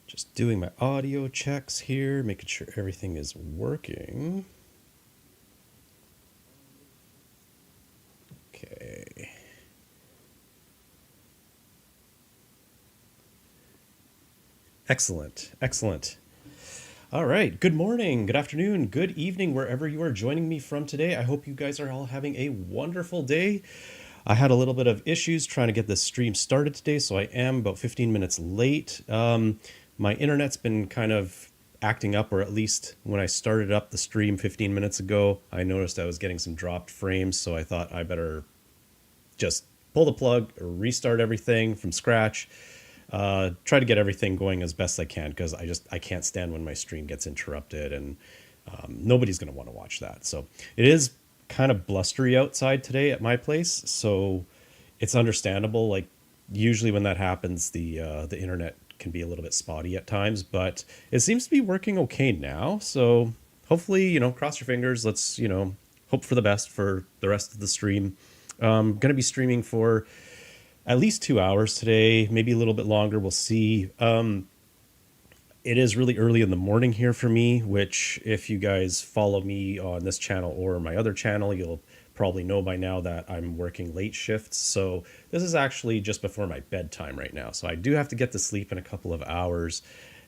Just doing my audio checks here, making sure everything is working. Okay. Excellent. Excellent. All right. Good morning, good afternoon, good evening, wherever you are joining me from today. I hope you guys are all having a wonderful day. I had a little bit of issues trying to get this stream started today, so I am about 15 minutes late. My internet's been kind of acting up, or at least when I started up the stream 15 minutes ago, I noticed I was getting some dropped frames, so I thought I better just pull the plug, restart everything from scratch, try to get everything going as best I can, because I can't stand when my stream gets interrupted, and nobody's going to want to watch that. So it is kind of blustery outside today at my place, so it's understandable. Like usually when that happens, the internet can be a little bit spotty at times, but it seems to be working okay now. So hopefully, cross your fingers. Let's hope for the best for the rest of the stream. Going to be streaming for at least 2 hours today, maybe a little bit longer. We'll see. It is really early in the morning here for me, which if you guys follow me on this channel or my other channel, you'll probably know by now that I'm working late shifts. So this is actually just before my bedtime right now. So I do have to get to sleep in a couple of hours.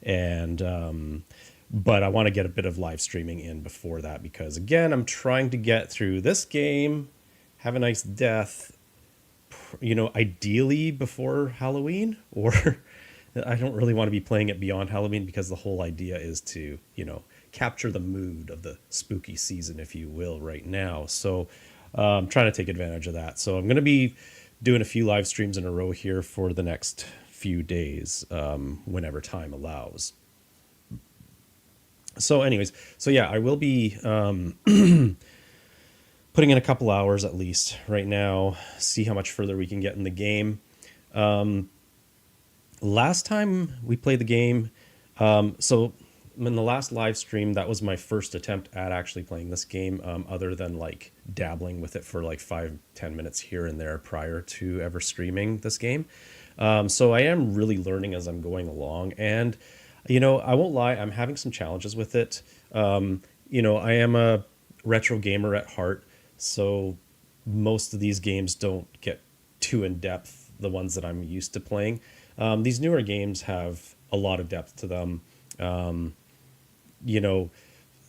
And, but I want to get a bit of live streaming in before that, because again, I'm trying to get through this game, HaveANiceDeath, ideally before Halloween, or I don't really want to be playing it beyond Halloween, because the whole idea is to, capture the mood of the spooky season, if you will, right now. So I'm trying to take advantage of that. So I'm going to be doing a few live streams in a row here for the next few days, whenever time allows. So anyways, so yeah, I will be putting in a couple hours at least right now, see how much further we can get in the game. Last time we played the game, so in the last live stream, that was my first attempt at actually playing this game, other than like dabbling with it for like 5-10 minutes here and there prior to ever streaming this game. So I am really learning as I'm going along, and I won't lie, I'm having some challenges with it. I am a retro gamer at heart, so most of these games don't get too in depth, the ones that I'm used to playing. These newer games have a lot of depth to them.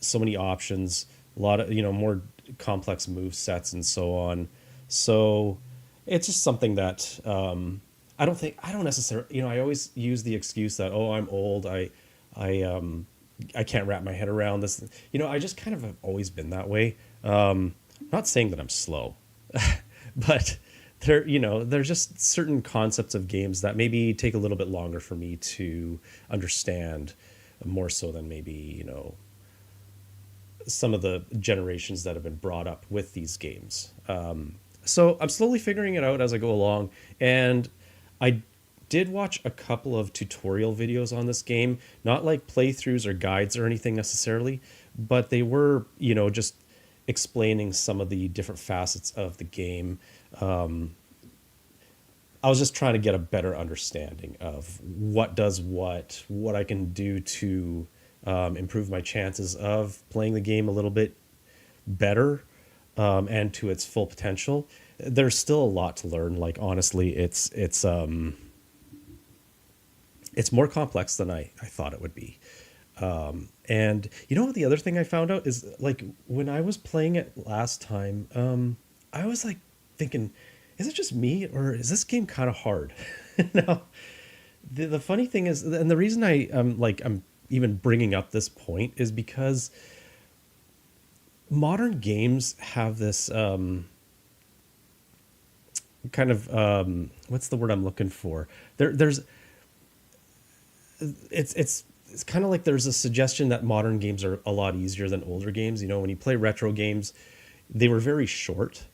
So many options, a lot of, more complex move sets and so on. So it's just something that I don't necessarily, I always use the excuse that, oh, I'm old. I can't wrap my head around this. I just kind of have always been that way. Not saying that I'm slow, but there's just certain concepts of games that maybe take a little bit longer for me to understand, more so than maybe, some of the generations that have been brought up with these games. So I'm slowly figuring it out as I go along. And I did watch a couple of tutorial videos on this game, not like playthroughs or guides or anything necessarily, but they were, just explaining some of the different facets of the game. I was just trying to get a better understanding of what does what I can do to improve my chances of playing the game a little bit better, and to its full potential. There's still a lot to learn. Like honestly, it's more complex than I thought it would be. And the other thing I found out is, like, when I was playing it last time, I was like thinking, is it just me, or is this game kind of hard? Now, the funny thing is, and the reason I'm even bringing up this point is because modern games have this kind of what's the word I'm looking for? There's it's kind of like there's a suggestion that modern games are a lot easier than older games. When you play retro games, they were very short,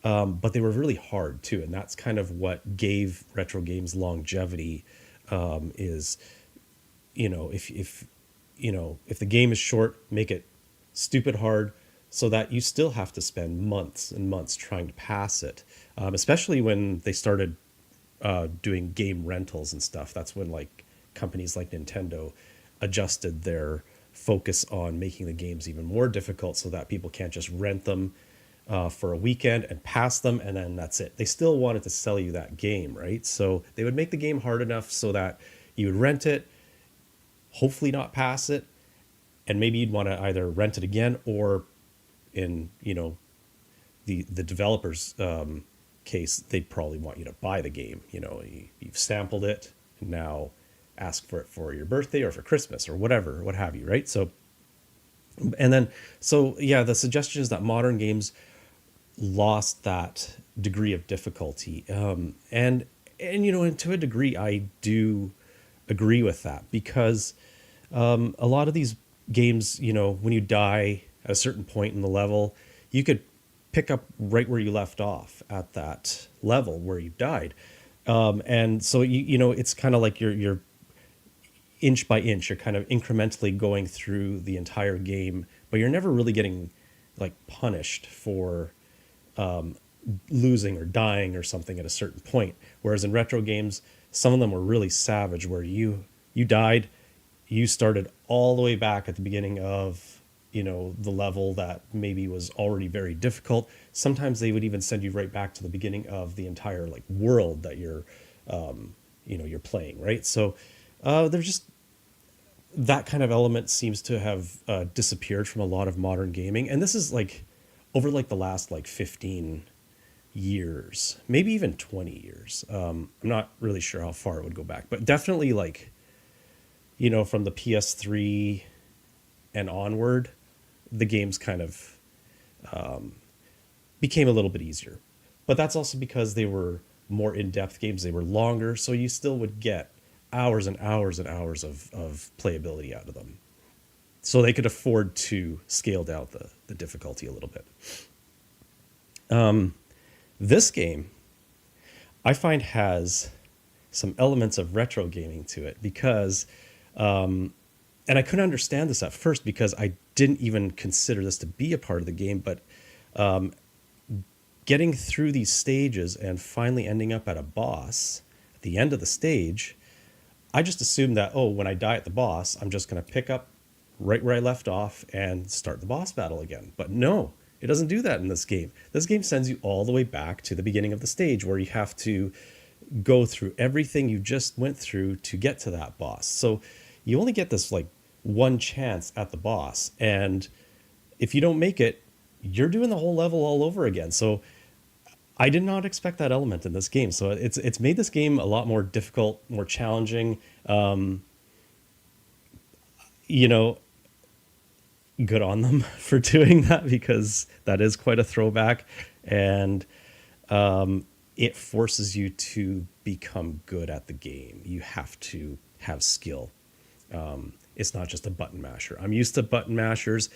but they were really hard too, and that's kind of what gave retro games longevity. Is if the game is short, make it stupid hard, so that you still have to spend months and months trying to pass it. Especially when they started doing game rentals and stuff. That's when like companies like Nintendo adjusted their focus on making the games even more difficult so that people can't just rent them for a weekend and pass them and then that's it. They still wanted to sell you that game, right? So they would make the game hard enough so that you would rent it, hopefully not pass it, and maybe you'd want to either rent it again or in, the developers case, they'd probably want you to buy the game. You've sampled it, and now ask for it for your birthday or for Christmas or whatever, what have you, right? So, and then, so yeah, the suggestion is that modern games lost that degree of difficulty. And to a degree, I do agree with that because a lot of these games, when you die at a certain point in the level, you could pick up right where you left off at that level where you died. And so, it's kind of like you're inch by inch, you're kind of incrementally going through the entire game, but you're never really getting like punished for losing or dying or something at a certain point. Whereas in retro games, some of them were really savage where you died, you started all the way back at the beginning of the level that maybe was already very difficult. Sometimes they would even send you right back to the beginning of the entire like world that you're playing, right? So there's just that kind of element seems to have disappeared from a lot of modern gaming, and this is like over like the last like 15 years, maybe even 20 years. I'm not really sure how far it would go back, but definitely like from the PS3 and onward, the games kind of became a little bit easier. But that's also because they were more in-depth games. They were longer, so you still would get hours and hours and hours of playability out of them. So they could afford to scale down the difficulty a little bit. This game, I find, has some elements of retro gaming to it because, and I couldn't understand this at first because I didn't even consider this to be a part of the game, but getting through these stages and finally ending up at a boss at the end of the stage, I just assumed that, when I die at the boss, I'm just going to pick up right where I left off and start the boss battle again. But no, it doesn't do that in this game. This game sends you all the way back to the beginning of the stage where you have to go through everything you just went through to get to that boss. So you only get this like one chance at the boss. And if you don't make it, you're doing the whole level all over again. So I did not expect that element in this game. So it's made this game a lot more difficult, more challenging. Good on them for doing that because that is quite a throwback. And it forces you to become good at the game. You have to have skill. It's not just a button masher. I'm used to button mashers,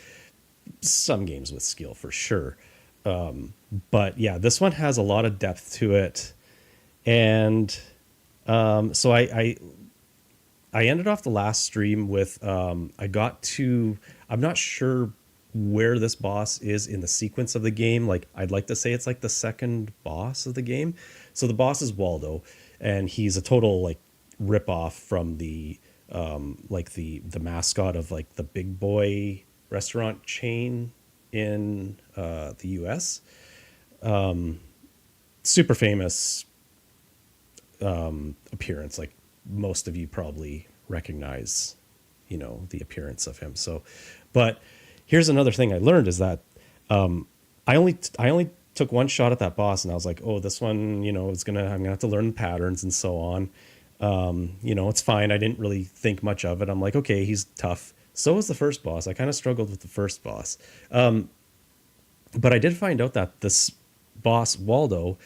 some games with skill for sure. But yeah, this one has a lot of depth to it. And so I ended off the last stream with, I'm not sure where this boss is in the sequence of the game. Like, I'd like to say it's like the second boss of the game. So the boss is Waldo, and he's a total like ripoff from the mascot of like the Big Boy restaurant chain in the US. Super famous appearance. Like most of you probably recognize, the appearance of him. So, but here's another thing I learned is that I only took one shot at that boss, and I was like, oh, this one, I'm gonna have to learn the patterns and so on. It's fine. I didn't really think much of it. I'm like, okay, he's tough. So was the first boss. I kind of struggled with the first boss. But I did find out that this boss, Waldo,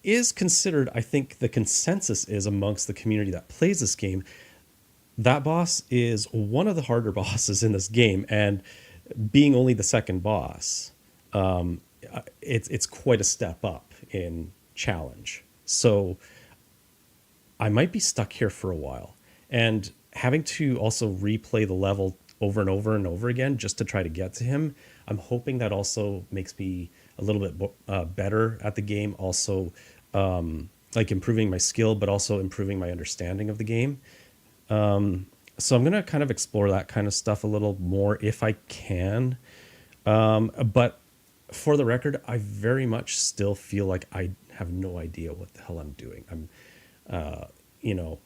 is considered, I think the consensus is amongst the community that plays this game, that boss is one of the harder bosses in this game. And being only the second boss, it's quite a step up in challenge. So I might be stuck here for a while. And having to also replay the level over and over and over again just to try to get to him, I'm hoping that also makes me a little bit better at the game. Also, like improving my skill, but also improving my understanding of the game. So I'm going to kind of explore that kind of stuff a little more if I can. But for the record, I very much still feel like I have no idea what the hell I'm doing. You know,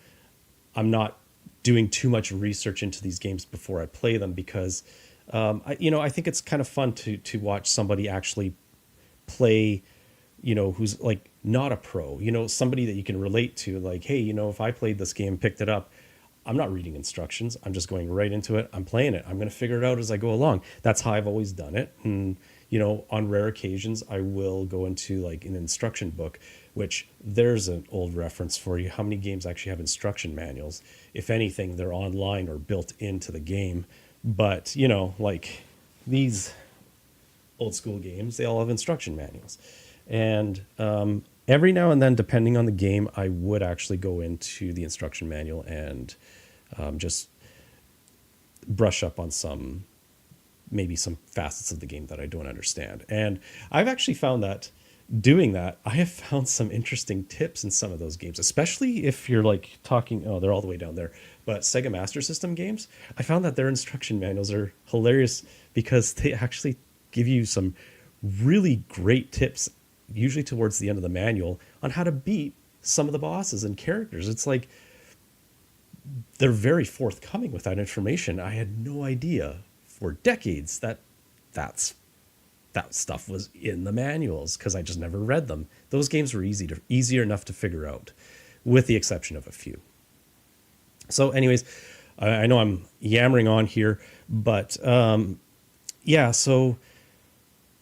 I'm not doing too much research into these games before I play them because, I think it's kind of fun to watch somebody actually play, who's like not a pro, somebody that you can relate to. Like, hey, if I played this game, picked it up, I'm not reading instructions. I'm just going right into it. I'm playing it. I'm going to figure it out as I go along. That's how I've always done it. And, on rare occasions, I will go into like an instruction book, which there's an old reference for you. How many games actually have instruction manuals? If anything, they're online or built into the game. But, like these old school games, they all have instruction manuals. And every now and then, depending on the game, I would actually go into the instruction manual and just brush up on maybe some facets of the game that I don't understand. And I've actually found that doing that, I have found some interesting tips in some of those games, especially if you're like talking, oh, they're all the way down there. But Sega Master System games, I found that their instruction manuals are hilarious because they actually give you some really great tips, usually towards the end of the manual, on how to beat some of the bosses and characters. It's like they're very forthcoming with that information. I had no idea for decades that stuff was in the manuals because I just never read them. Those games were easier enough to figure out, with the exception of a few. So anyways, I know I'm yammering on here, but yeah, so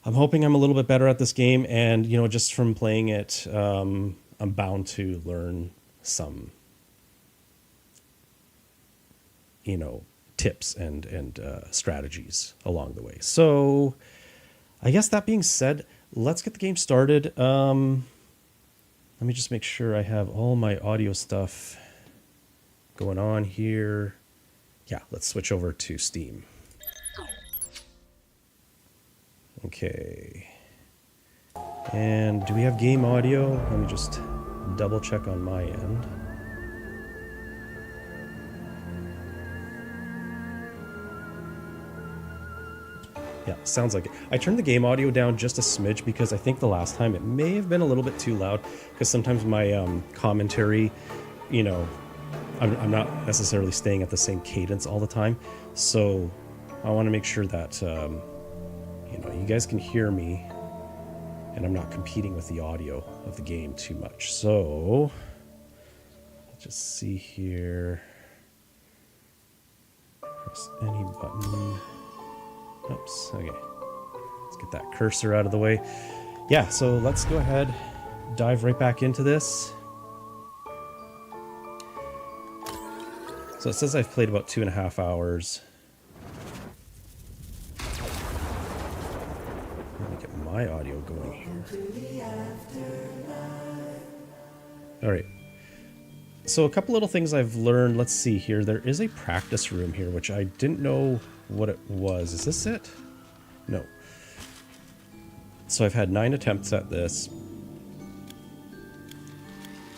I'm hoping I'm a little bit better at this game, and just from playing it, I'm bound to learn some tips and strategies along the way. So I guess that being said, let's get the game started. Let me just make sure I have all my audio stuff going on here. Yeah, let's switch over to Steam. Okay. And do we have game audio? Let me just double check on my end. Yeah, sounds like it. I turned the game audio down just a smidge because I think the last time it may have been a little bit too loud, because sometimes my commentary, I'm not necessarily staying at the same cadence all the time. So I want to make sure that, you guys can hear me and I'm not competing with the audio of the game too much. So let's just see here. Press any button. Oops, okay. Let's get that cursor out of the way. Yeah, so let's go ahead, dive right back into this. So it says I've played about 2.5 hours. Let me get my audio going here. All right. So a couple little things I've learned. Let's see here. There is a practice room here, which I didn't know what it was. Is this it? No. So I've had 9 attempts at this.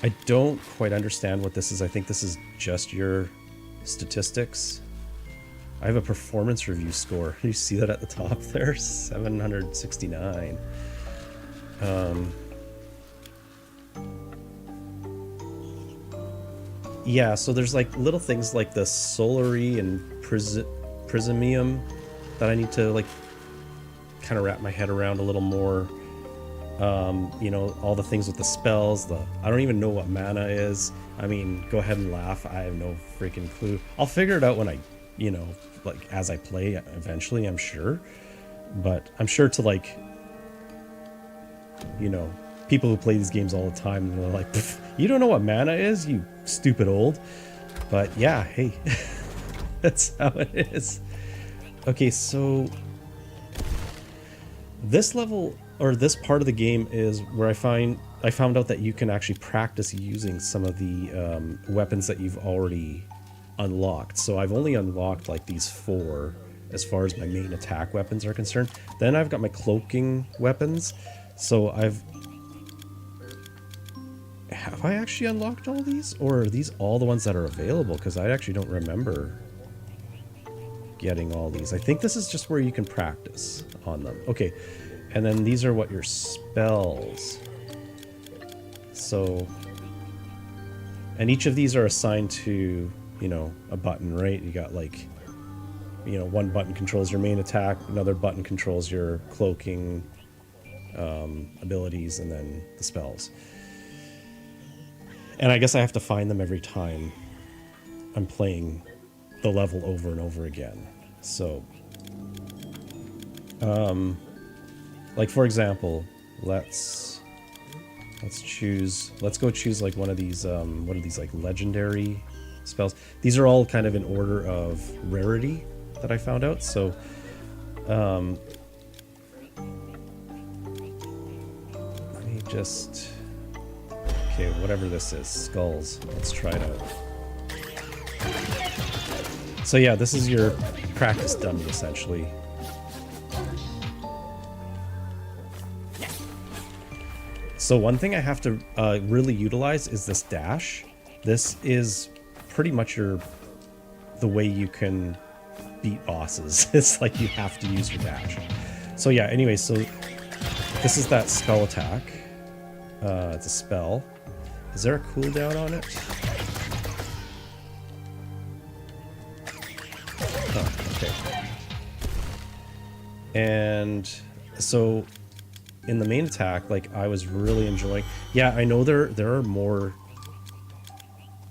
I don't quite understand what this is. I think this is just your statistics. I have a performance review score. You see that at the top there? 769. Yeah, so there's like little things like the Solary and Prismium that I need to like kind of wrap my head around a little more. All the things with the spells. I don't even know what mana is. I mean, go ahead and laugh. I have no freaking clue. I'll figure it out when I, like as I play eventually, I'm sure. But I'm sure to like, people who play these games all the time, and they're like, you don't know what mana is, you stupid old. But yeah, hey, that's how it is. Okay, so this level, or this part of the game, is where I found out that you can actually practice using some of the weapons that you've already unlocked. So I've only unlocked like these 4 as far as my main attack weapons are concerned. Then I've got my cloaking weapons. So Have I actually unlocked all these? Or are these all the ones that are available? Because I actually don't remember getting all these. I think this is just where you can practice on them. Okay, and then these are what your spells. So, and each of these are assigned to, you know, a button, right? You got like, you know, one button controls your main attack, another button controls your cloaking abilities, and then the spells. And I guess I have to find them every time I'm playing the level over and over again. So, like for example, let's go choose like one of these, what are these, like legendary spells? These are all kind of in order of rarity that I found out. So, let me just, okay, whatever this is, skulls. Let's try it out. So yeah, this is your practice dummy, essentially. So one thing I have to really utilize is this dash. This is pretty much the way you can beat bosses. It's like you have to use your dash. So yeah, anyway, so this is that skull attack. It's a spell. Is there a cooldown on it? Oh, okay. And so in the main attack, like I was really enjoying. Yeah, I know there are more.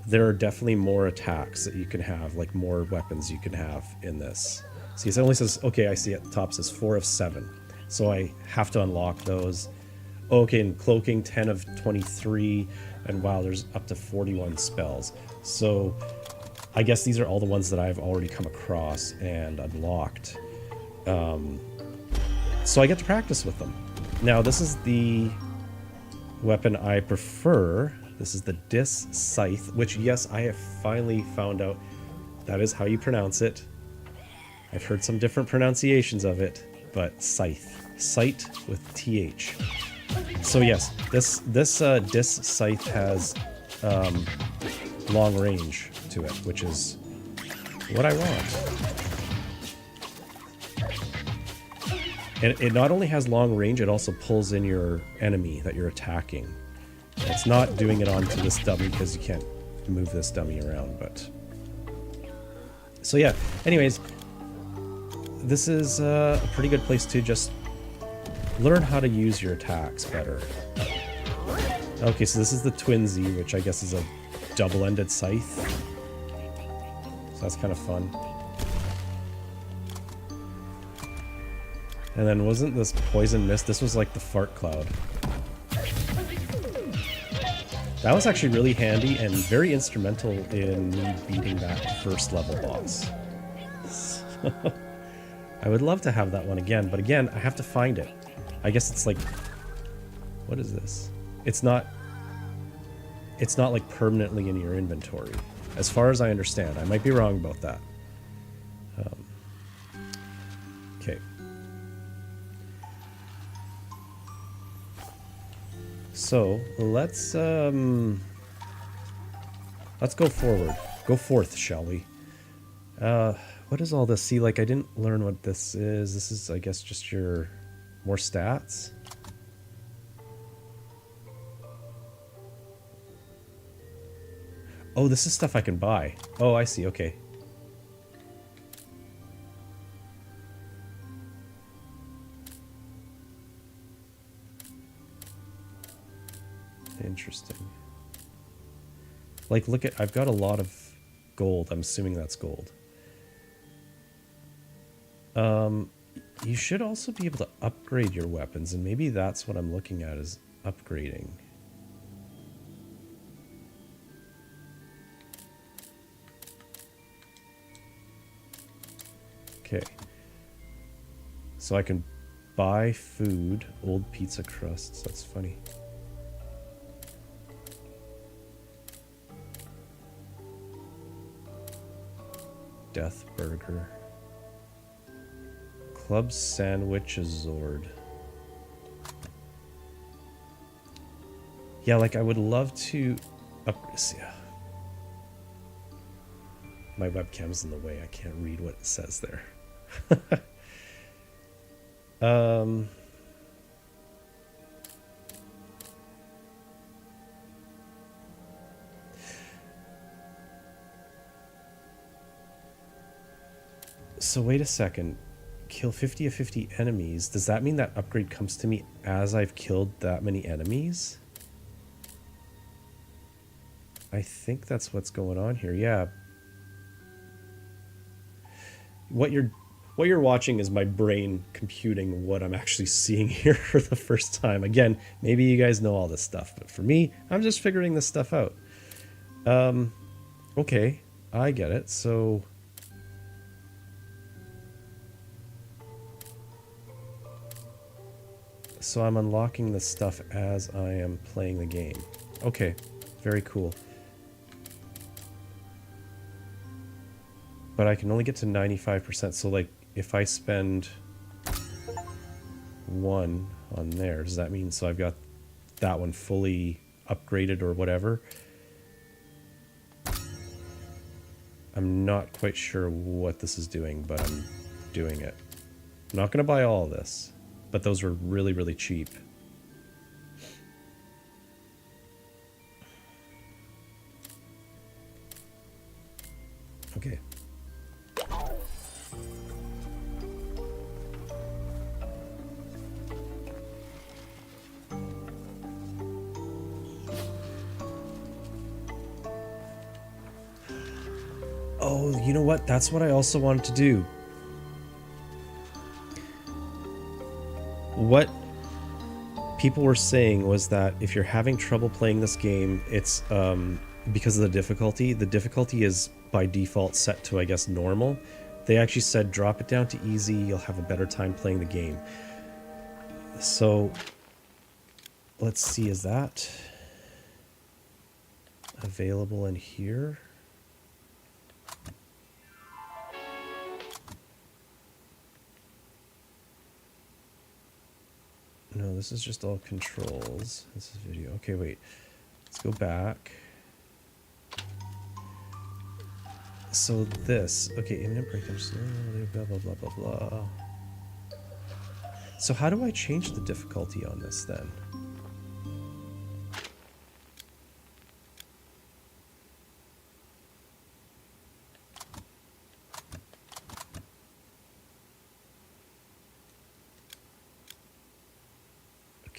There are definitely more attacks that you can have, like more weapons you can have in this. See, it only says, okay, I see at the top says 4 of 7. So I have to unlock those. Okay, and cloaking 10 of 23, and wow, there's up to 41 spells. So I guess these are all the ones that I've already come across and unlocked. So I get to practice with them. Now this is the weapon I prefer. This is the Scythe, which yes, I have finally found out that is how you pronounce it. I've heard some different pronunciations of it, but Scythe. Scythe with TH. So yes, this Scythe has long range to it, which is what I want. And it not only has long range, it also pulls in your enemy that you're attacking. It's not doing it onto this dummy because you can't move this dummy around, but... So yeah, anyways, this is a pretty good place to just learn how to use your attacks better. Okay, so this is the Twinsy, which I guess is a double-ended scythe. So that's kind of fun. And then wasn't this poison mist? This was like the fart cloud. That was actually really handy and very instrumental in me beating that first level boss. So, I would love to have that one again, but again, I have to find it. I guess it's like, what is this? It's not like permanently in your inventory, as far as I understand. I might be wrong about that. Okay. So let's go forward. Go forth, shall we? What is all this? See, like I didn't learn what this is. This is, I guess, just your more stats. Oh, this is stuff I can buy. Oh, I see. Okay. Interesting. Like, look at, I've got a lot of gold. I'm assuming that's gold. You should also be able to upgrade your weapons, and maybe that's what I'm looking at, is upgrading. Okay. So I can buy food, old pizza crusts. That's funny. Death burger. Club sandwich Zord. Yeah, like I would love to yeah. My webcam's in the way. I can't read what it says there. So wait a second. Kill 50 of 50 enemies. Does that mean that upgrade comes to me as I've killed that many enemies? I think that's what's going on here. Yeah. What you're watching is my brain computing what I'm actually seeing here for the first time. Again, maybe you guys know all this stuff, but for me, I'm just figuring this stuff out. Okay, I get it. So I'm unlocking this stuff as I am playing the game. Okay, very cool. But I can only get to 95%, so like if I spend 1 on there, does that mean so I've got that one fully upgraded or whatever? I'm not quite sure what this is doing, but I'm doing it. I'm not going to buy all of this, but those were really, really cheap. Okay. Oh, you know what? That's what I also wanted to do. What people were saying was that if you're having trouble playing this game, it's because of the difficulty. The difficulty is by default set to, I guess, normal. They actually said drop it down to easy, you'll have a better time playing the game. So let's see, is that available in here? No, this is just all controls. This is video. Okay, wait. Let's go back. So this, okay, imminent breakdown, blah, blah, blah, blah, blah. So how do I change the difficulty on this then?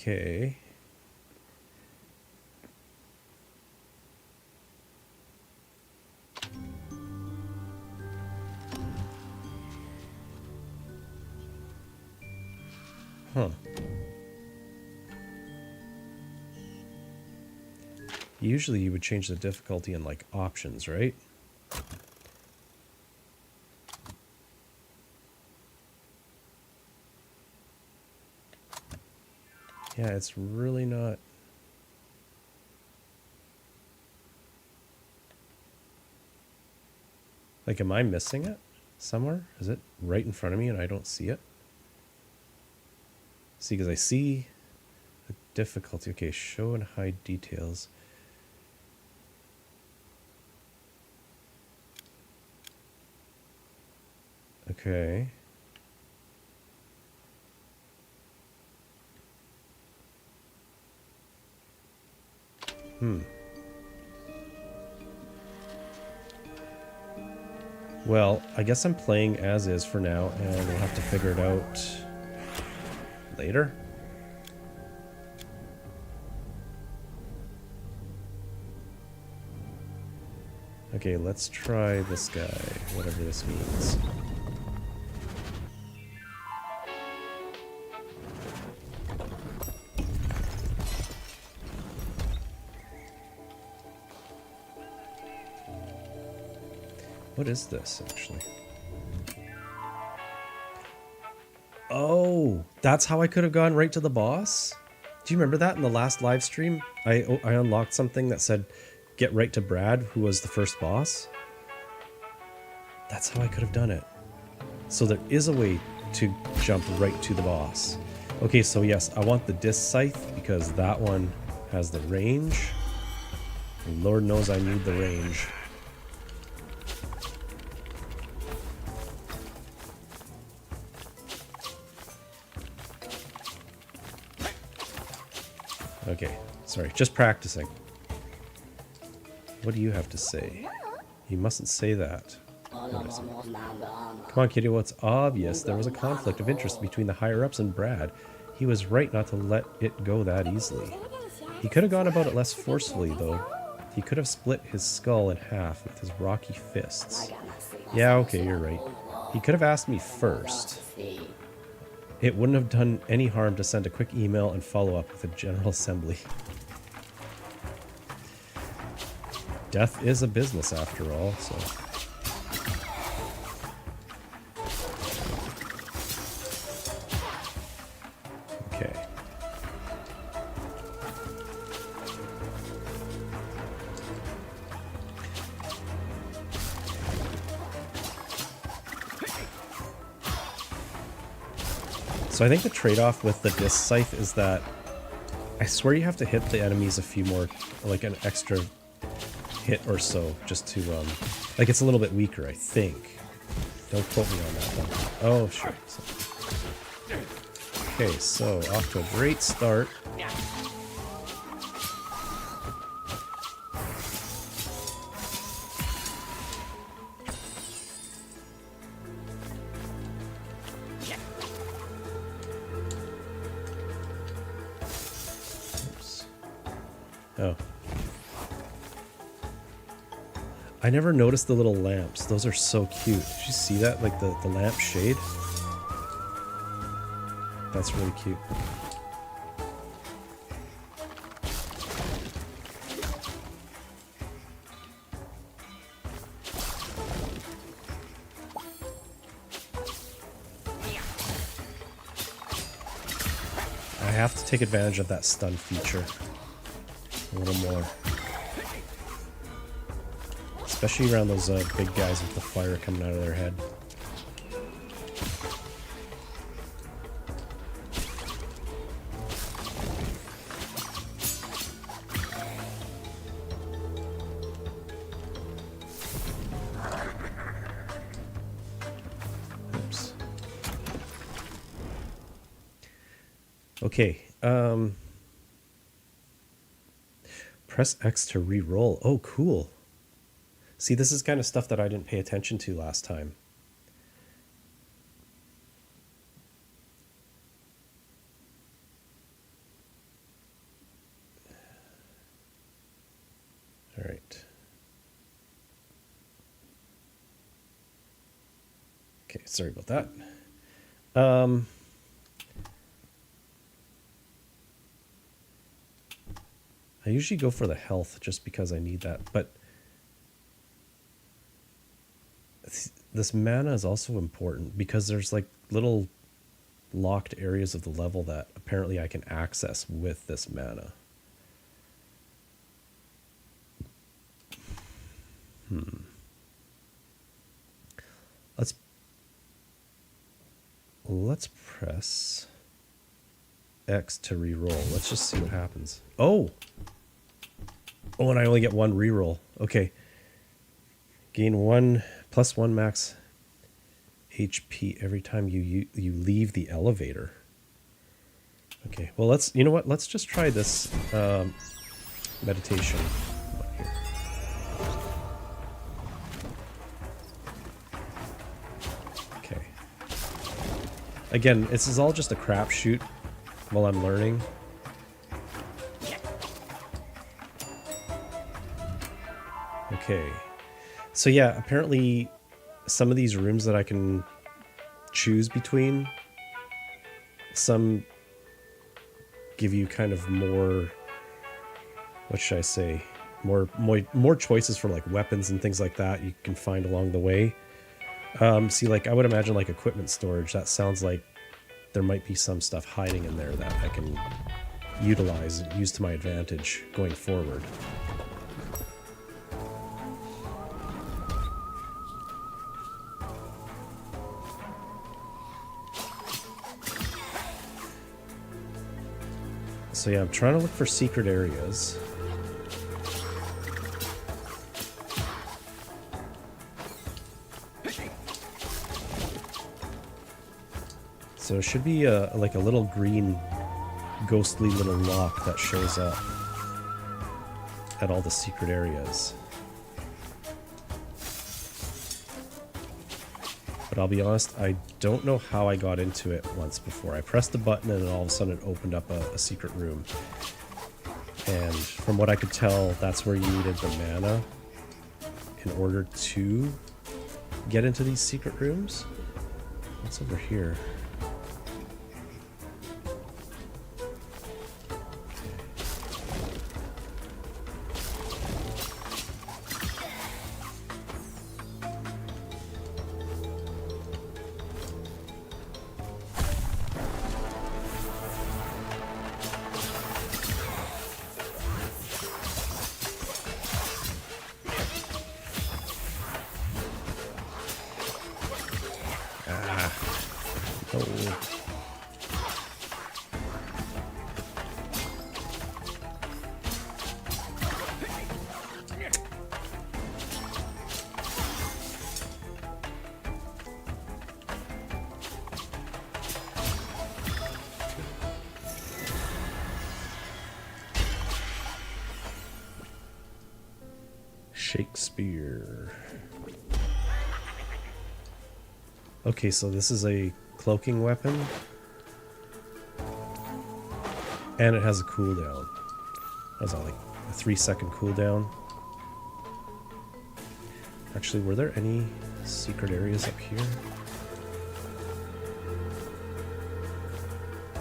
Okay. Huh. Usually you would change the difficulty in like options, right? Yeah, it's really not. Like, am I missing it somewhere? Is it right in front of me and I don't see it? See, because I see the difficulty. Okay, show and hide details. Okay. Well, I guess I'm playing as is for now, and we'll have to figure it out later. Okay, let's try this guy, whatever this means. What is this, actually? Oh, that's how I could have gone right to the boss? Do you remember that in the last live stream? I unlocked something that said, get right to Brad, who was the first boss. That's how I could have done it. So there is a way to jump right to the boss. Okay, so yes, I want the disc scythe because that one has the range. And Lord knows I need the range. Okay, sorry, just practicing. What do you have to say? You mustn't say that. Come on, Kitty, what's obvious? There was a conflict of interest between the higher-ups and Brad. He was right not to let it go that easily. He could have gone about it less forcefully, though. He could have split his skull in half with his rocky fists. Yeah, okay, you're right. He could have asked me first. It wouldn't have done any harm to send a quick email and follow up with a general assembly. Death is a business after all, so... Okay. So I think the trade-off with the disc scythe is that I swear you have to hit the enemies a few more, like an extra hit or so, just to, like it's a little bit weaker, I think. Don't quote me on that one. Oh, sure. Okay, so off to a great start. Oh. I never noticed the little lamps. Those are so cute. Did you see that? Like the lamp shade? That's really cute. I have to take advantage of that stun feature. A little more. Especially around those big guys with the fire coming out of their head. Oops. Okay. Press X to re-roll. Oh, cool. See, this is kind of stuff that I didn't pay attention to last time. All right. Okay, sorry about that. I usually go for the health just because I need that, but this mana is also important because there's like little locked areas of the level that apparently I can access with this mana. Let's press X to re-roll. Let's just see what happens. Oh! Oh, and I only get one re-roll. Okay. Gain +1 max HP every time you leave the elevator. Okay, well you know what? Let's just try this meditation. Here. Okay. Again, this is all just a crapshoot while I'm learning. Okay. So yeah, apparently some of these rooms that I can choose between, some give you kind of more, what should I say, more choices for like weapons and things like that you can find along the way. See, like I would imagine like equipment storage, that sounds like there might be some stuff hiding in there that I can utilize and use to my advantage going forward. So yeah, I'm trying to look for secret areas. So there should be like a little green ghostly little lock that shows up at all the secret areas. But I'll be honest, I don't know how I got into it once before. I pressed the button and then all of a sudden it opened up a secret room. And from what I could tell, that's where you needed the mana in order to get into these secret rooms. What's over here? Shakespeare. Okay, so this is a cloaking weapon. And it has a cooldown. That's like a 3-second cooldown. Actually, were there any secret areas up here?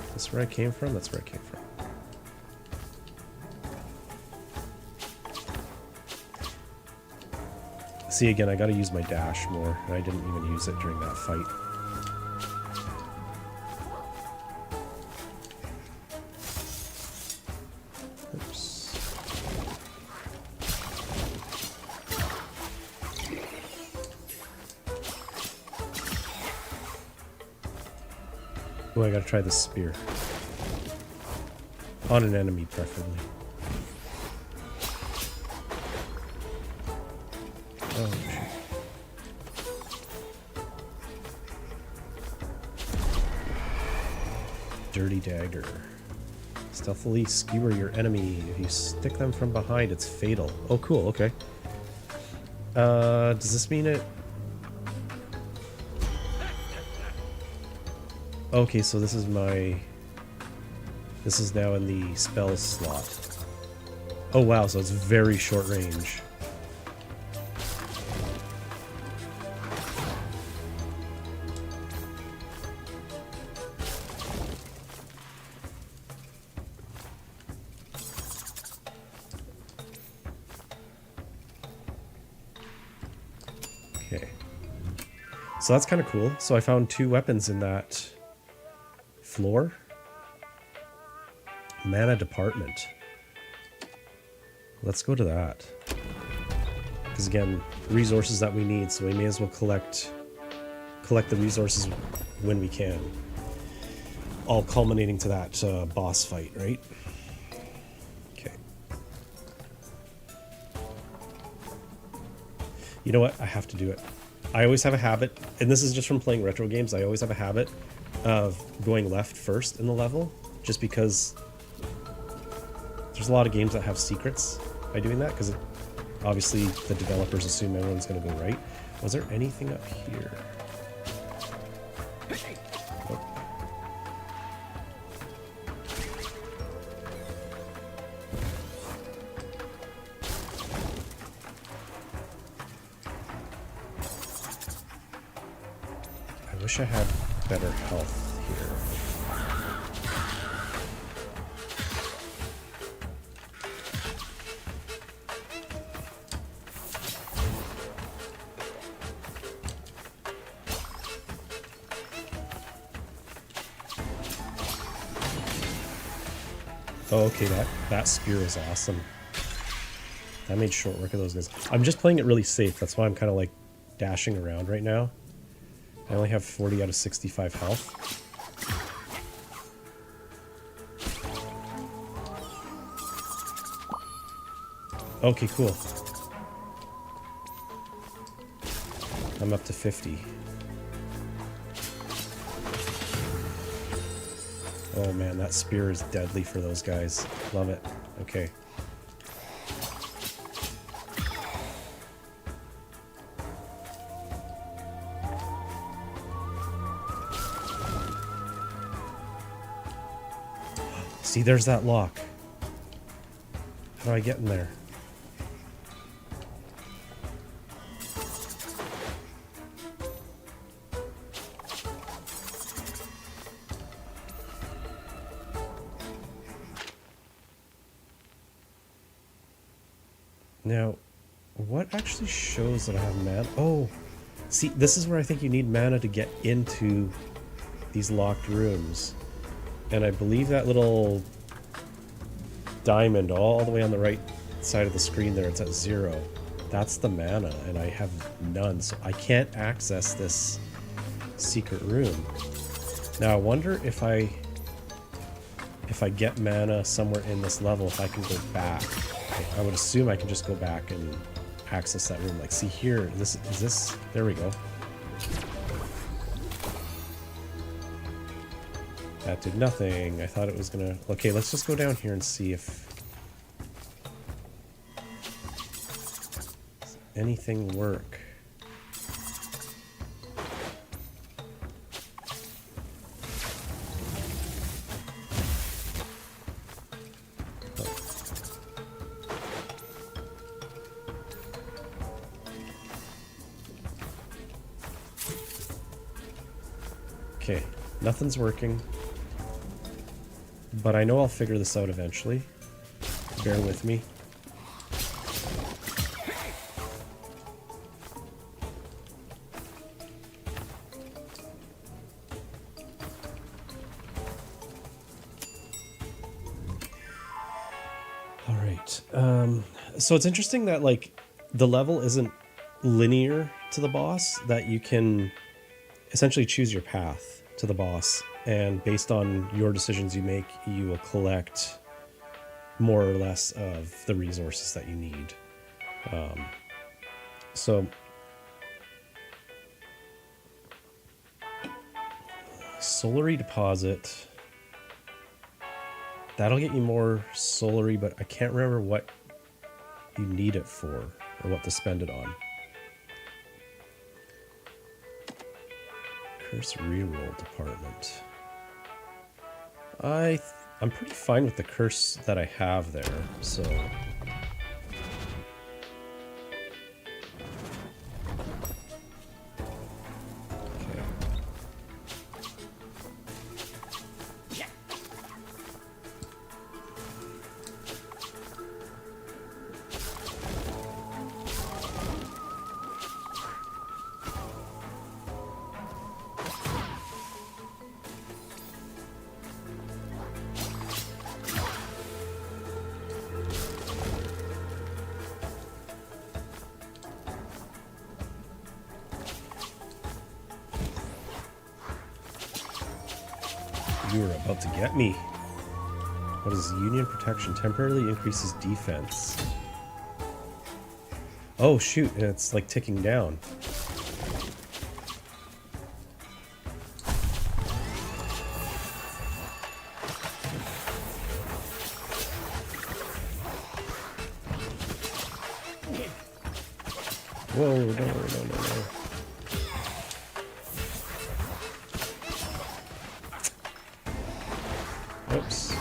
Is this where I came from? That's where I came from. See, again, I gotta use my dash more, and I didn't even use it during that fight. Oops. Oh, I gotta try the spear. On an enemy, preferably. Oh, shit. Dirty dagger. Stealthily skewer your enemy. If you stick them from behind, it's fatal. Oh, cool. Okay. Does this mean it... Okay, so this is my... This is now in the spell slot. Oh, wow. So it's very short range. Okay. So that's kind of cool. So I found 2 weapons in that floor. Mana department. Let's go to that. Because again, resources that we need, so we may as well collect the resources when we can. All culminating to that boss fight, right? Okay. You know what? I have to do it. I always have a habit, and this is just from playing retro games, I always have a habit of going left first in the level, just because there's a lot of games that have secrets by doing that, because obviously the developers assume everyone's going to go right. Was there anything up here? Nope. I wish I had better health here. Oh, okay, that spear is awesome. That made short work of those guys. I'm just playing it really safe. That's why I'm kind of like dashing around right now. I only have 40 out of 65 health. Okay, cool. I'm up to 50. Oh man, that spear is deadly for those guys. Love it. Okay. See, there's that lock. How do I get in there? Now, what actually shows that I have mana? Oh, see, this is where I think you need mana to get into these locked rooms. And I believe that little diamond all the way on the right side of the screen there, it's at 0. That's the mana, and I have none, so I can't access this secret room. Now, I wonder if I get mana somewhere in this level, if I can go back. I would assume I can just go back and access that room. Like, see here, this is this. There we go. That did nothing. I thought it was gonna. Okay, let's just go down here and see if anything work. Okay, nothing's working, but I know I'll figure this out eventually. Bear with me. All right, so it's interesting that, like, the level isn't linear to the boss, that you can essentially choose your path to the boss, and based on your decisions you make, you will collect more or less of the resources that you need. So Solary deposit, that'll get you more solary, but I can't remember what you need it for or what to spend it on. Curse reroll department. I'm pretty fine with the curse that I have there, so you were about to get me. What is Union Protection? Temporarily increases defense. Oh shoot, and it's like ticking down. Whoa, no. Oops.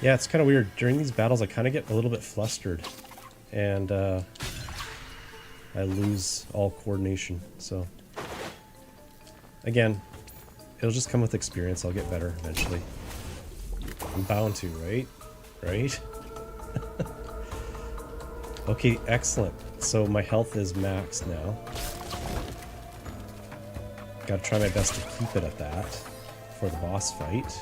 Yeah, it's kind of weird. During these battles, I kind of get a little bit flustered, and I lose all coordination. So, again, it'll just come with experience. I'll get better eventually. I'm bound to, right? Right? Okay, excellent. So my health is maxed now. Gotta try my best to keep it at that for the boss fight.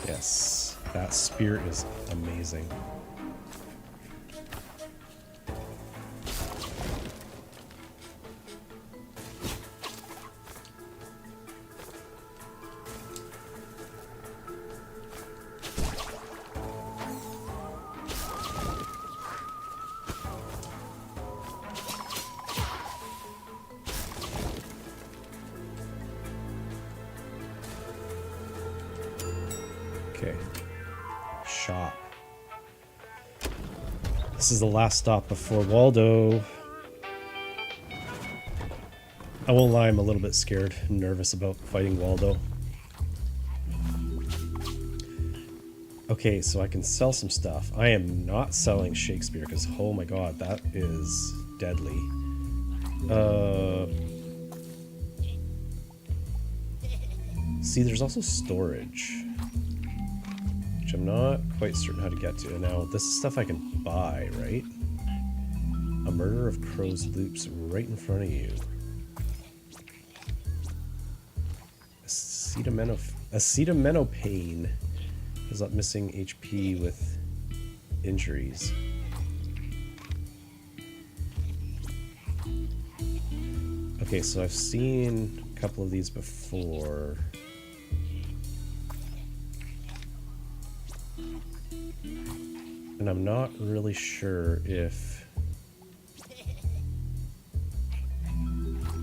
Yes, that spear is amazing. Okay. Shop. This is the last stop before Waldo. I won't lie, I'm a little bit scared and nervous about fighting Waldo. Okay, so I can sell some stuff. I am not selling Shakespeare because, oh my god, that is deadly. See, there's also storage, which I'm not quite certain how to get to. Now, this is stuff I can buy, right? A murder of crows loops right in front of you. Acetaminophen is up missing HP with injuries. Okay, so I've seen a couple of these before. And I'm not really sure if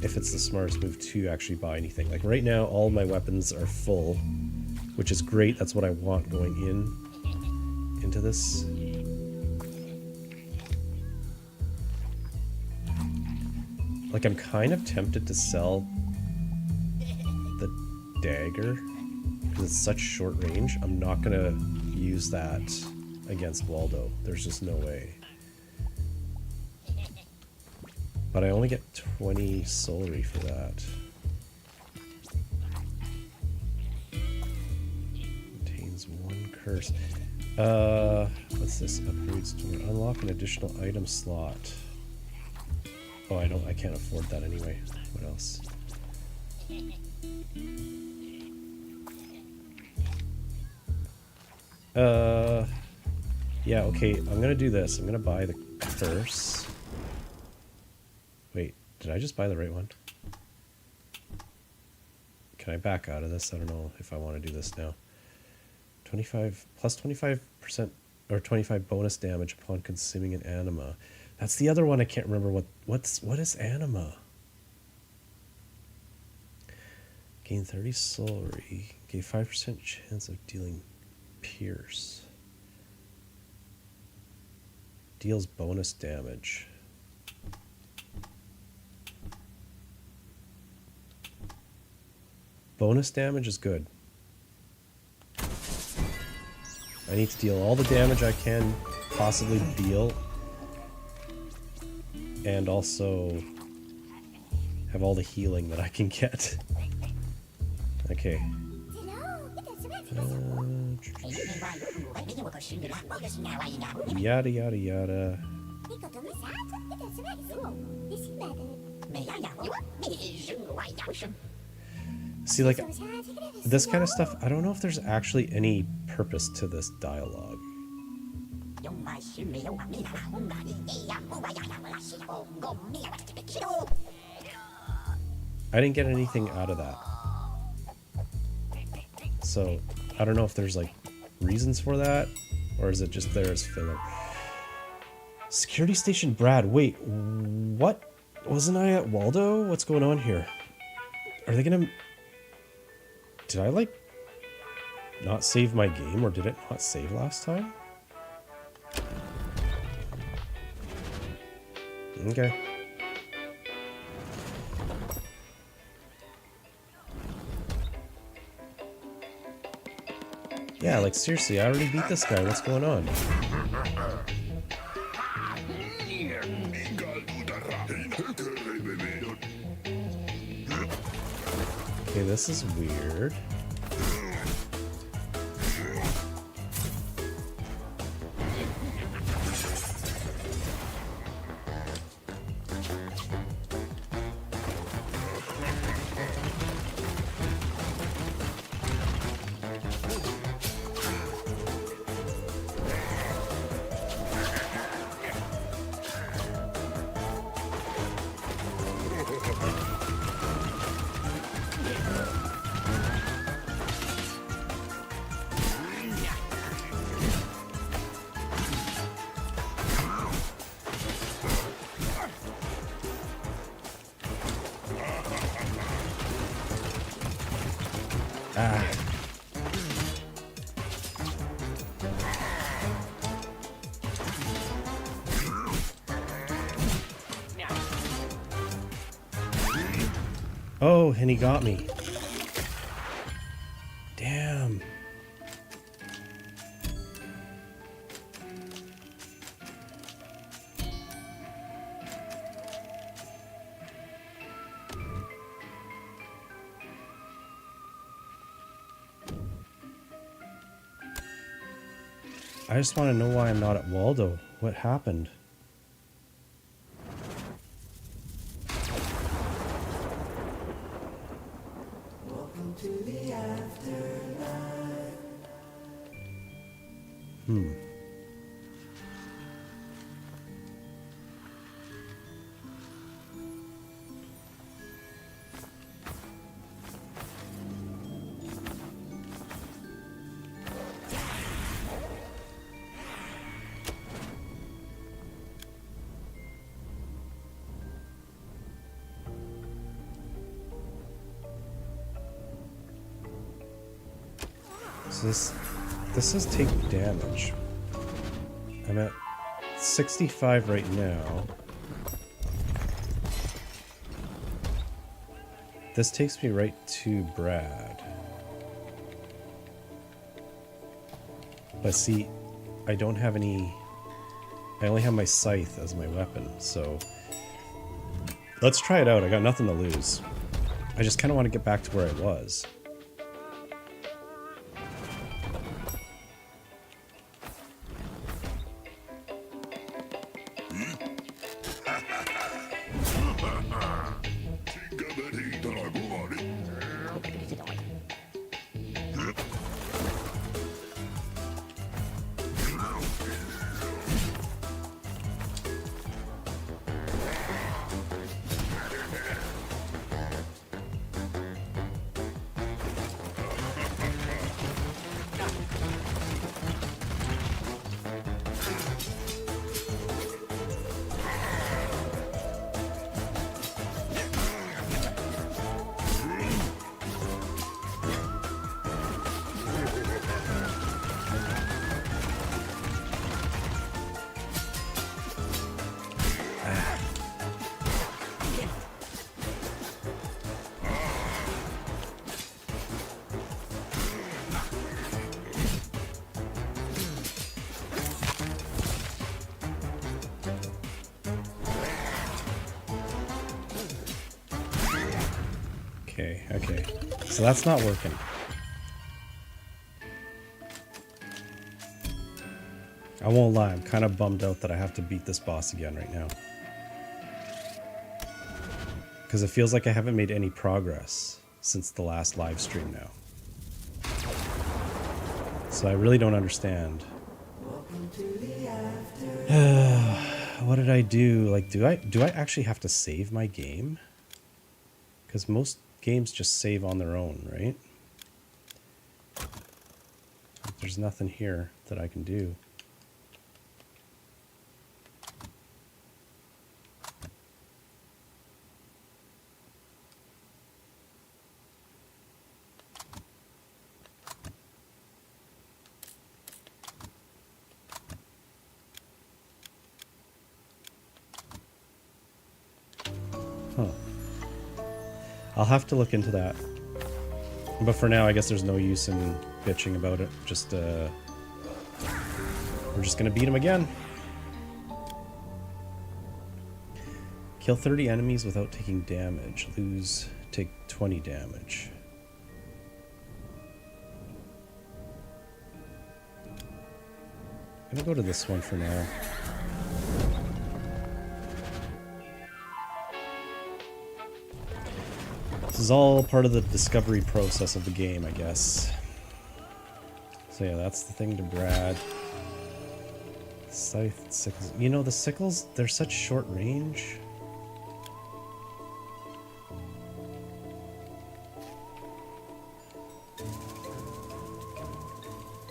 it's the smartest move to actually buy anything. Like right now, all my weapons are full, which is great. That's what I want going into this. Like, I'm kind of tempted to sell the dagger because it's such short range. I'm not gonna use that against Waldo. There's just no way. But I only get 20 soulry for that. Contains one curse. What's this? Upgrade store. Unlock an additional item slot. Oh, I can't afford that anyway. What else? Yeah, okay, I'm gonna do this. I'm gonna buy the curse. Wait, did I just buy the right one? Can I back out of this? I don't know if I want to do this now. 25 plus 25% or 25 bonus damage upon consuming an anima. That's the other one I can't remember what is anima? Gain 30 soulry. Gain 5% chance of dealing pierce. Deals bonus damage. Bonus damage is good. I need to deal all the damage I can possibly deal. And also have all the healing that I can get. Okay. Yada yada yada. See, like, this kind of stuff, I don't know if there's actually any purpose to this dialogue. I didn't get anything out of that. So, I don't know if there's, like, reasons for that, or is it just there as filler? Security Station Brad, wait, what? Wasn't I at Waldo? What's going on here? Are they gonna... Did I, like... not save my game, or did it not save last time? Okay. Yeah, like seriously, I already beat this guy. What's going on? Okay, this is weird. Ah. Oh, and he got me. Damn. I just want to know why I'm not at Waldo. What happened? Welcome to the afterlife. So this is take damage. I'm at 65 right now. This takes me right to Brad. But see, I don't have any... I only have my Scythe as my weapon, so... Let's try it out. I got nothing to lose. I just kind of want to get back to where I was. Okay. So that's not working. I won't lie, I'm kind of bummed out that I have to beat this boss again right now. Because it feels like I haven't made any progress since the last live stream now. So I really don't understand. What did I do? Like, do I actually have to save my game? Because most games just save on their own, right? There's nothing here that I can do. I'll have to look into that. But for now, I guess there's no use in bitching about it. Just, we're just gonna beat him again. Kill 30 enemies without taking damage. Take 20 damage. I'm gonna go to this one for now. This is all part of the discovery process of the game, I guess. So yeah, that's the thing to Brad. Scythe, sickles. You know, the sickles, they're such short range.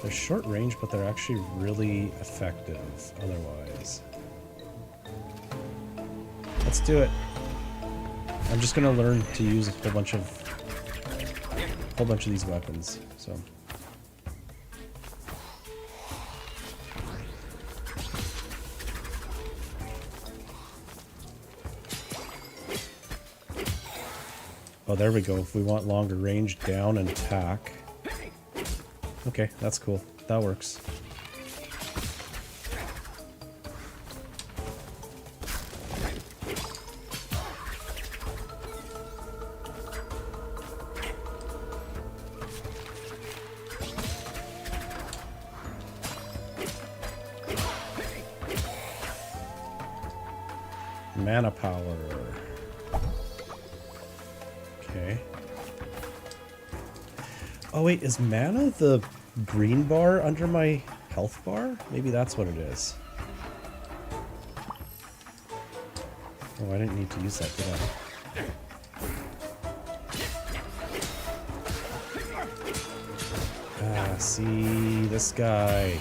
They're short range, but they're actually really effective otherwise. Let's do it. I'm just gonna learn to use a whole bunch of these weapons, so. Oh, there we go. If we want longer range, down and attack. Okay, that's cool. That works. Mana power. Okay. Oh wait, is mana the green bar under my health bar? Maybe that's what it is. Oh, I didn't need to use that, did I? Ah, see, this guy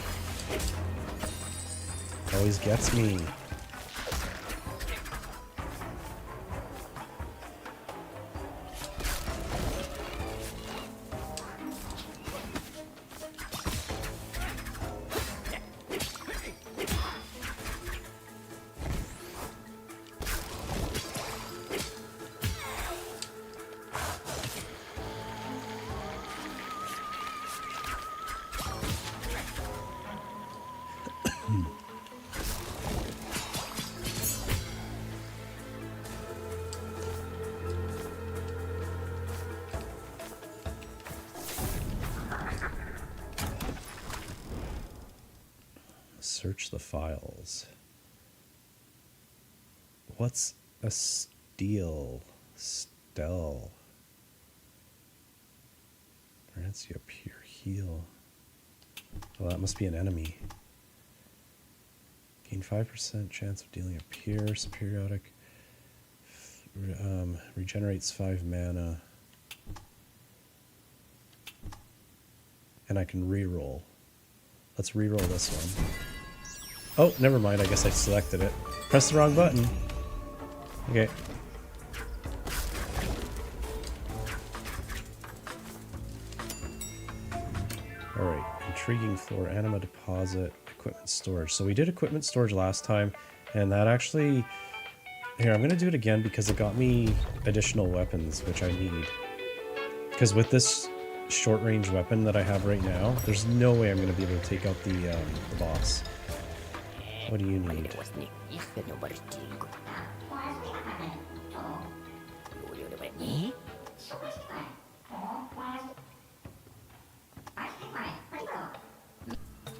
always gets me. Search the files. What's a steel? Stell. Grants you a pure heal. Well, that must be an enemy. Gain 5% chance of dealing a pierce, periodic. Regenerates 5 mana. And I can reroll. Let's reroll this one. Oh, never mind. I guess I selected it. Press the wrong button. Okay. Alright. Intriguing floor. Anima deposit. Equipment storage. So we did equipment storage last time. And that actually... Here, I'm going to do it again because it got me additional weapons, which I need. Because with this short-range weapon that I have right now, there's no way I'm going to be able to take out the boss. What do you need?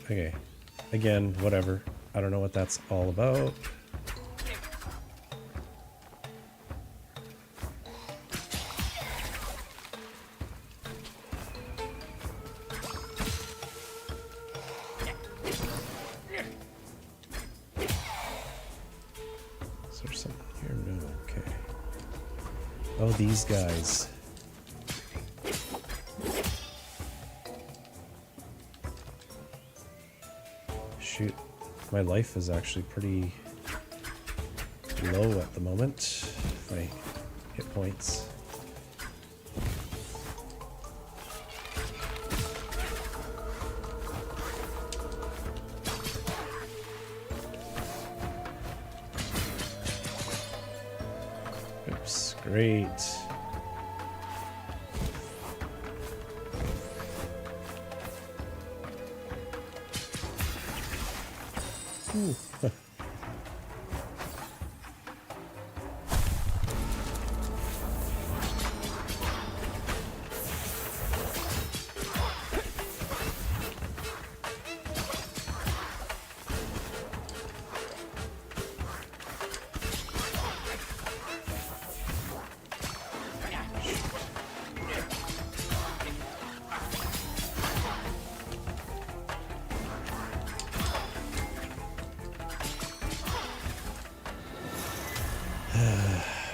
Okay. Again, whatever. I don't know what that's all about. Oh, these guys. Shoot. My life is actually pretty low at the moment. My hit points. Oops, great. Ooh.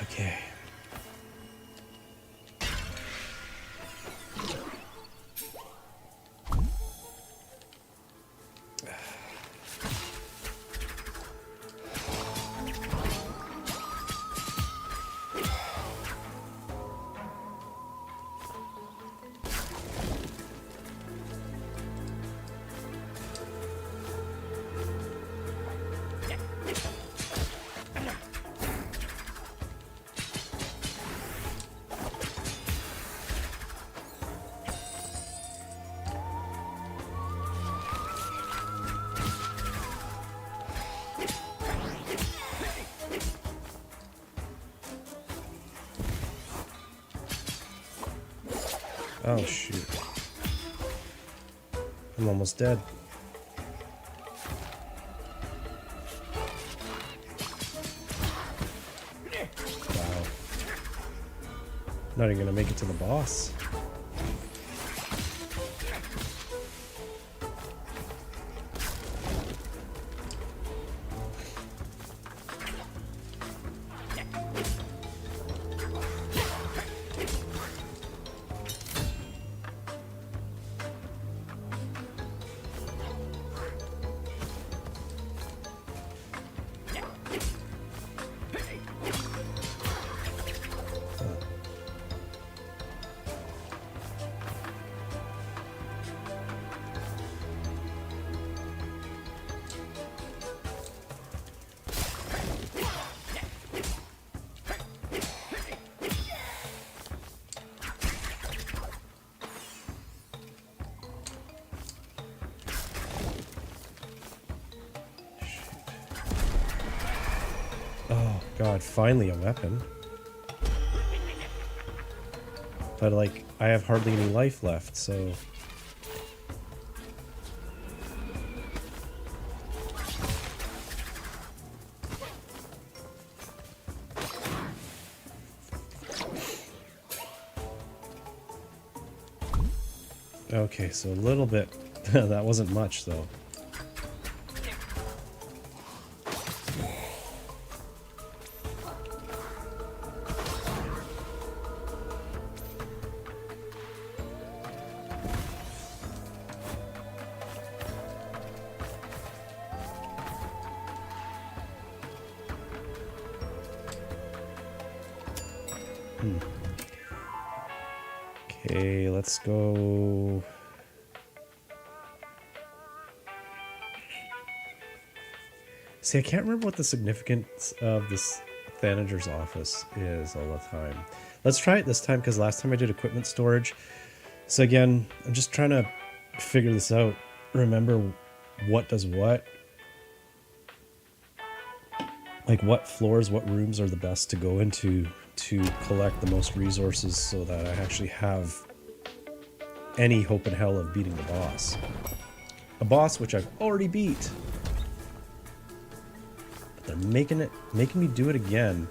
Okay. Oh, shoot. I'm almost dead. Wow. Not even gonna make it to the boss. Oh god, finally a weapon. But like, I have hardly any life left, so... Okay, so a little bit. That wasn't much, though. Okay, let's go... See, I can't remember what the significance of this Thanager's office is all the time. Let's try it this time, because last time I did equipment storage. So again, I'm just trying to figure this out. Remember what does what. Like what floors, what rooms are the best to go into to collect the most resources so that I actually have any hope in hell of beating the boss. A boss which I've already beat. They're making me do it again.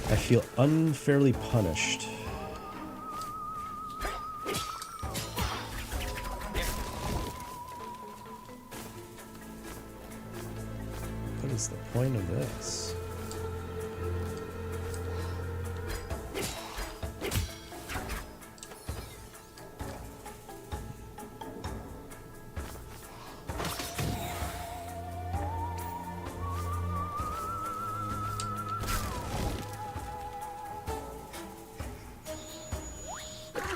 I feel unfairly punished. What is the point of this?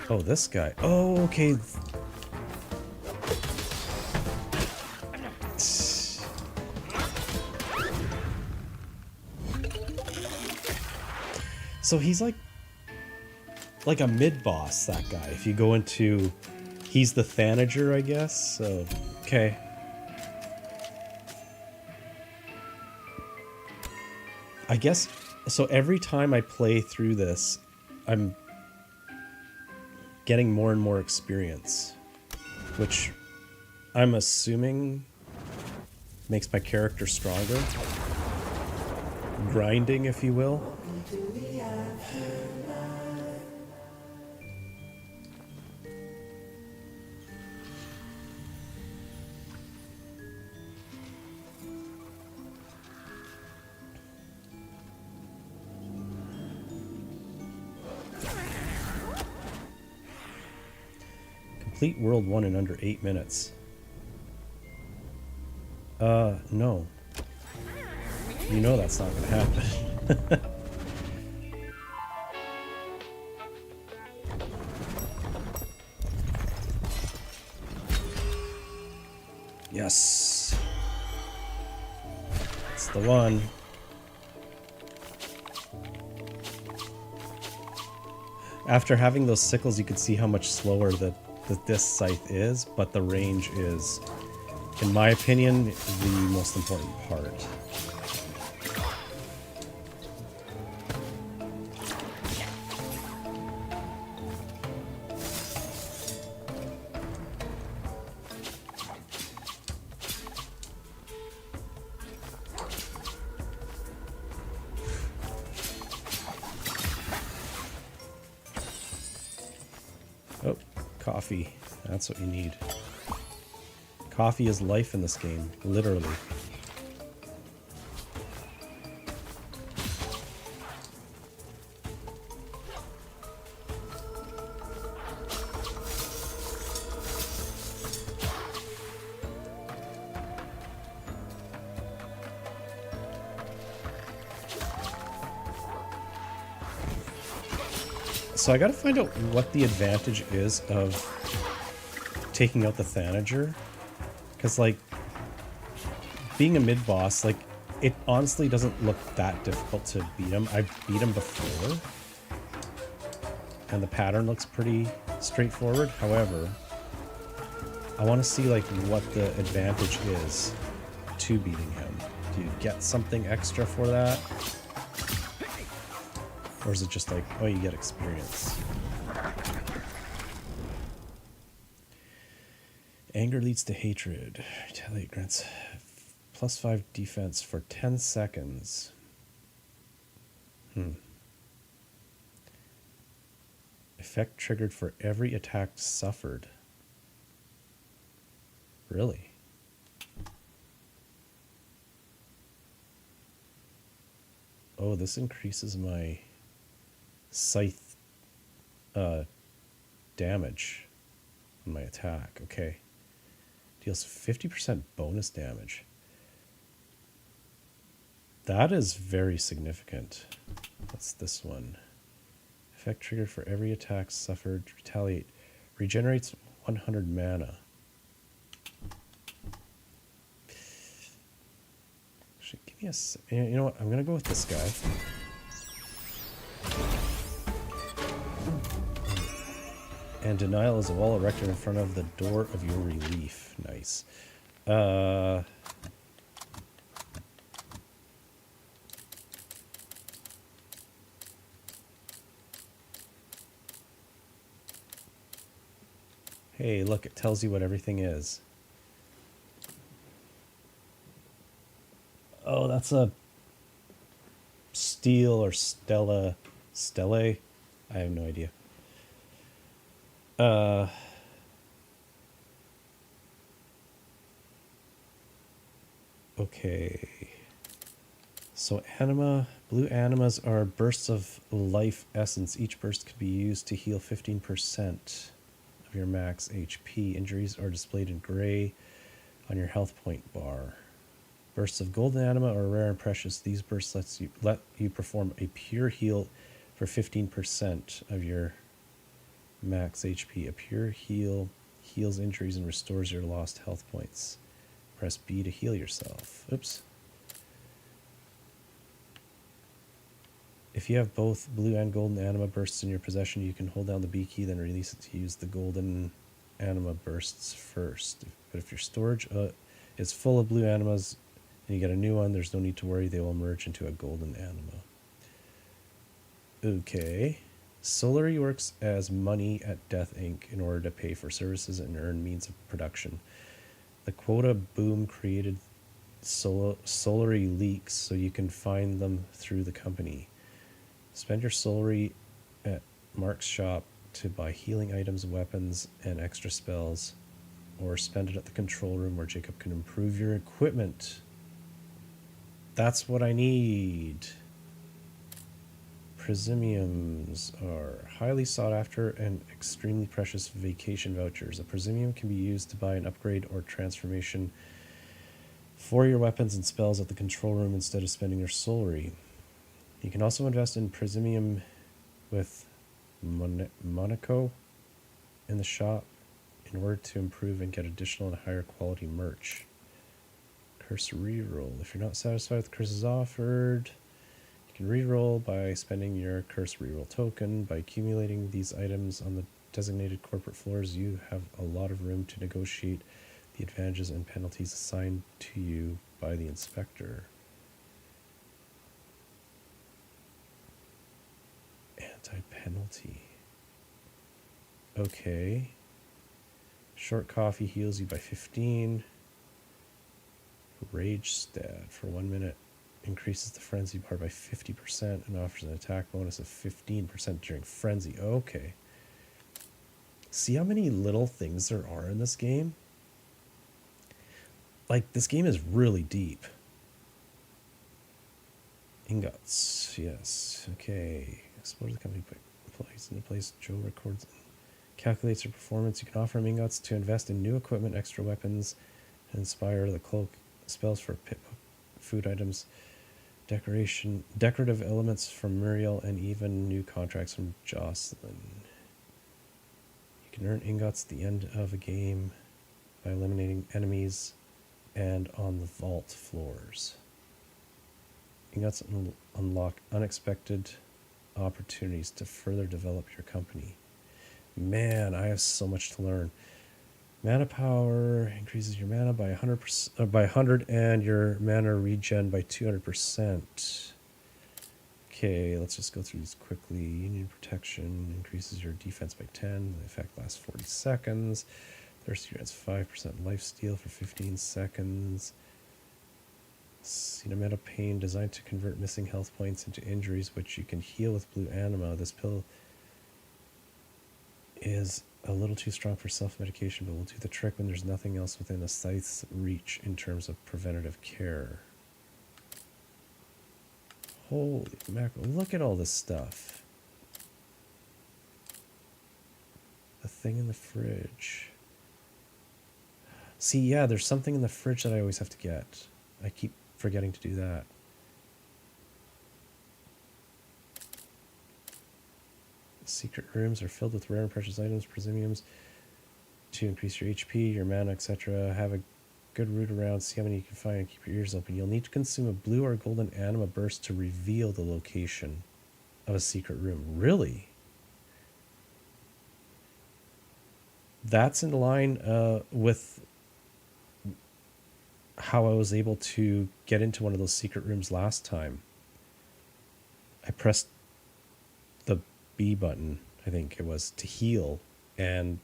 Oh, this guy. Oh, okay. So he's like a mid-boss, that guy. If you go into... He's the Thanager, I guess. So, okay. I guess, so every time I play through this, I'm getting more and more experience, which I'm assuming makes my character stronger. Grinding, if you will. Welcome to the afterlife. Complete World 1 in under 8 minutes. No. You know that's not gonna happen. Yes. It's the one. After having those sickles, you could see how much slower this scythe is, but the range is, in my opinion, the most important part. Oh, coffee. That's what you need. Coffee is life in this game, literally. So I gotta find out what the advantage is of taking out the Thanager. Because, like, being a mid-boss, like, it honestly doesn't look that difficult to beat him. I've beat him before. And the pattern looks pretty straightforward. However, I want to see, like, what the advantage is to beating him. Do you get something extra for that? Or is it just like, oh, you get experience? Anger leads to hatred. Retaliate grants +5 defense for 10 seconds. Effect triggered for every attack suffered. Really? Oh, this increases my Scythe damage on my attack. Okay. Deals 50% bonus damage. That is very significant. What's this one? Effect triggered for every attack suffered. Retaliate. Regenerates 100 mana. Actually, give me a... You know what? I'm going to go with this guy. And denial is a wall erected in front of the door of your relief. Nice. Hey, look, it tells you what everything is. Oh, that's a steel or stella. Stele? I have no idea. Okay. So anima, blue animas are bursts of life essence. Each burst can be used to heal 15% of your max HP. Injuries are displayed in gray on your health point bar. Bursts of golden anima are rare and precious. These bursts let you perform a pure heal for 15% of your max HP. A pure heal heals injuries and restores your lost health points. Press B to heal yourself. Oops. If you have both blue and golden anima bursts in your possession, you can hold down the B key, then release it to use the golden anima bursts first. But if your storage is full of blue animas, and you get a new one, there's no need to worry, they will merge into a golden anima. Okay. Solary works as money at Death Inc. in order to pay for services and earn means of production. The quota boom created Solary leaks so you can find them through the company. Spend your Solary at Mark's shop to buy healing items, weapons, and extra spells, or spend it at the control room where Jacob can improve your equipment. That's what I need. Prisimiums are highly sought after and extremely precious vacation vouchers. A prisimium can be used to buy an upgrade or transformation for your weapons and spells at the control room instead of spending your Solary. You can also invest in prisimium with Monaco in the shop in order to improve and get additional and higher quality merch. Curse reroll. If you're not satisfied with the curses offered, you can reroll by spending your curse reroll token. By accumulating these items on the designated corporate floors, you have a lot of room to negotiate the advantages and penalties assigned to you by the inspector. Anti-penalty. Okay. Short coffee heals you by 15. Rage stab for 1 minute increases the frenzy bar by 50% and offers an attack bonus of 15% during frenzy. Okay. See how many little things there are in this game? Like, this game is really deep. Ingots, yes. Okay. Explore the company employees in the place. Joe records and calculates your performance. You can offer him ingots to invest in new equipment, extra weapons, and inspire the cloak, spells for pip, food items, decorative elements from Muriel, and even new contracts from Jocelyn. You can earn ingots at the end of a game by eliminating enemies and on the vault floors. Ingots unlock unexpected opportunities to further develop your company. Man, I have so much to learn. Mana power increases your mana by 100 and your mana regen by 200%. Okay, let's just go through these quickly. Union protection increases your defense by 10. The effect lasts 40 seconds. Thirsty grants 5% life steal for 15 seconds. Cinemata pain designed to convert missing health points into injuries, which you can heal with blue anima. This pill is a little too strong for self-medication, but will do the trick when there's nothing else within a Scythe's reach in terms of preventative care. Holy mackerel, look at all this stuff. The thing in the fridge. See, yeah, there's something in the fridge that I always have to get. I keep forgetting to do that. Secret rooms are filled with rare and precious items, prisimiums, to increase your HP, your mana, etc. Have a good route around, see how many you can find, and keep your ears open. You'll need to consume a blue or golden anima burst to reveal the location of a secret room. Really? That's in line with how I was able to get into one of those secret rooms last time. I pressed the B button, I think it was, to heal, and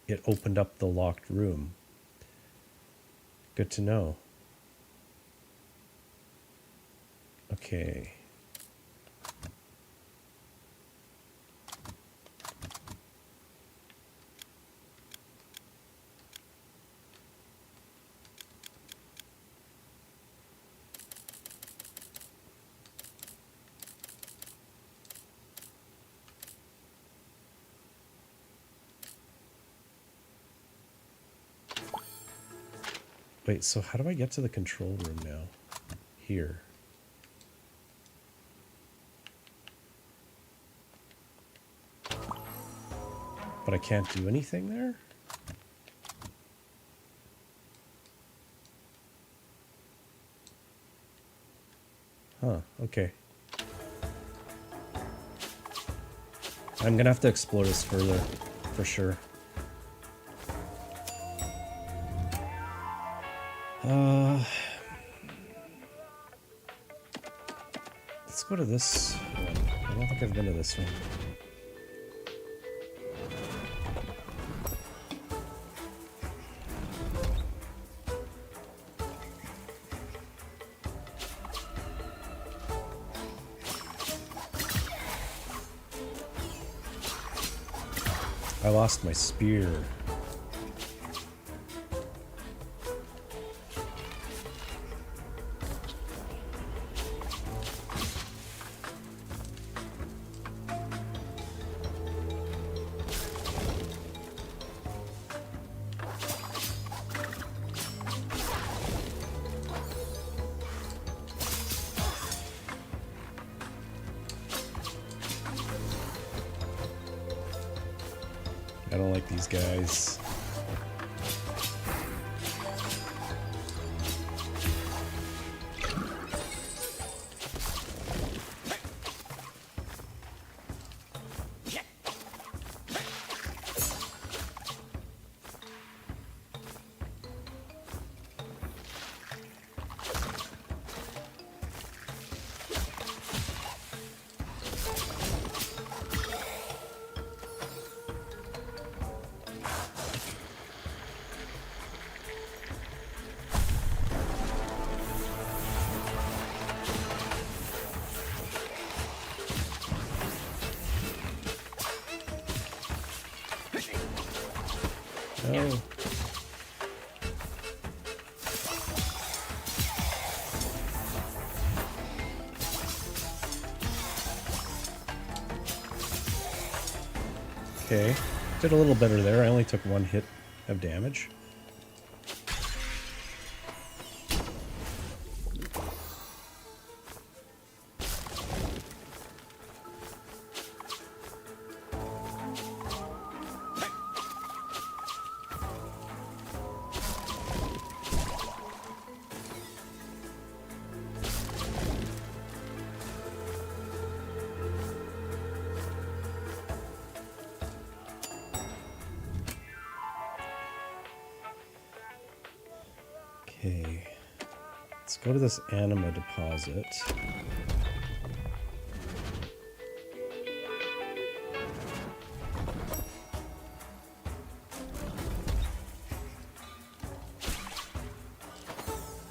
it opened up the locked room. Good to know. Okay. Wait, so how do I get to the control room now? Here. But I can't do anything there? Huh, okay. I'm gonna have to explore this further, for sure. Let's go to this one. I don't think I've been to this one. I lost my spear. I don't like these guys. Oh. Okay, did a little better there. I only took one hit of damage. Okay, let's go to this anima deposit.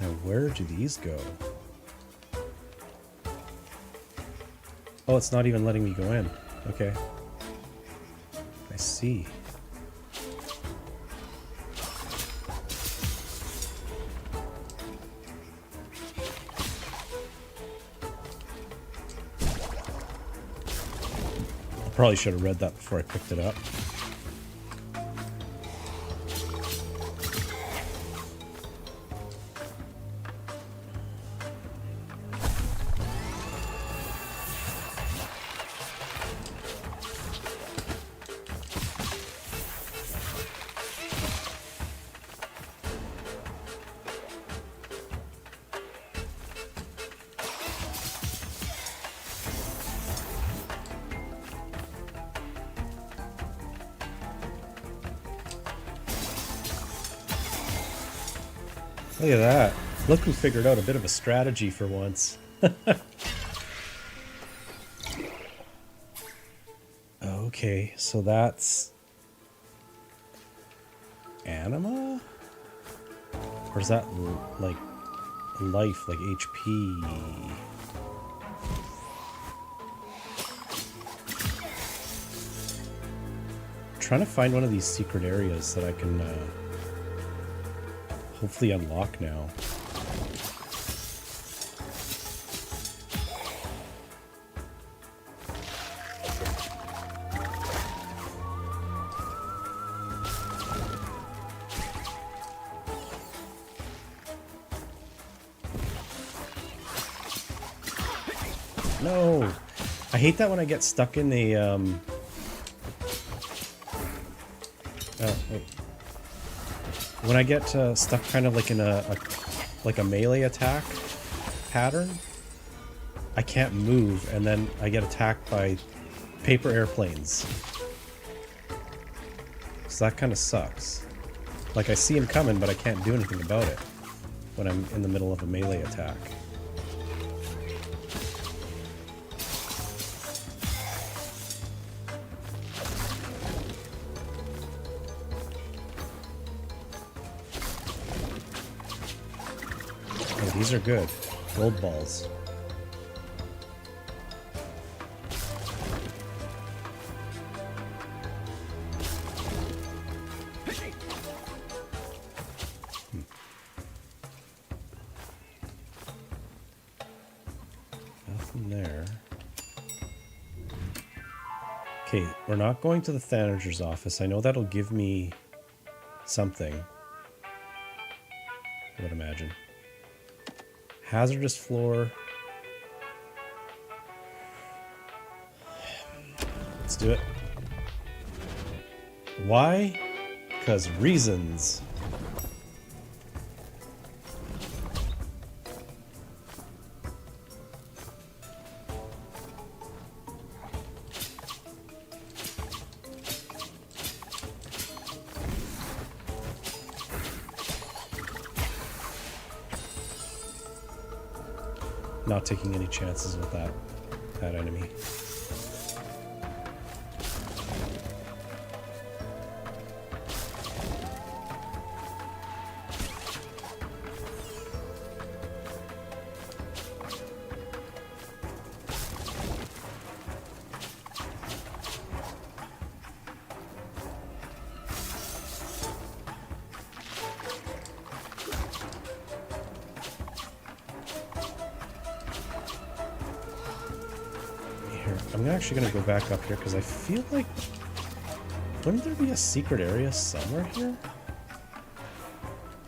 Now, where do these go? Oh, it's not even letting me go in. Okay. I see. Probably should have read that before I picked it up. Look at that. Look who figured out a bit of a strategy for once. Okay, so that's anima? Or is that like life, like HP? I'm trying to find one of these secret areas that I can hopefully unlock now. No! I hate that when I get stuck in the oh, wait. When I get stuck kind of like in like a melee attack pattern, I can't move, and then I get attacked by paper airplanes. So that kind of sucks. Like, I see him coming, but I can't do anything about it. when I'm in the middle of a melee attack. Oh, these are good. Gold balls. Nothing there. Okay, we're not going to the Thanager's office. I know that'll give me something. I would imagine. Hazardous floor. Let's do it. Why? Because reasons. Not taking any chances with that enemy. I'm actually going to go back up here because I feel like... Wouldn't there be a secret area somewhere here?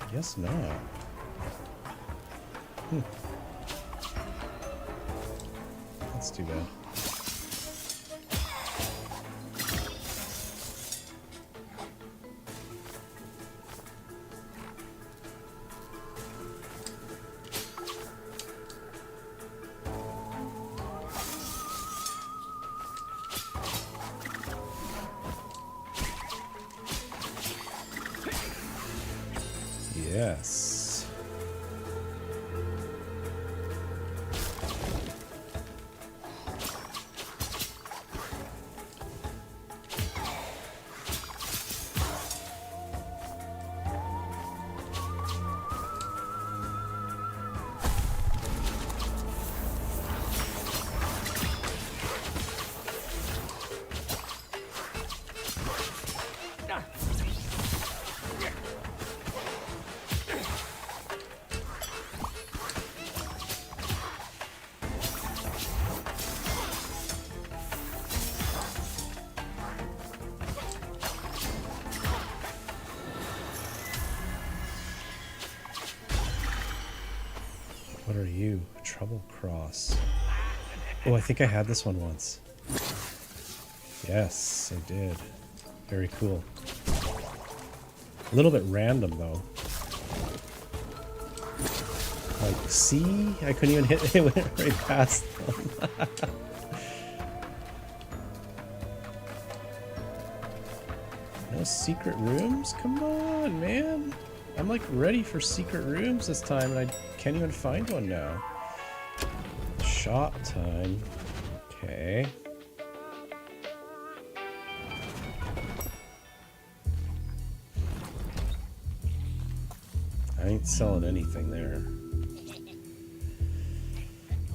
I guess not. That's too bad. Yes. What are you? Trouble Cross. Oh, I think I had this one once. Yes, I did. Very cool. A little bit random, though. Like, see? I couldn't even hit it. It went right past them. No secret rooms? Come on, man. I'm like ready for secret rooms this time, and I can't even find one now. Shop time. Okay. I ain't selling anything there.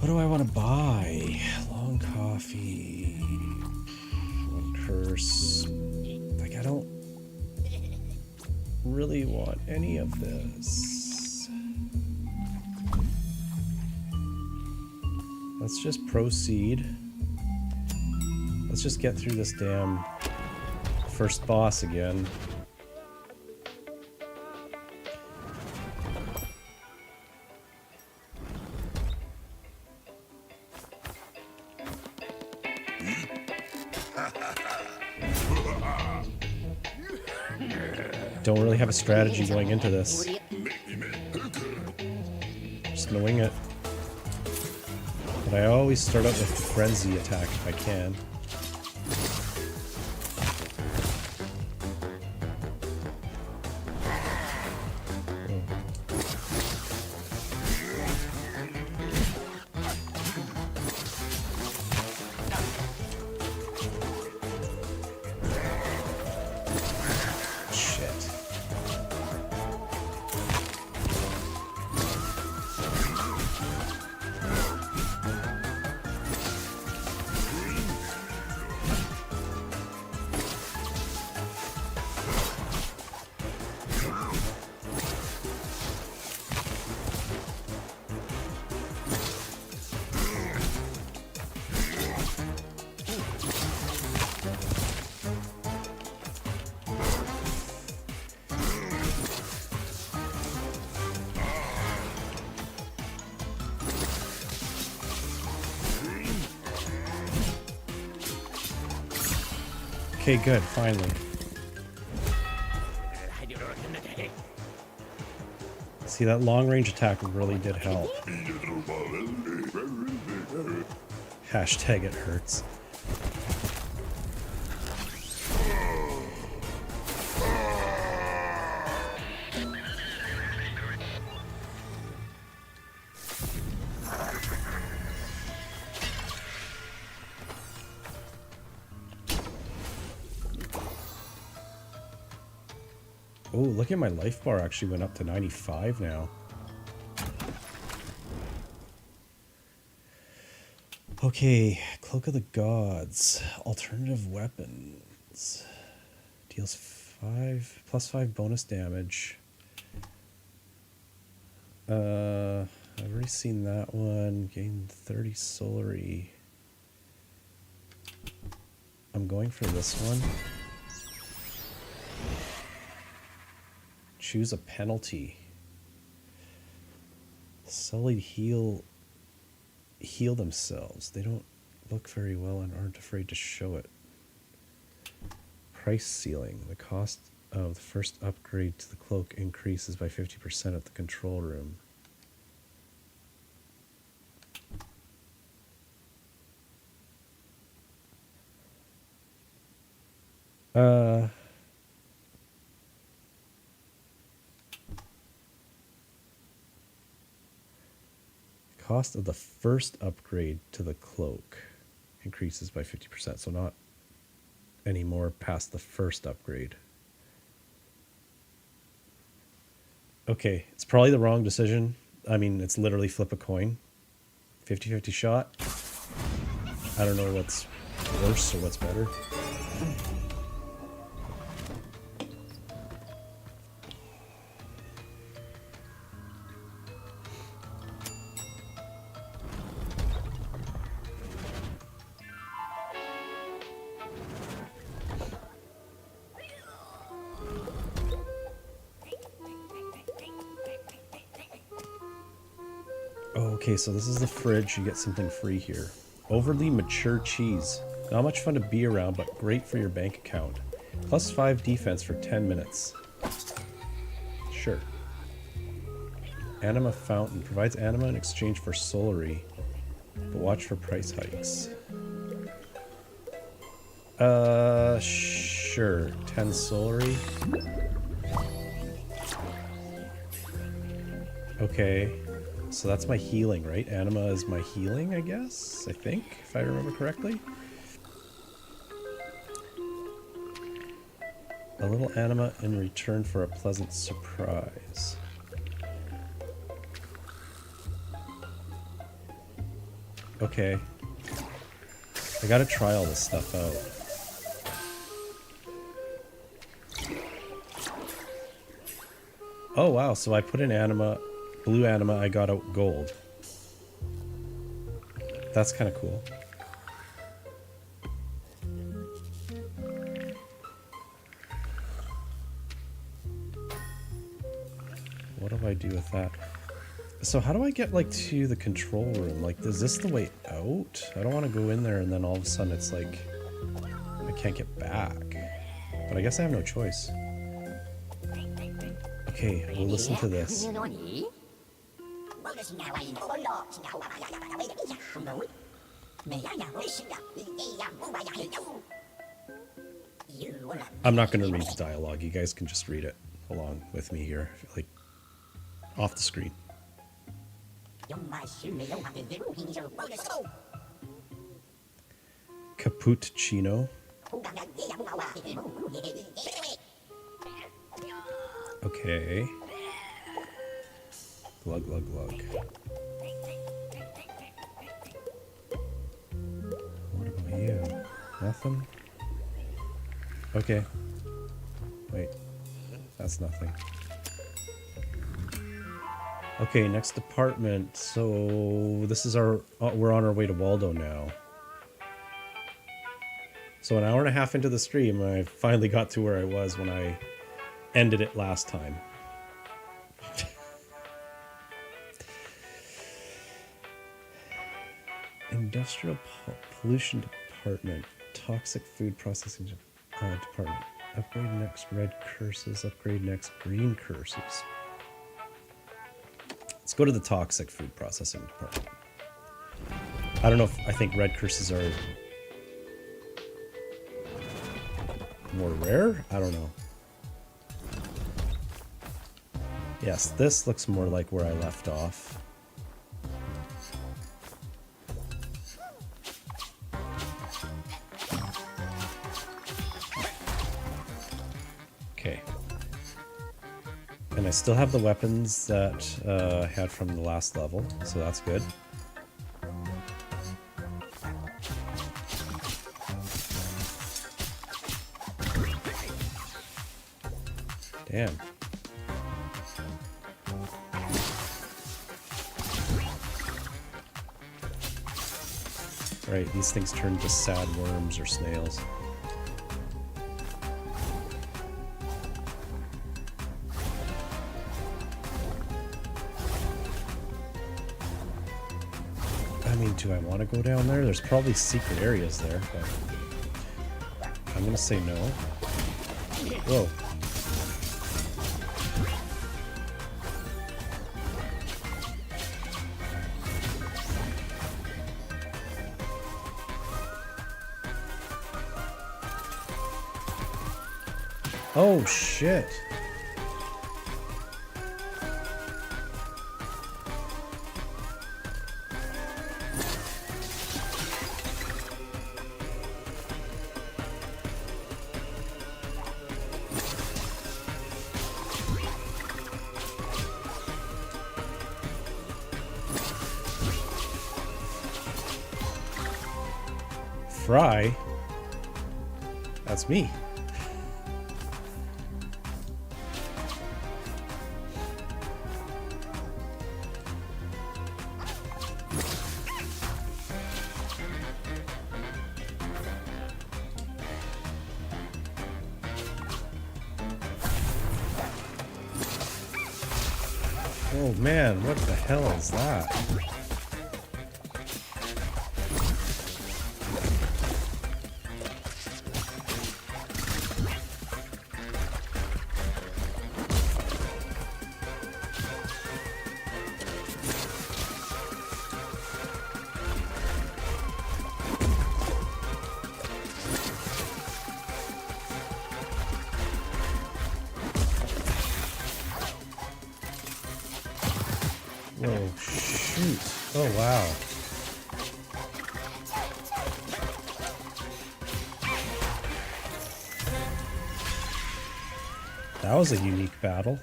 What do I want to buy? Long coffee. One curse. Like, I don't really want any of this. Let's just proceed. Let's just get through this damn first boss again. Don't really have a strategy going into this. Just gonna wing it. But I always start out with the frenzy attack if I can. Okay, good. Finally. See, that long-range attack really did help. Hashtag it hurts. Oh, look at my life bar actually went up to 95 now. Okay, Cloak of the Gods. Alternative weapons. Deals 5 plus 5 bonus damage. I've already seen that one. Gain 30 Solary. I'm going for this one. Choose a penalty. Sullied heal themselves. They don't look very well and aren't afraid to show it. Price ceiling. The cost of the first upgrade to the cloak increases by 50% at the control room. Cost of the first upgrade to the cloak increases by 50%, so not anymore past the first upgrade. Okay, it's probably the wrong decision. I mean, it's literally flip a coin. 50-50 shot. I don't know what's worse or what's better. Okay, so this is the fridge. You get something free here. Overly mature cheese. Not much fun to be around, but great for your bank account. Plus 5 defense for 10 minutes. Sure. Anima Fountain. Provides anima in exchange for Solary. But watch for price hikes. Sure. 10 Solary. Okay. So that's my healing, right? Anima is my healing, I guess? I think, if I remember correctly. A little anima in return for a pleasant surprise. Okay. I gotta try all this stuff out. Oh wow, so I put in anima, blue anima, I got out gold. That's kind of cool. What do I do with that? So how do I get, like, to the control room? Like, is this the way out? I don't want to go in there and then all of a sudden it's like I can't get back. But I guess I have no choice. Okay, we'll listen to this. I'm not going to read the dialogue. You guys can just read it along with me here, like, off the screen. Cappuccino. Okay. Glug, glug, glug. What about you? Nothing? Okay. Wait. That's nothing. Okay, next department. So this is our... we're on our way to Waldo now. So an hour and a half into the stream, I finally got to where I was when I ended it last time. Industrial pollution department. Toxic food processing. Department. Upgrade next red curses. Upgrade next green curses. Let's go to the toxic food processing department. I don't know if I think red curses are more rare. I don't know. Yes, this looks more like where I left off. Okay. And I still have the weapons that I had from the last level, so that's good. Damn. Right, these things turn to sad worms or snails. I mean, do I want to go down there? There's probably secret areas there, but I'm gonna say no. Whoa. Oh, shit. Fry? That's me. Oh man, what the hell is that? Whoa, shoot. Oh, wow. That was a unique battle.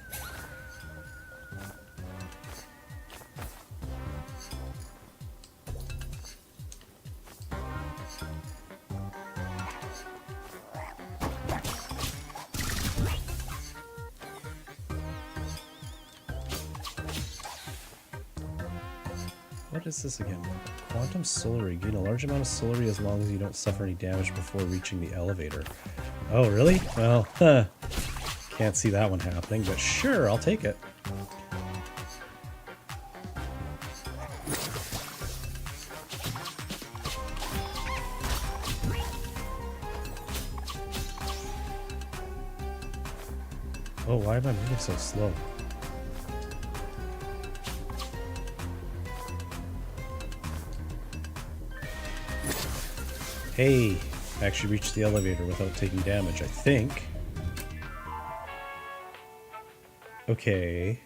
What is this again? Quantum Solar. Gain a large amount of solar as long as you don't suffer any damage before reaching the elevator. Oh, really? Well, can't see that one happening, but sure, I'll take it. Oh, why am I moving so slow? Hey, I actually reached the elevator without taking damage, I think. Okay.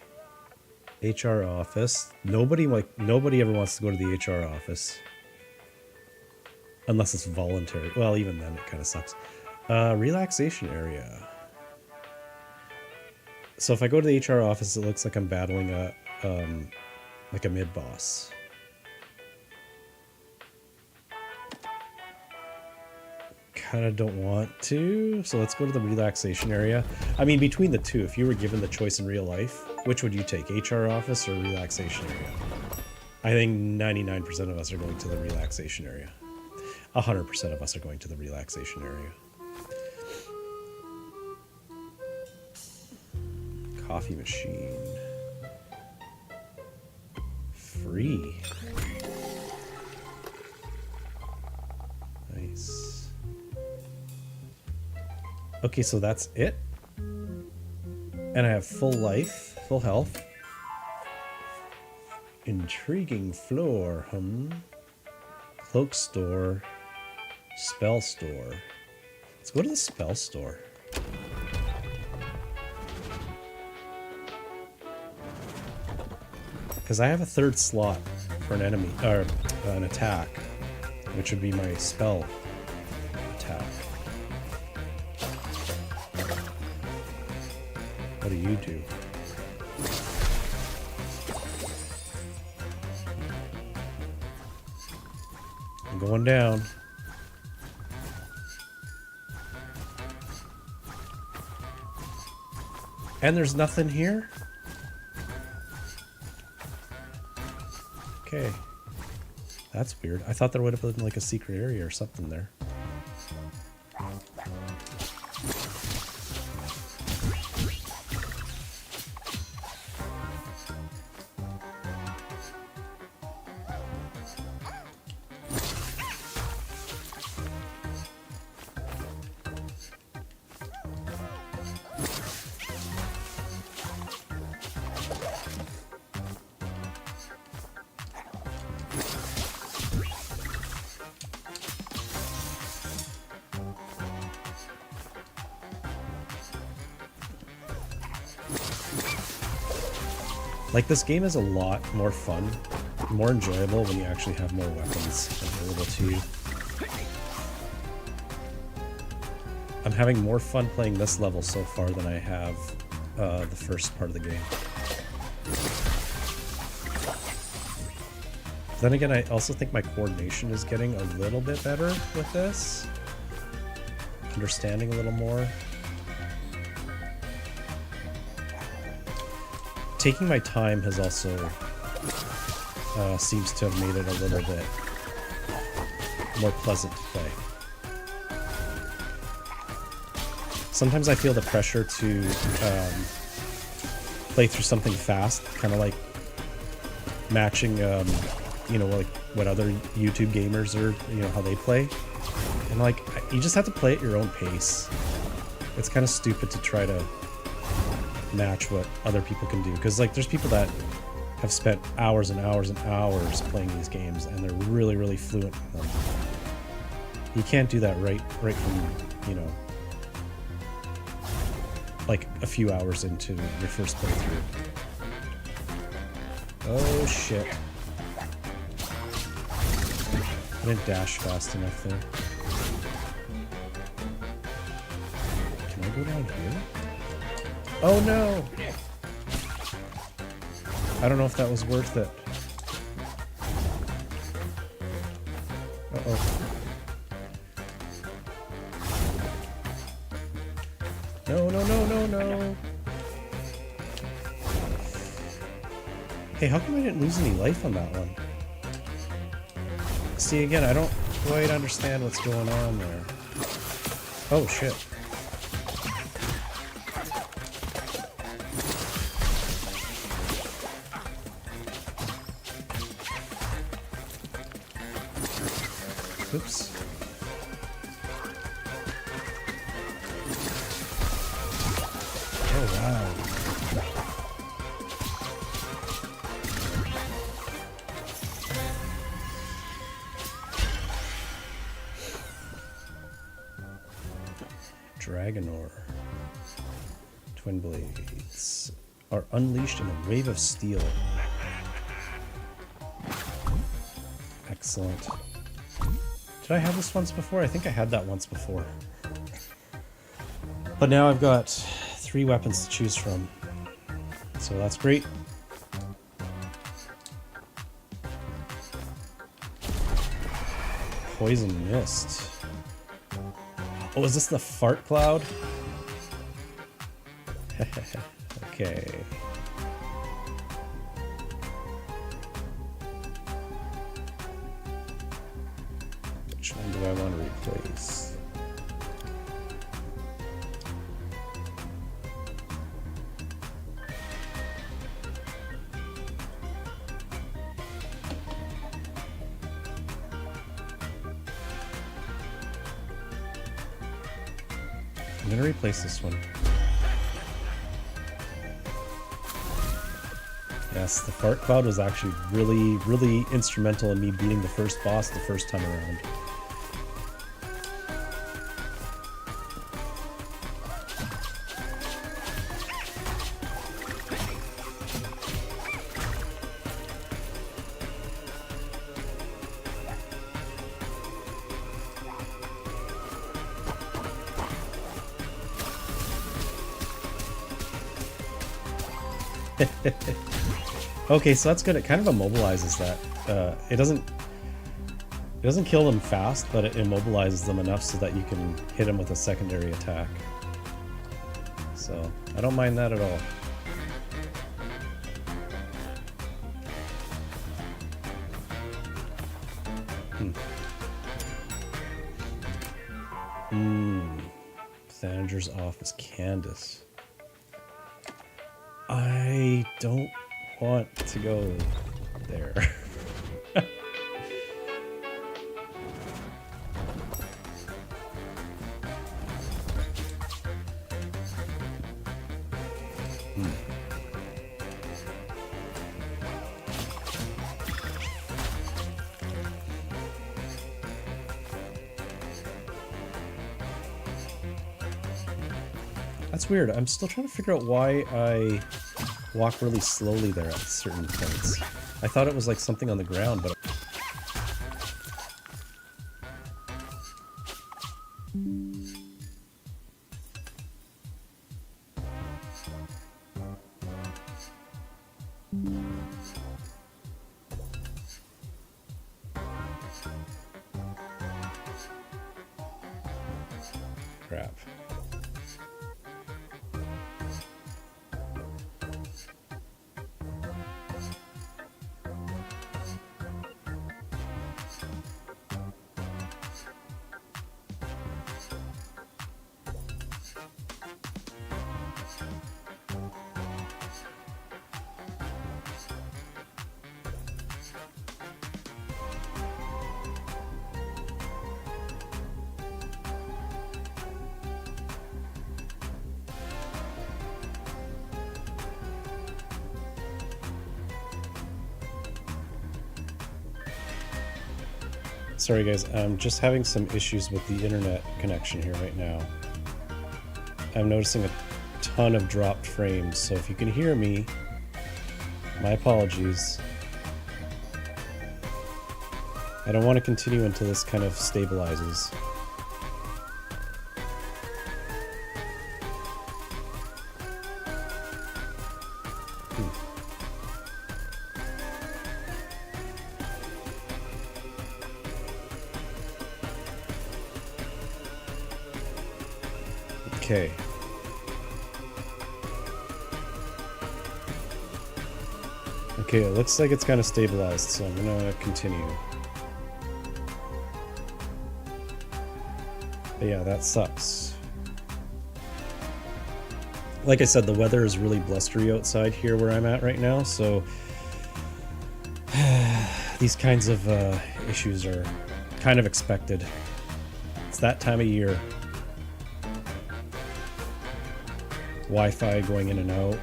HR office. Nobody ever wants to go to the HR office. Unless it's voluntary. Well, even then it kind of sucks. Relaxation area. So if I go to the HR office, it looks like I'm battling like a mid-boss. Kind of don't want to, so let's go to the relaxation area. I mean, between the two, if you were given the choice in real life, which would you take, HR office or relaxation area? I think 99% of us are going to the relaxation area. 100% of us are going to the relaxation area. Coffee machine. Free. Nice. Okay, so that's it. And I have full life, full health. Intriguing floor, Cloak store. Spell store. Let's go to the spell store. Because I have a third slot for an enemy, or an attack, which would be my spell attack. What do you do? I'm going down. And there's nothing here? Okay. That's weird. I thought there would have been like a secret area or something there. Like, this game is a lot more fun, more enjoyable when you actually have more weapons available to you. I'm having more fun playing this level so far than I have the first part of the game. Then again, I also think my coordination is getting a little bit better with this. Understanding a little more. Taking my time has also seems to have made it a little bit more pleasant to play. Sometimes I feel the pressure to play through something fast, kind of like matching, you know, like what other YouTube gamers are, you know, how they play. And like, you just have to play at your own pace. It's kind of stupid to try to match what other people can do, because like there's people that have spent hours and hours and hours playing these games and they're really, really fluent in them. You can't do that right from, you know, like a few hours into your first playthrough. Oh shit. I didn't dash fast enough there. Can I go down here? Oh no! I don't know if that was worth it. Uh-oh. No, no, no, no, no! Hey, how come I didn't lose any life on that one? See, again, I don't quite understand what's going on there. Oh, shit. Oops. Oh, wow. Dragonor. Twin blades are unleashed in a wave of steel. Excellent. Did I have this once before? I think I had that once before. But now I've got 3 weapons to choose from. So that's great. Poison mist. Oh, is this the fart cloud? Okay. Which one do I want to replace? I'm gonna replace this one. Yes, the fart cloud was actually really, really instrumental in me beating the first boss the first time around. Okay, so that's good. It kind of immobilizes that. It doesn't kill them fast, but it immobilizes them enough so that you can hit them with a secondary attack. So I don't mind that at all. Manager's office, Candace. I don't want to go there. That's weird. I'm still trying to figure out why I walk really slowly there at certain points. I thought it was like something on the ground, but... Crap. Sorry guys, I'm just having some issues with the internet connection here right now. I'm noticing a ton of dropped frames, so if you can hear me, my apologies. I don't want to continue until this kind of stabilizes. Okay. Okay, it looks like it's kind of stabilized, so I'm gonna continue. But yeah, that sucks. Like I said, the weather is really blustery outside here where I'm at right now, so these kinds of issues are kind of expected. It's that time of year. Wi-Fi going in and out.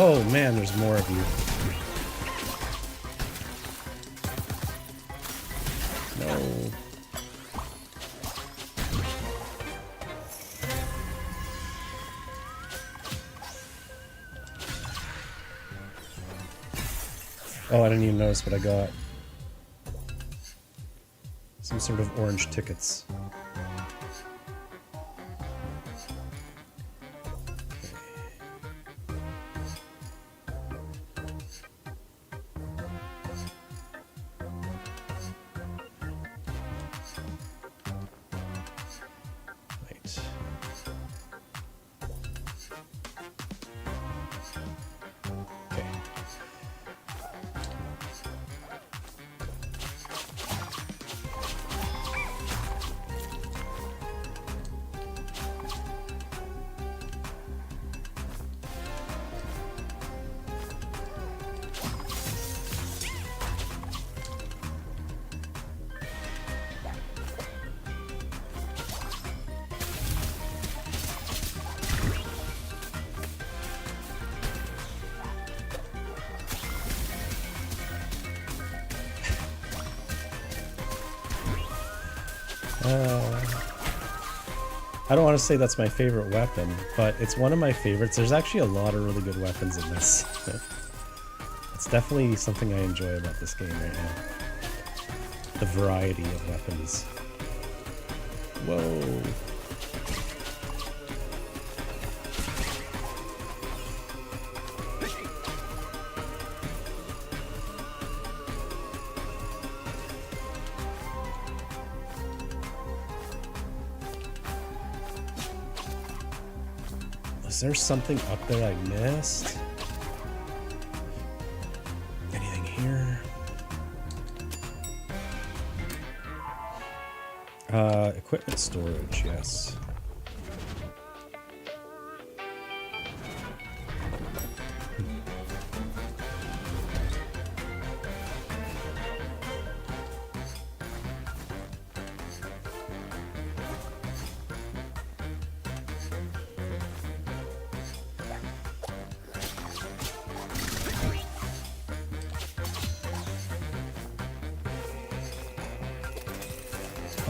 Oh man, there's more of you. No. Oh, I didn't even notice what I got. Some sort of orange tickets. I don't want to say that's my favorite weapon, but it's one of my favorites. There's actually a lot of really good weapons in this. It's definitely something I enjoy about this game right now. The variety of weapons. Whoa. Is there something up there I missed? Anything here? Equipment storage, yes.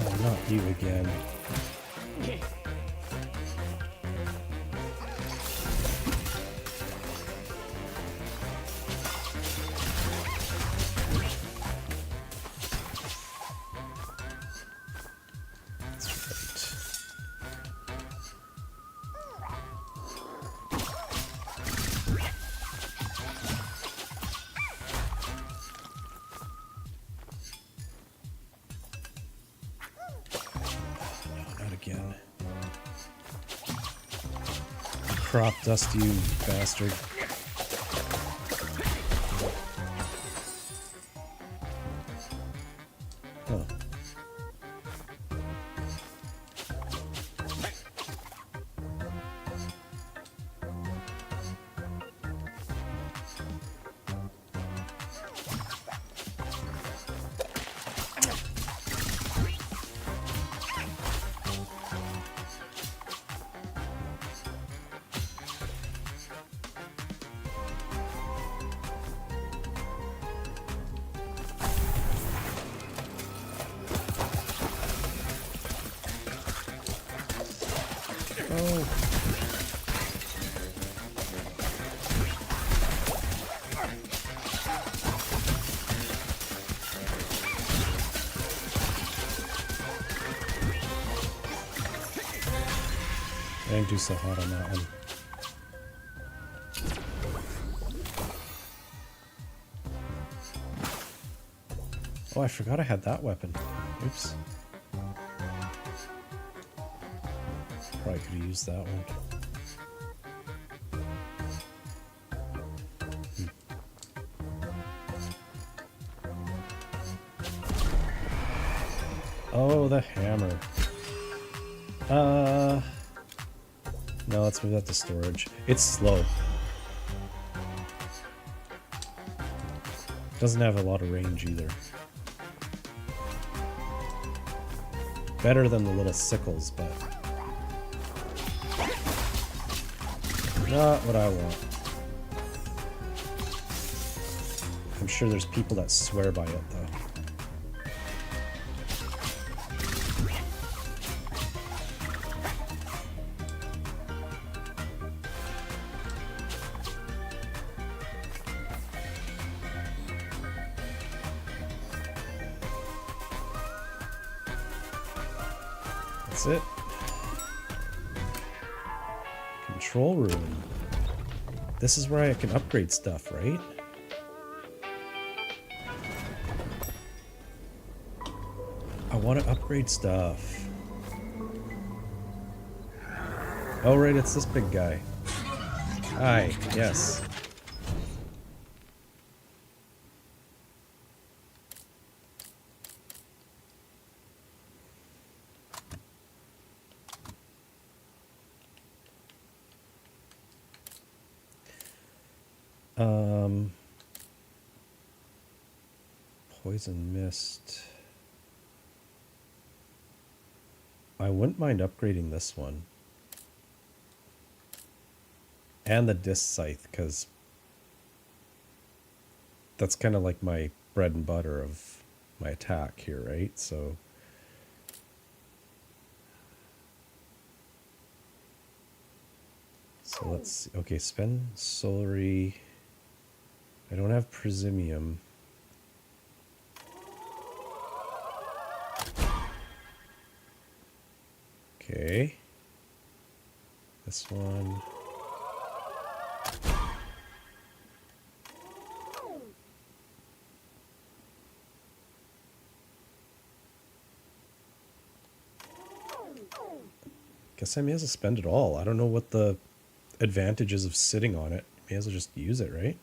Oh, not you again. Again. Crop dust, you bastard. Huh. Oh. I didn't do so hot on that one. Oh, I forgot I had that weapon. Oops. Probably could have used that one. Oh, the hammer. No, let's move that to storage. It's slow. Doesn't have a lot of range either. Better than the little sickles, but not what I want. I'm sure there's people that swear by it, though. That's it. Control room. This is where I can upgrade stuff, right? I want to upgrade stuff. Oh, right, it's this big guy. Hi, yes. Poison mist. I wouldn't mind upgrading this one. And the disc scythe, because that's kind of like my bread and butter of my attack here, right? So So let's see. Okay, spend solary. I don't have prisimium. Okay. This one. Guess I may as well spend it all. I don't know what the advantages of sitting on it. May as well just use it, right?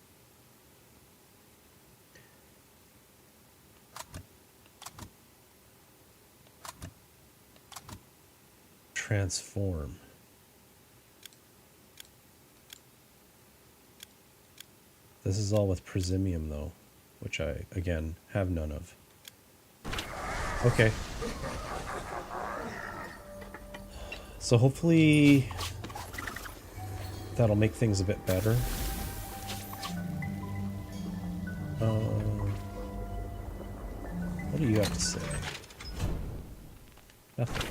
Transform. This is all with prisimium though, which I, again, have none of. Okay. So hopefully that'll make things a bit better. What do you have to say? Nothing.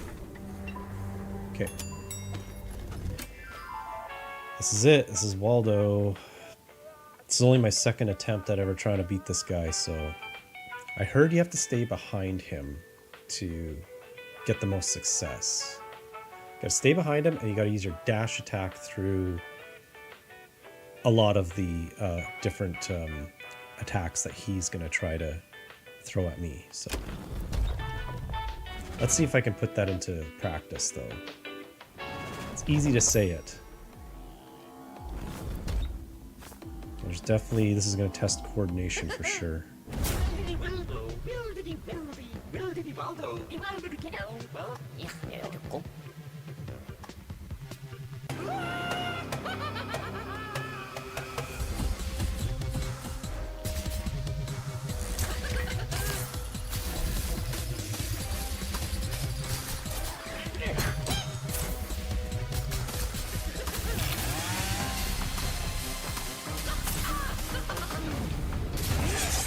Okay. This is it. This is Waldo. This is only my second attempt at ever trying to beat this guy, so... I heard you have to stay behind him to get the most success. You gotta stay behind him, and you gotta use your dash attack through a lot of the different attacks that he's gonna try to throw at me, so... Let's see if I can put that into practice, though. It's easy to say it. There's definitely... This is gonna test coordination for sure.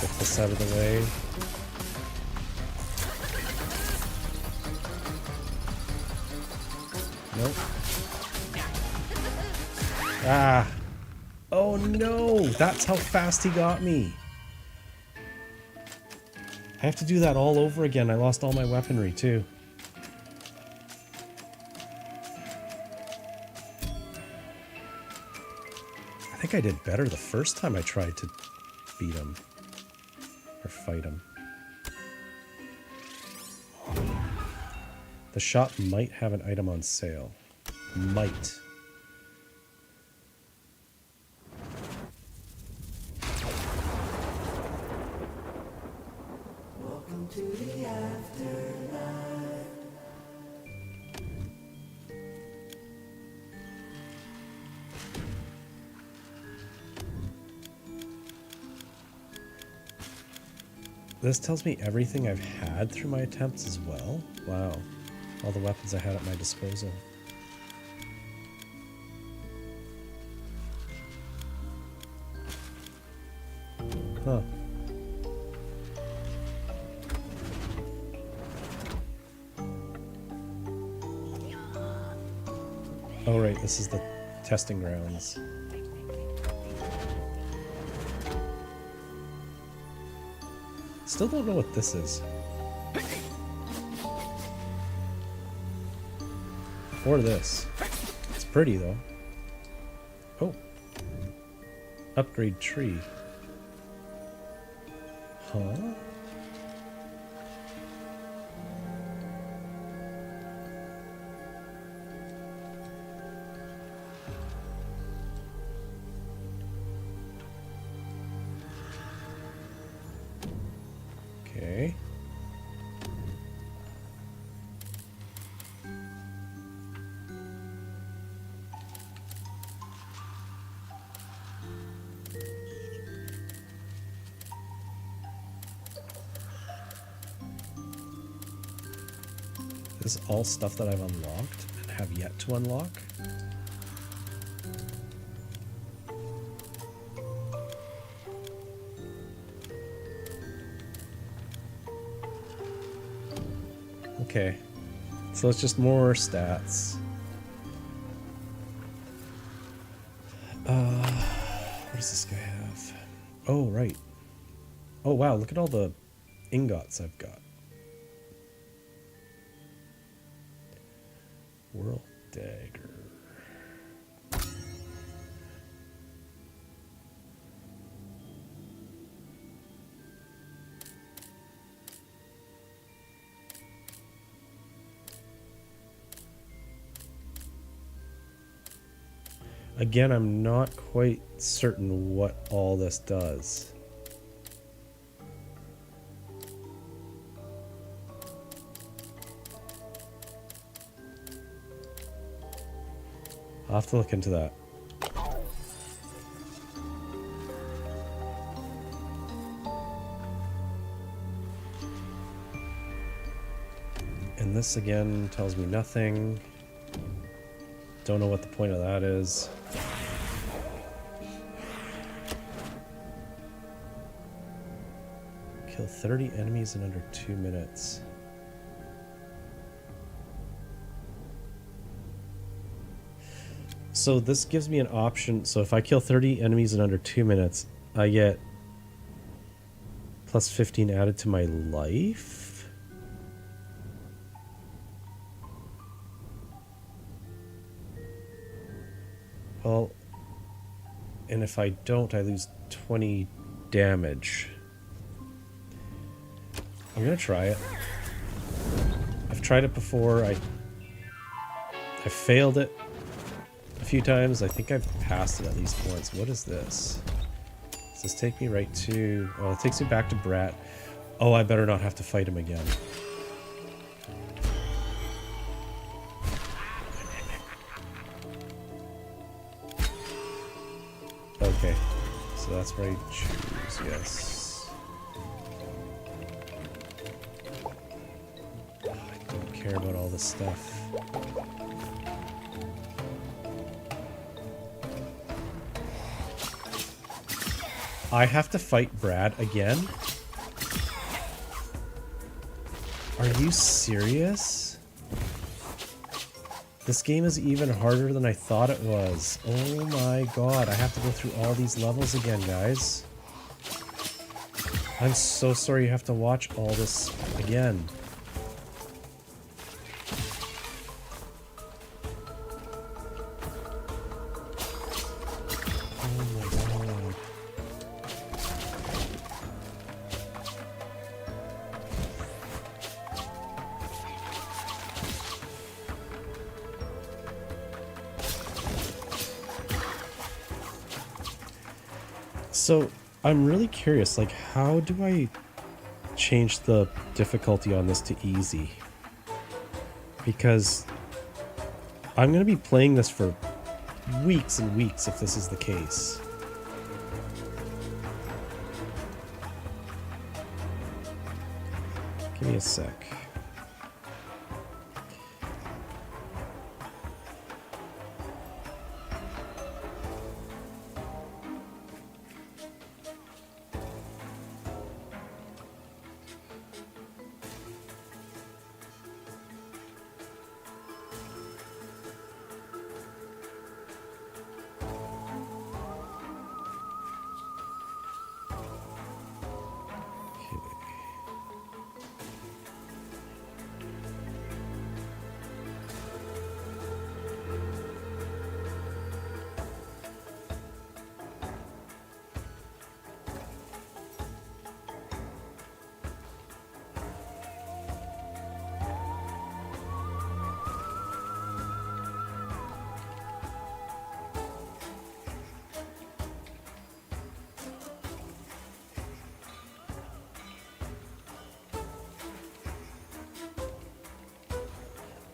Get this out of the way. Nope. Ah! Oh no! That's how fast he got me! I have to do that all over again. I lost all my weaponry too. I think I did better the first time I tried to beat him. Or fight him. The shop might have an item on sale. Might. Welcome to the afterlife. This tells me everything I've had through my attempts as well. Wow. All the weapons I had at my disposal. Huh. Oh right, this is the testing grounds. Still don't know what this is. Or this. It's pretty though. Oh. Upgrade tree. Huh? Okay. This is all stuff that I've unlocked and have yet to unlock. Okay, so it's just more stats. does this guy have? Oh, right. Oh, wow. Look at all the ingots I've got. World Dagger. Again, I'm not quite certain what all this does. I'll have to look into that. And this again tells me nothing. Don't know what the point of that is. Kill 30 enemies in under 2 minutes. So this gives me an option. So if I kill 30 enemies in under 2 minutes, I get plus 15 added to my life. Well, and if I don't, I lose 20 damage. I'm gonna try it. I've tried it before. I failed it a few times. I think I've passed it at least once. What is this? Does this take me right to... Oh, it takes me back to Brat. Oh, I better not have to fight him again. Okay. So that's where I choose, yes. Oh, I don't care about all this stuff. I have to fight Brad again? Are you serious? This game is even harder than I thought it was. Oh my god, I have to go through all these levels again, guys. I'm so sorry you have to watch all this again. So, I'm really curious, like, how do I change the difficulty on this to easy? Because I'm going to be playing this for weeks and weeks if this is the case. Give me a sec.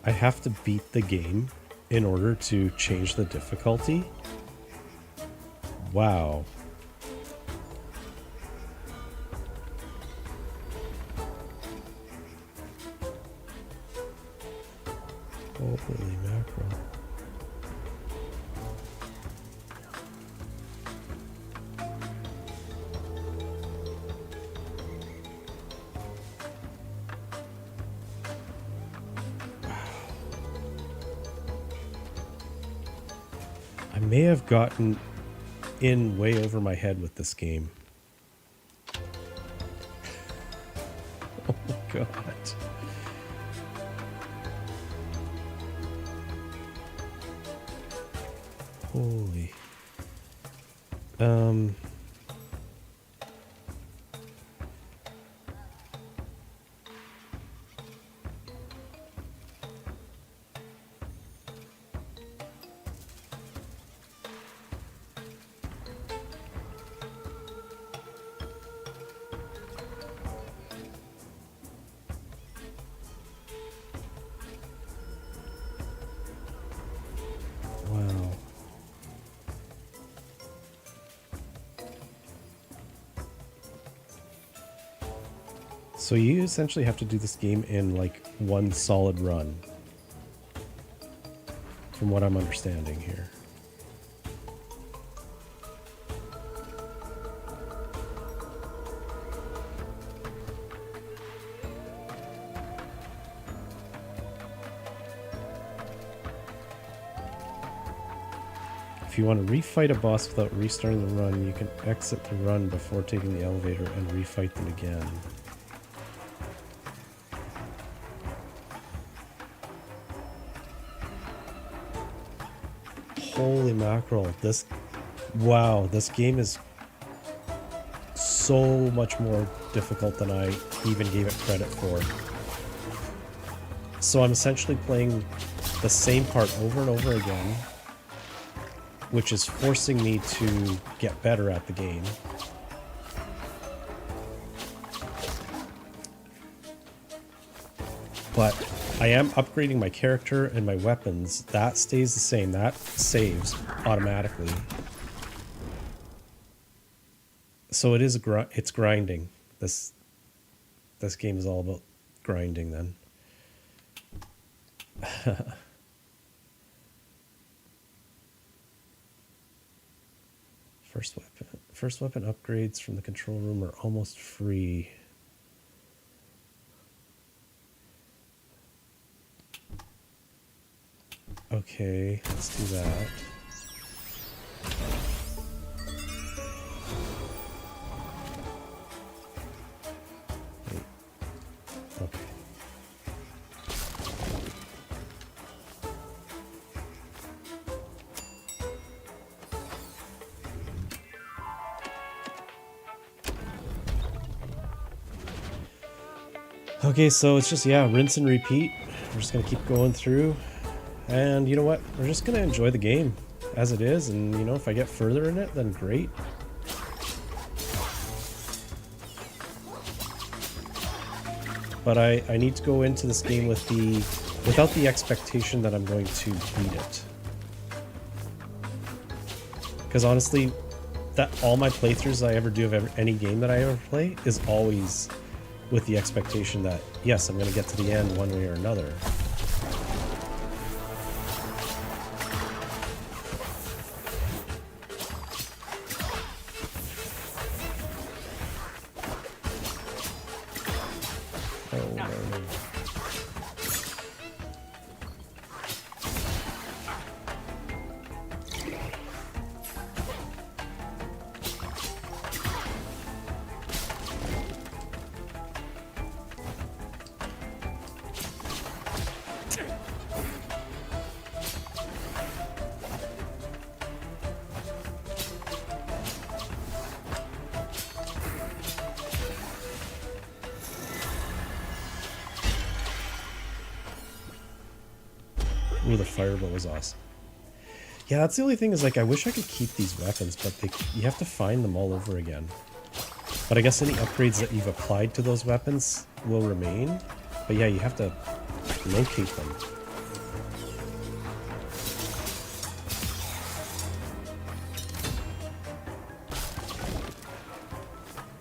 I have to beat the game in order to change the difficulty? Wow. Holy mackerel. I may have gotten in way over my head with this game. Oh my god. Holy. Wow. So you essentially have to do this game in like one solid run, from what I'm understanding here. If you want to refight a boss without restarting the run, you can exit the run before taking the elevator and refight them again. Holy mackerel, wow, this game is so much more difficult than I even gave it credit for. So I'm essentially playing the same part over and over again, which is forcing me to get better at the game. But I am upgrading my character and my weapons. That stays the same. That saves automatically. So it is it's grinding. This game is all about grinding then. First weapon upgrades from the control room are almost free. Okay, let's do that. Wait. Okay. Okay, so it's just, yeah, rinse and repeat. We're just gonna keep going through. And you know what? We're just gonna enjoy the game as it is, and you know, if I get further in it, then great. But I need to go into this game without the expectation that I'm going to beat it. Because honestly, that all my playthroughs I ever do of any game that I ever play is always with the expectation that, yes, I'm going to get to the end one way or another. Oh, no. Ooh, the fireball was awesome. Yeah, that's the only thing is, like, I wish I could keep these weapons, but you have to find them all over again. But I guess any upgrades that you've applied to those weapons will remain. But yeah, you have to locate them.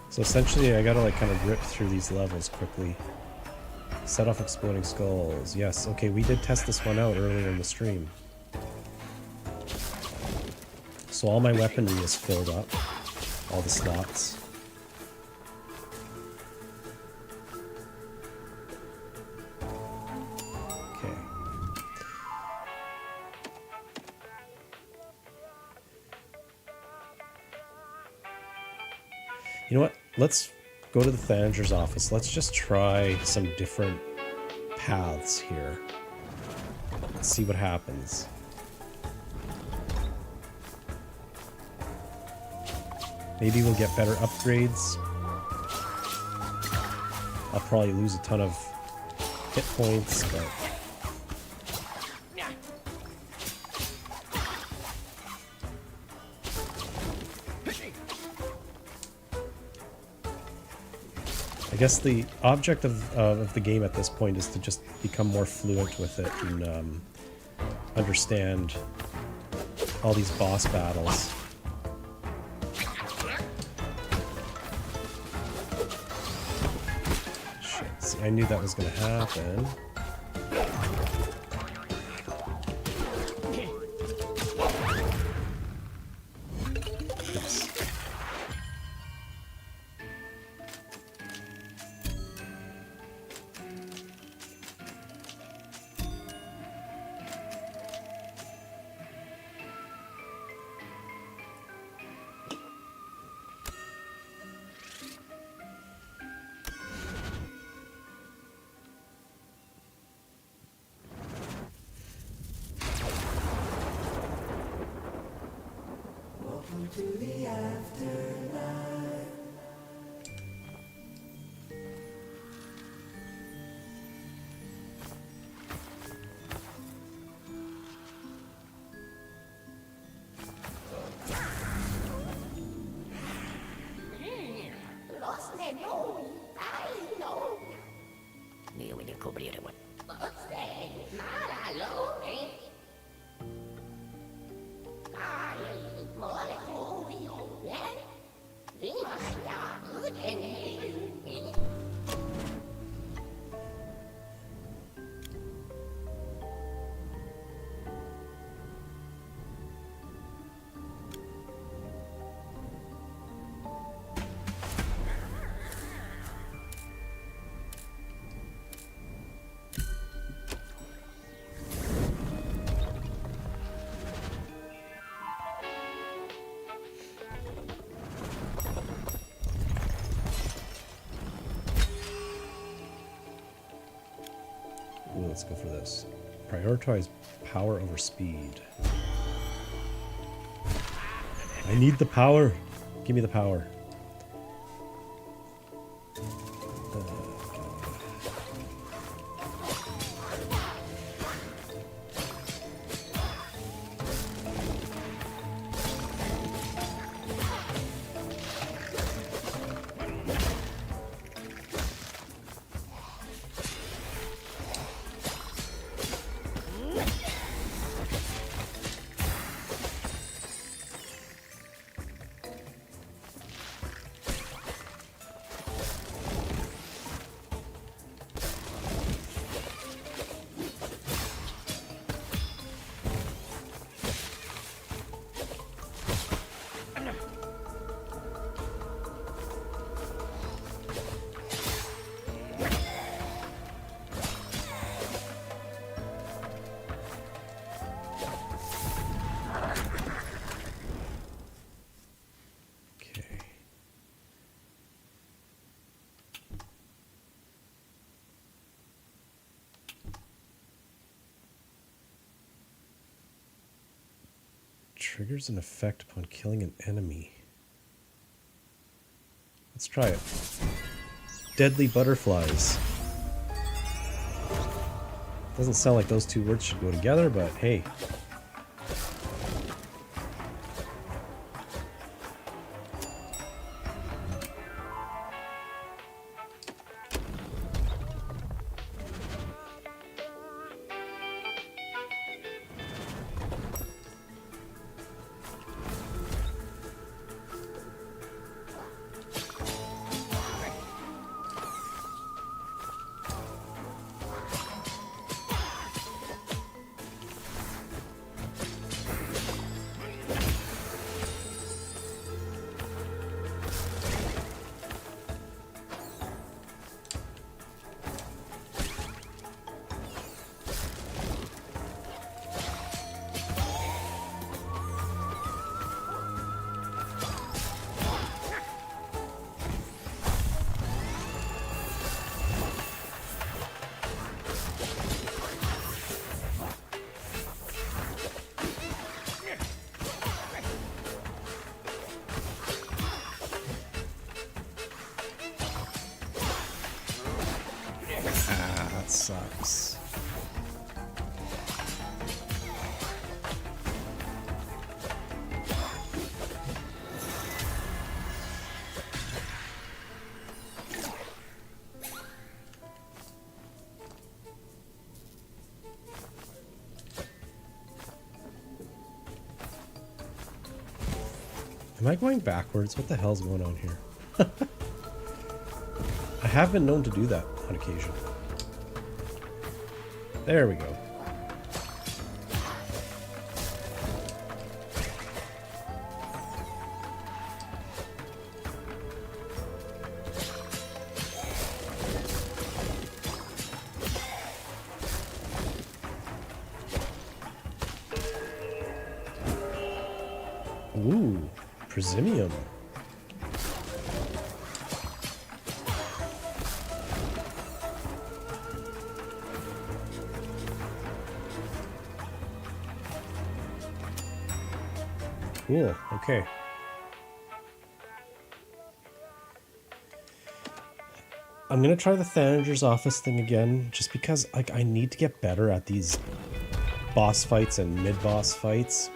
So essentially, I gotta, like, kind of rip through these levels quickly. Set off exploding skulls. Yes, okay, we did test this one out earlier in the stream. So all my weaponry is filled up. All the slots. Okay. You know what? Let's go to the manager's office. Let's just try some different paths here. Let's see what happens. Maybe we'll get better upgrades. I'll probably lose a ton of hit points, but... I guess the object of the game at this point is to just become more fluent with it and understand all these boss battles. Shit, see, I knew that was going to happen. Oops. Welcome to the afterlife. Lost their nose, I know. Io mi descobrire what. Lost them, not alone. I more than moving on that. We must not good and Ooh, let's go for this. Prioritize power over speed. I need the power. Give me the power. Okay. Triggers an effect upon killing an enemy. Let's try it. Deadly butterflies. Doesn't sound like those two words should go together, but hey. sucks. Am I going backwards? What the hell's going on here? I have been known to do that on occasion. There we go. Ooh, Prisimium. Cool, okay. I'm gonna try the Thanager's office thing again, just because like I need to get better at these boss fights and mid-boss fights.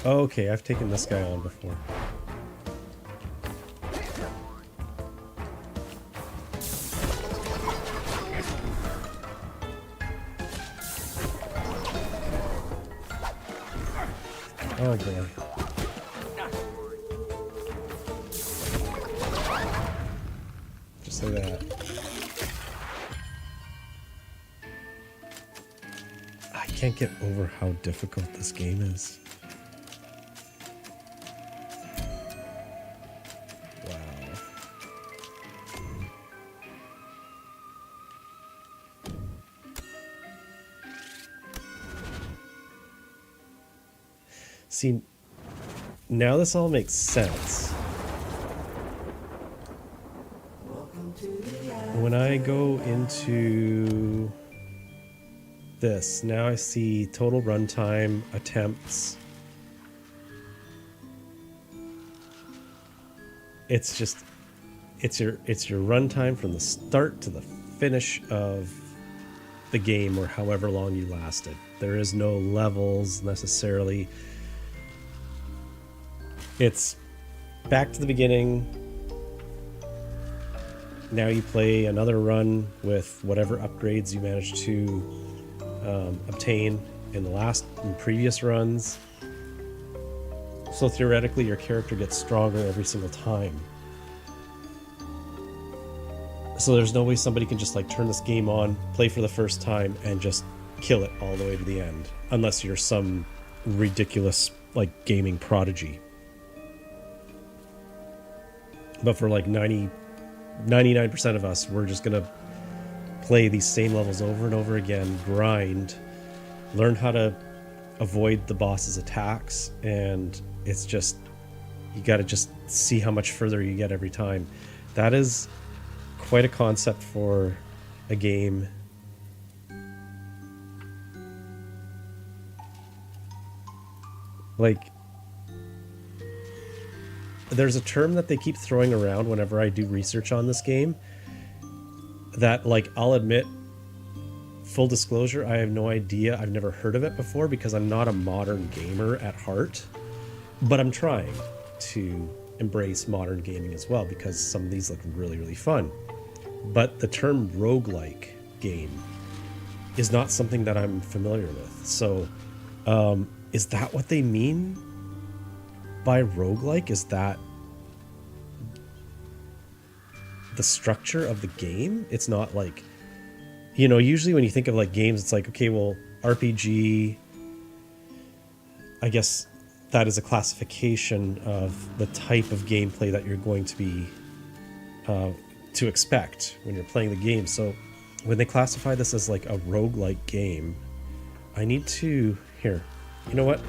Okay, I've taken this guy on before. Oh boy. Just like that. I can't get over how difficult this game is. See, now this all makes sense. When I go into this, now I see total runtime, attempts. It's just, it's your runtime from the start to the finish of the game, or however long you lasted. There is no levels necessarily. It's back to the beginning. Now you play another run with whatever upgrades you managed to obtain in the previous runs. So theoretically, your character gets stronger every single time. So there's no way somebody can just like turn this game on, play for the first time, and just kill it all the way to the end, unless you're some ridiculous like gaming prodigy. But for like 99% of us, we're just gonna play these same levels over and over again, grind, learn how to avoid the boss's attacks, and it's just, you gotta just see how much further you get every time. That is quite a concept for a game. Like, there's a term that they keep throwing around whenever I do research on this game that, like, I'll admit, full disclosure, I have no idea. I've never heard of it before because I'm not a modern gamer at heart, but I'm trying to embrace modern gaming as well because some of these look really, really fun. But the term roguelike game is not something that I'm familiar with. So is that what they mean by roguelike? Is that the structure of the game? It's not like, you know, usually when you think of like games, it's like, okay, well, RPG, I guess that is a classification of the type of gameplay that you're going to be to expect when you're playing the game. So when they classify this as like a roguelike game, I need to, here, you know what?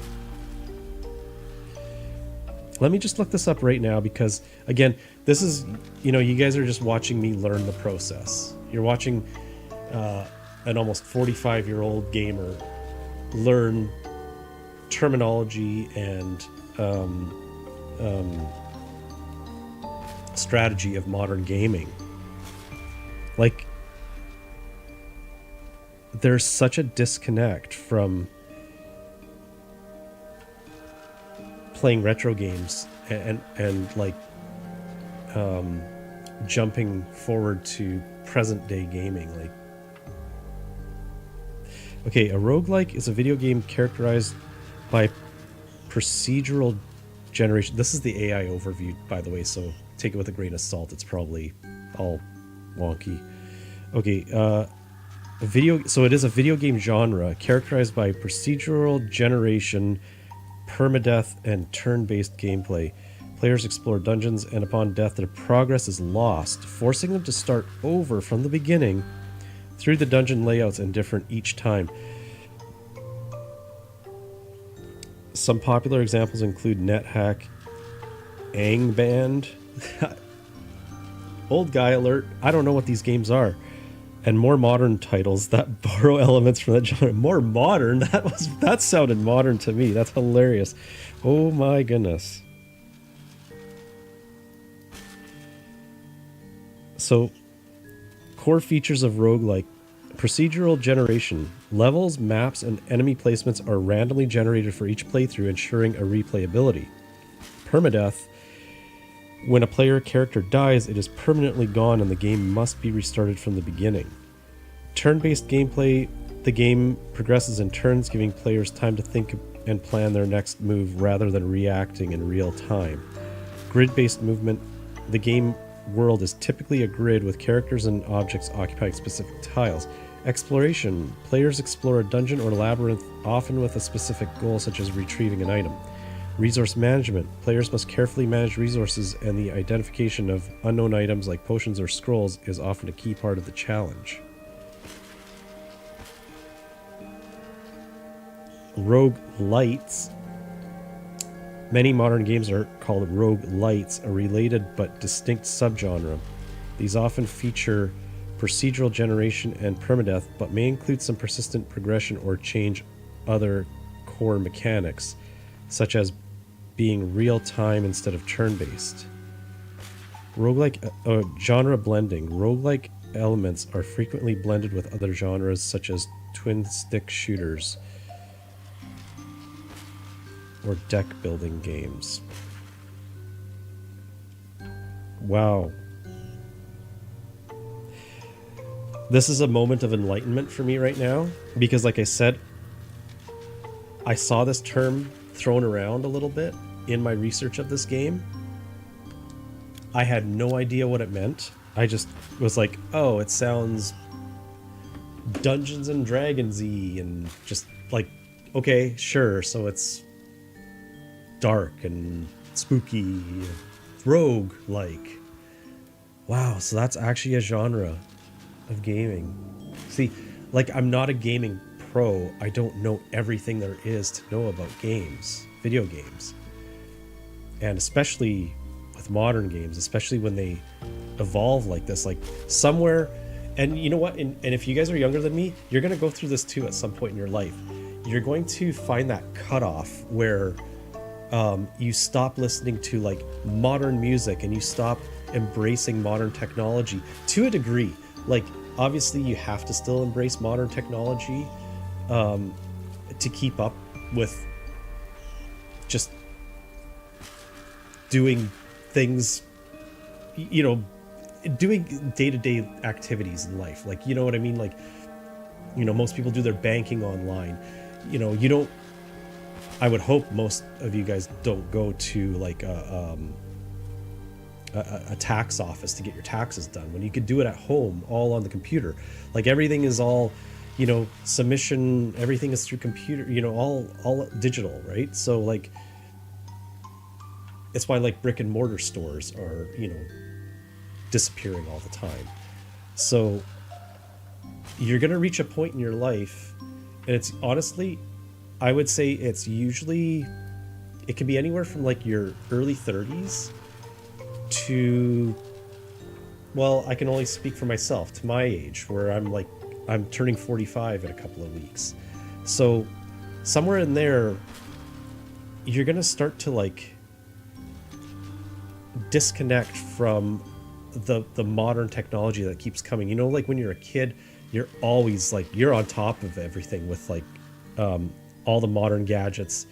Let me just look this up right now, because again, this is, you know, you guys are just watching me learn the process. You're watching an almost 45-year-old gamer learn terminology and strategy of modern gaming. Like, there's such a disconnect from playing retro games and like jumping forward to present day gaming. Like, okay, a roguelike is a video game characterized by procedural generation. This is the AI overview, by the way, so take it with a grain of salt. It's probably all wonky. Okay, so it is a video game genre characterized by procedural generation, permadeath, and turn-based gameplay. Players explore dungeons, and upon death, their progress is lost, forcing them to start over from the beginning through the dungeon layouts and different each time. Some popular examples include NetHack, Angband, Old Guy Alert, I don't know what these games are, and more modern titles that borrow elements from that genre. More modern? That sounded modern to me. That's hilarious. Oh my goodness. So, core features of roguelike: procedural generation. Levels, maps, and enemy placements are randomly generated for each playthrough, ensuring a replayability. Permadeath. When a player character dies, it is permanently gone and the game must be restarted from the beginning. Turn-based gameplay. The game progresses in turns, giving players time to think and plan their next move rather than reacting in real time. Grid-based movement. The game world is typically a grid with characters and objects occupying specific tiles. Exploration. Players explore a dungeon or labyrinth, often with a specific goal, such as retrieving an item. Resource management. Players must carefully manage resources, and the identification of unknown items like potions or scrolls is often a key part of the challenge. Roguelites. Many modern games are called roguelites, a related but distinct subgenre. These often feature procedural generation and permadeath, but may include some persistent progression or change other core mechanics, such as being real-time instead of turn-based. Roguelike genre blending. Roguelike elements are frequently blended with other genres, such as twin-stick shooters or deck-building games. Wow. This is a moment of enlightenment for me right now, because like I said, I saw this term thrown around a little bit in my research of this game. I had no idea what it meant. I just was like, oh, it sounds Dungeons and Dragons-y, and just like, okay, sure, so it's dark and spooky, rogue-like. Wow, so that's actually a genre of gaming. See, like, I'm not a gaming pro. I don't know everything there is to know about games, video games. And especially with modern games, especially when they evolve like this, like somewhere, and you know what, and if you guys are younger than me, you're going to go through this too at some point in your life. You're going to find that cutoff where you stop listening to like modern music and you stop embracing modern technology to a degree. Like, obviously you have to still embrace modern technology to keep up with just doing things, you know, doing day-to-day activities in life. Like, you know what I mean? Like, you know, most people do their banking online. You know, you don't, I would hope most of you guys don't go to like a tax office to get your taxes done when you could do it at home, all on the computer. Like, everything is all, you know, submission, everything is through computer, you know, all digital, right? So like, it's why like brick and mortar stores are, you know, disappearing all the time. So you're going to reach a point in your life, and it's honestly, I would say it's usually, it can be anywhere from like your early 30s to, well, I can only speak for myself, to my age, where I'm turning 45 in a couple of weeks. So somewhere in there, you're going to start to like disconnect from the modern technology that keeps coming. You know, like when you're a kid, you're always like, you're on top of everything with like all the modern gadgets.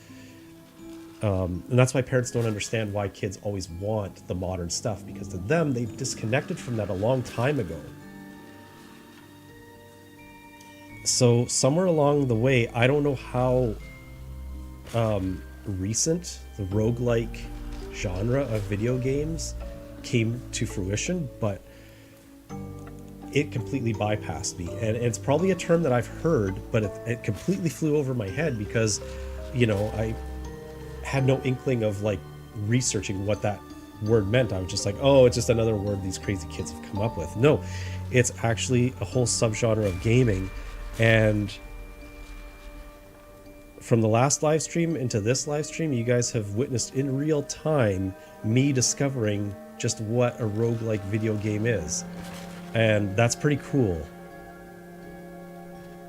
And that's why parents don't understand why kids always want the modern stuff, because to them, they've disconnected from that a long time ago. So somewhere along the way, I don't know how recent the roguelike genre of video games came to fruition, but it completely bypassed me. And it's probably a term that I've heard, but it completely flew over my head because, you know, I had no inkling of like researching what that word meant. I was just like, oh, it's just another word these crazy kids have come up with. No, it's actually a whole subgenre of gaming. And from the last live stream into this live stream, you guys have witnessed in real time me discovering just what a roguelike video game is. And that's pretty cool.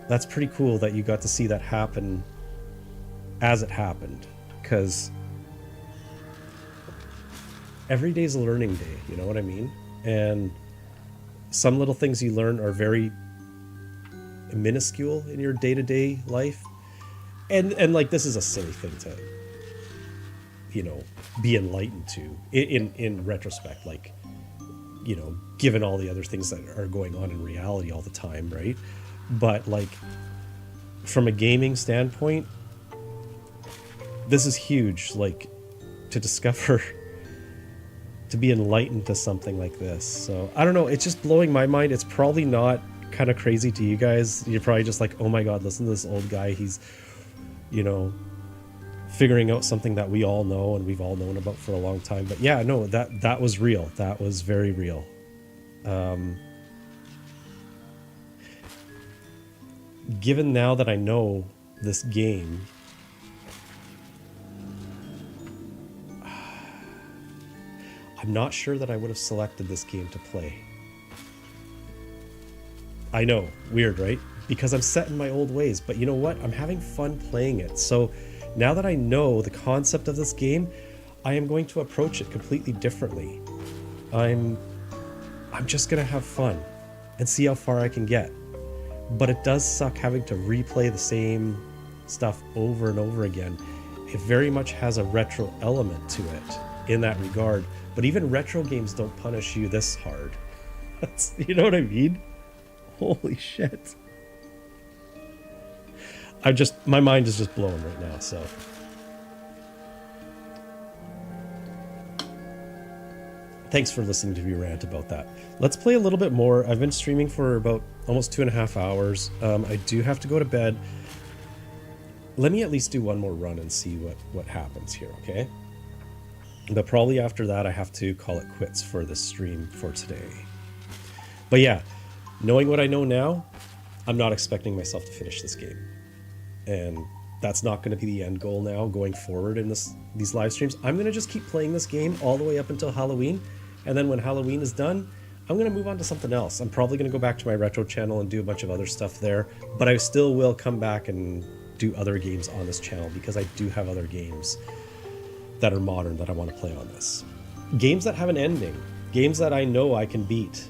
That's pretty cool that you got to see that happen as it happened, because every day's a learning day, you know what I mean? And some little things you learn are very minuscule in your day-to-day life. And like, this is a silly thing to, you know, be enlightened to in retrospect, like, you know, given all the other things that are going on in reality all the time, right? But like, from a gaming standpoint, this is huge, like, to discover, to be enlightened to something like this. So I don't know, it's just blowing my mind. It's probably not kind of crazy to you guys. You're probably just like, oh my god, listen to this old guy, he's, you know, figuring out something that we all know and we've all known about for a long time. But yeah, no, that was real. That was very real. Given now that I know this game, I'm not sure that I would have selected this game to play. I know, weird, right? Because I'm set in my old ways, but you know what? I'm having fun playing it. So now that I know the concept of this game, I am going to approach it completely differently. I'm just gonna have fun and see how far I can get. But it does suck having to replay the same stuff over and over again. It very much has a retro element to it in that regard. But even retro games don't punish you this hard. You know what I mean? Holy shit. My mind is just blown right now, so. Thanks for listening to me rant about that. Let's play a little bit more. I've been streaming for about almost 2.5 hours. I do have to go to bed. Let me at least do one more run and see what happens here, okay? But probably after that, I have to call it quits for the stream for today. But yeah, knowing what I know now, I'm not expecting myself to finish this game. And that's not going to be the end goal now going forward in these live streams. I'm going to just keep playing this game all the way up until Halloween. And then when Halloween is done, I'm going to move on to something else. I'm probably going to go back to my retro channel and do a bunch of other stuff there. But I still will come back and do other games on this channel, because I do have other games that are modern that I want to play on this. Games that have an ending. Games that I know I can beat.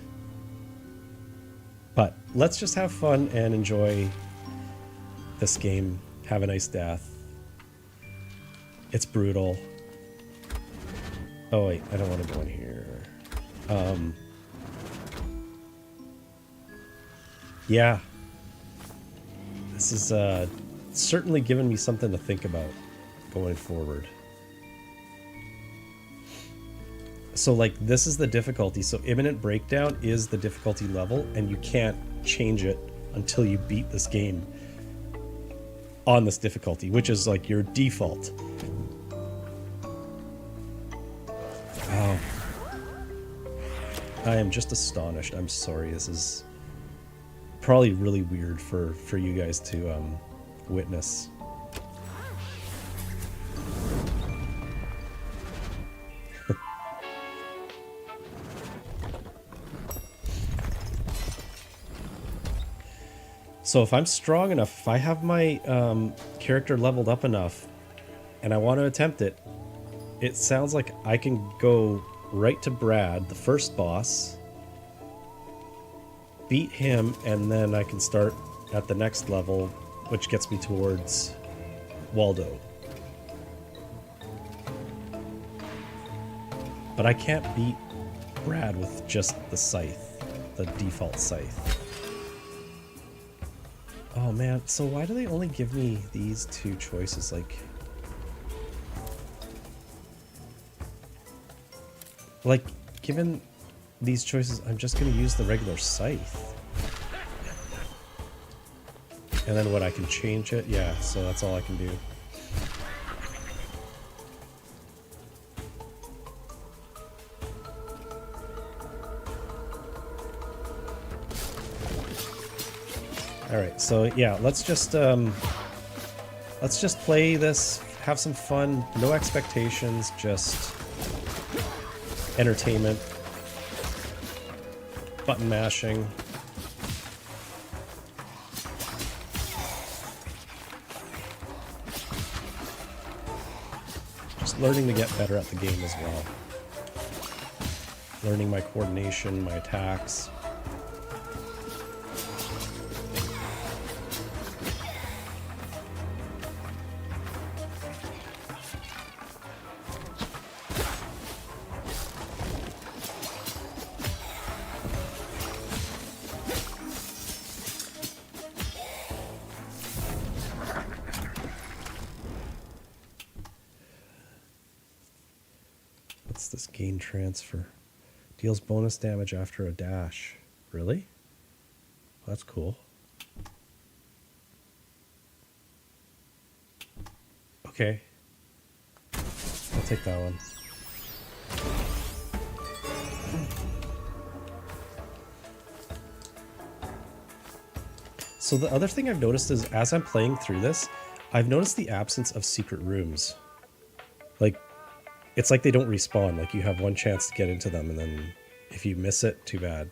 But let's just have fun and enjoy this game. Have a nice death. It's brutal. Oh wait, I don't want to go in here. Yeah. This is certainly given me something to think about going forward. So like, this is the difficulty. So imminent breakdown is the difficulty level, and you can't change it until you beat this game on this difficulty, which is like your default. Oh. I am just astonished. I'm sorry. This is probably really weird for you guys to witness. So if I'm strong enough, if I have my character leveled up enough and I want to attempt it, it sounds like I can go right to Brad, the first boss, beat him, and then I can start at the next level, which gets me towards Waldo. But I can't beat Brad with just the Scythe, the default Scythe. Oh man, so why do they only give me these two choices? Like, given these choices, I'm just going to use the regular Scythe. And then what, I can change it? Yeah, so that's all I can do. Alright, so yeah, let's just play this, have some fun, no expectations, just entertainment, button mashing. Just learning to get better at the game as well. Learning my coordination, my attacks. What's this gain transfer? Deals bonus damage after a dash. Really? That's cool. Okay. I'll take that one. So the other thing I've noticed is as I'm playing through this, I've noticed the absence of secret rooms. Like, it's like they don't respawn. Like, you have one chance to get into them, and then if you miss it, too bad.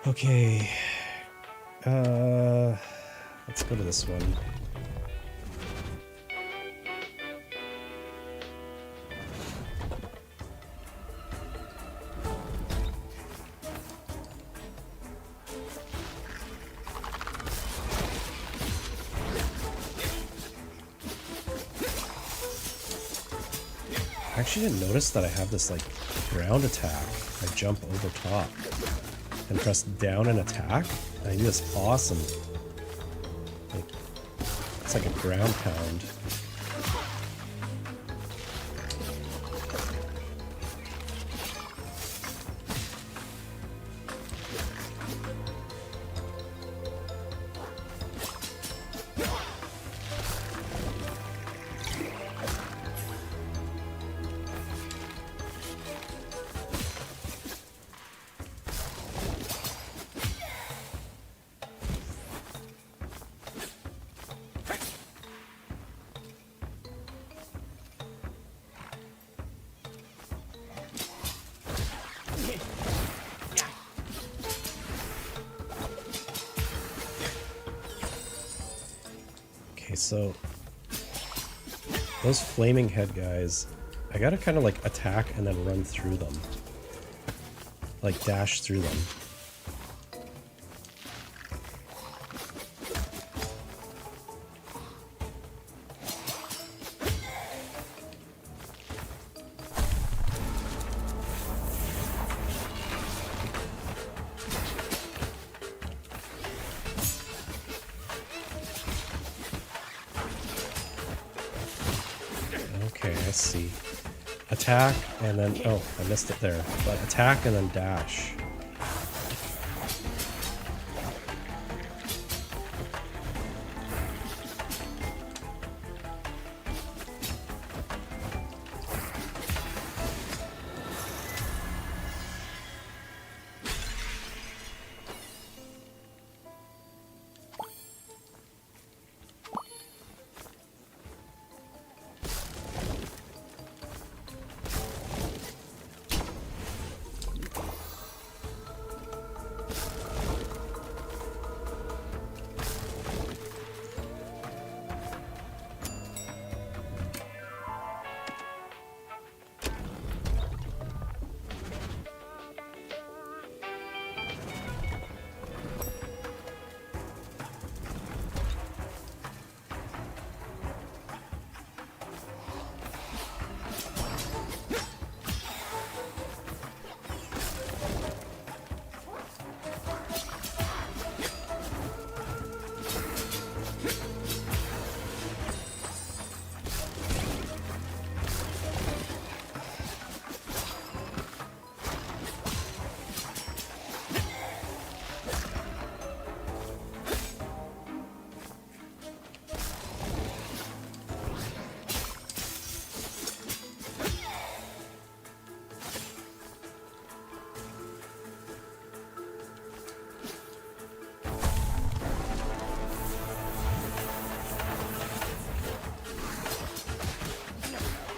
Okay. Let's go to this one. I actually didn't notice that I have this, like, ground attack. I jump over top and press down and attack. And I do this awesome, like, it's like a ground pound. Okay, so those flaming head guys, I gotta kind of like attack and then run through them. Like dash through them. Okay, I see. Attack, and then... Oh, I missed it there. But attack and then dash.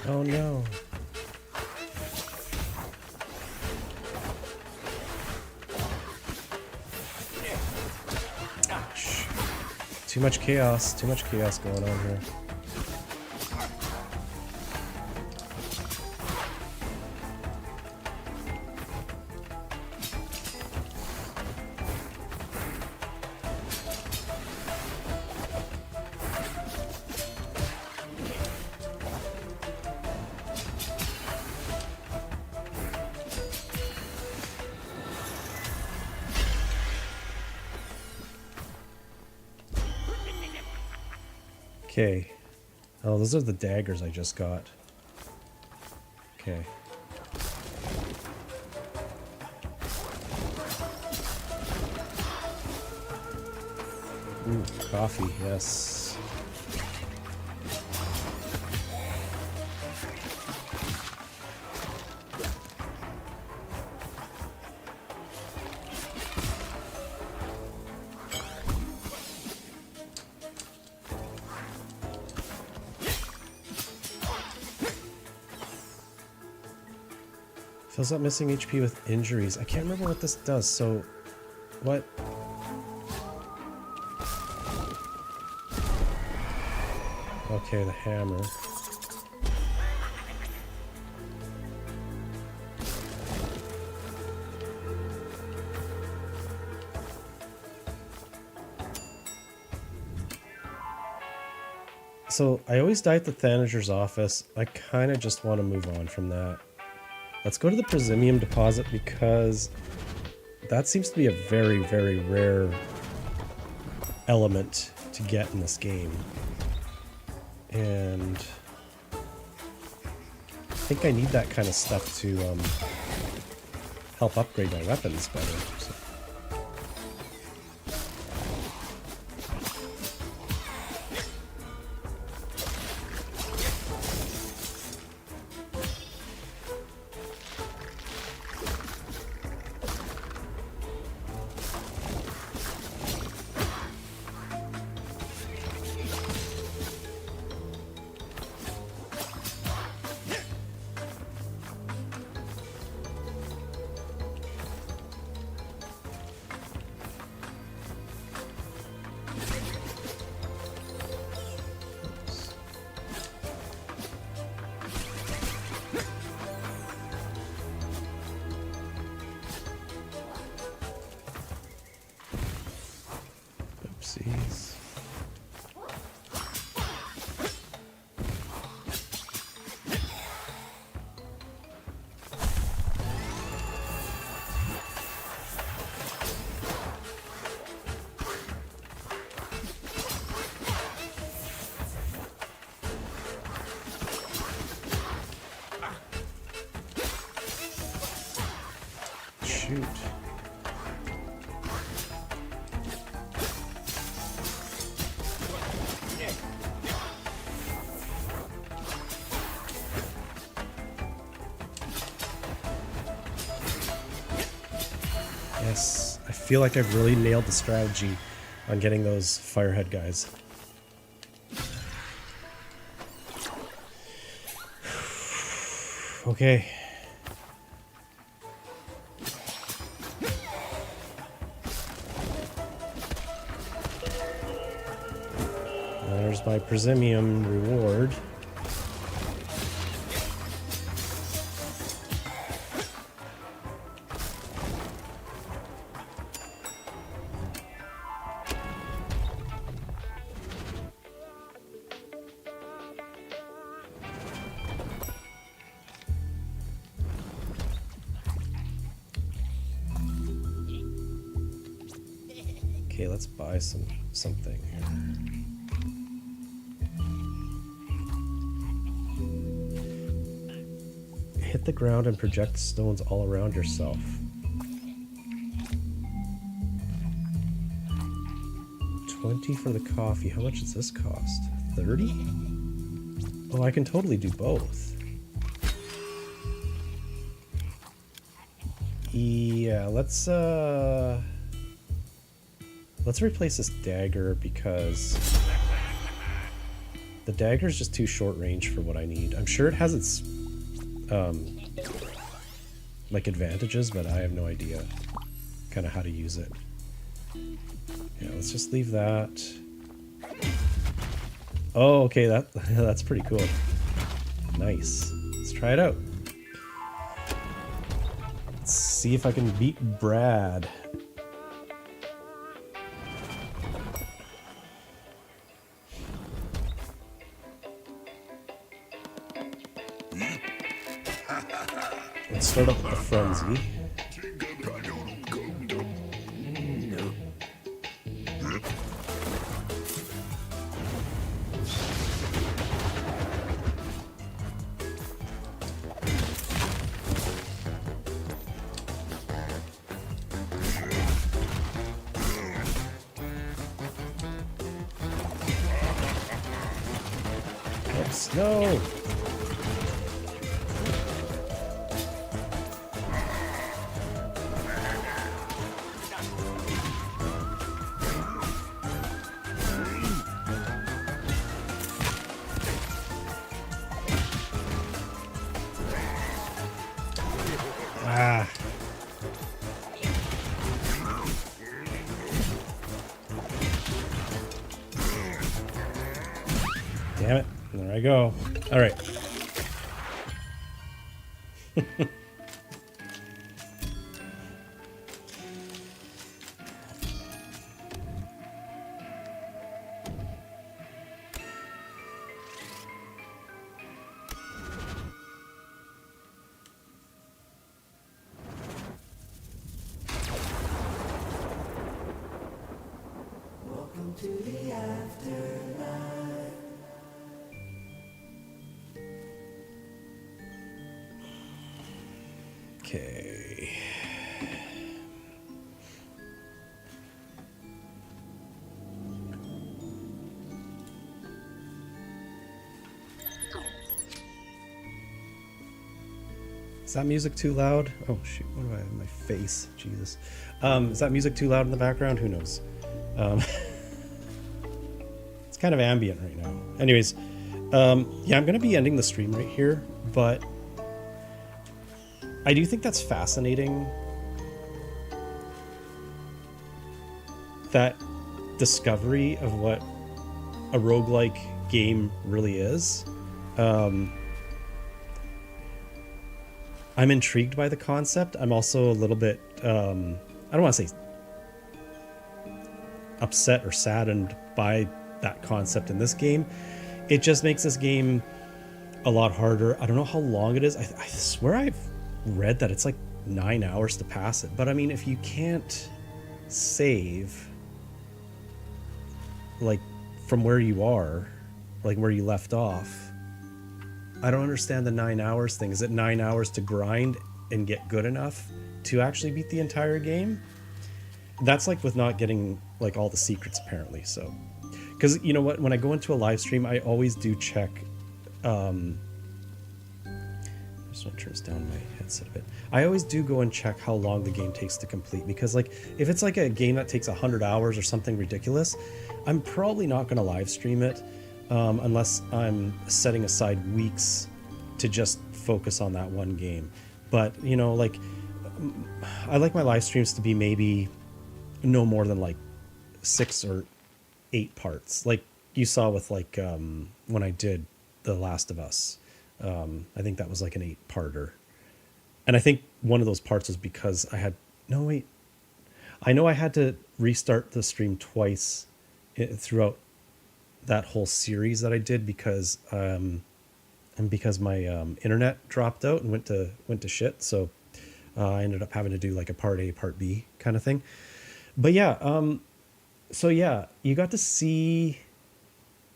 Oh no. Too much chaos going on here. Okay. Oh, those are the daggers I just got. Okay. Ooh, coffee, yes. Fills up missing HP with injuries. I can't remember what this does, so... What? Okay, the hammer. So, I always die at the Thanager's office. I kind of just want to move on from that. Let's go to the Prosimium deposit because that seems to be a very, very rare element to get in this game. And I think I need that kind of stuff to help upgrade my weapons better. So. Oopsies. Shoot. Yes, I feel like I've really nailed the strategy on getting those firehead guys. Okay. There's my Prosimium reward. Okay, let's buy something here. Hit the ground and project stones all around yourself. $20 for the coffee. How much does this cost? $30? Oh, I can totally do both. Yeah, let's replace this dagger because The dagger's just too short range for what I need. I'm sure it has its like advantages, but I have no idea kind of how to use it. Yeah, let's just leave that. Oh, okay, that's pretty cool. Nice. Let's try it out. Let's see if I can beat Brad. Let's start up with the frenzy. Oops, no! Ah. Damn it. There I go. All right. Welcome to the afterlife. Okay. Is that music too loud? Oh shoot, what do I have in my face? Jesus. Is that music too loud in the background? Who knows? It's kind of ambient right now. Anyways, yeah, I'm gonna be ending the stream right here, but I do think that's fascinating, that discovery of what a roguelike game really is. I'm intrigued by the concept. I'm also a little bit, I don't want to say upset or saddened by that concept in this game. It just makes this game a lot harder. I don't know how long it is. I swear I've read that it's like 9 hours to pass it. But I mean, if you can't save like from where you are, like where you left off, I don't understand the 9 hours thing. Is it 9 hours to grind and get good enough to actually beat the entire game? That's like with not getting like all the secrets apparently. So, because you know what, when I go into a live stream, I always do check. I just want to turn this down my headset a bit. I always do go and check how long the game takes to complete, because like if it's like a game that takes 100 hours or something ridiculous, I'm probably not going to live stream it unless I'm setting aside weeks to just focus on that one game. But you know, like I like my live streams to be maybe no more than like 6 or 8 parts, like you saw with like when I did The Last of Us. I think that was like an 8-parter, and I think one of those parts was because I know I had to restart the stream twice throughout that whole series that I did because my internet dropped out and went to shit. So I ended up having to do like a part A, part B kind of thing. But yeah, so yeah, you got to see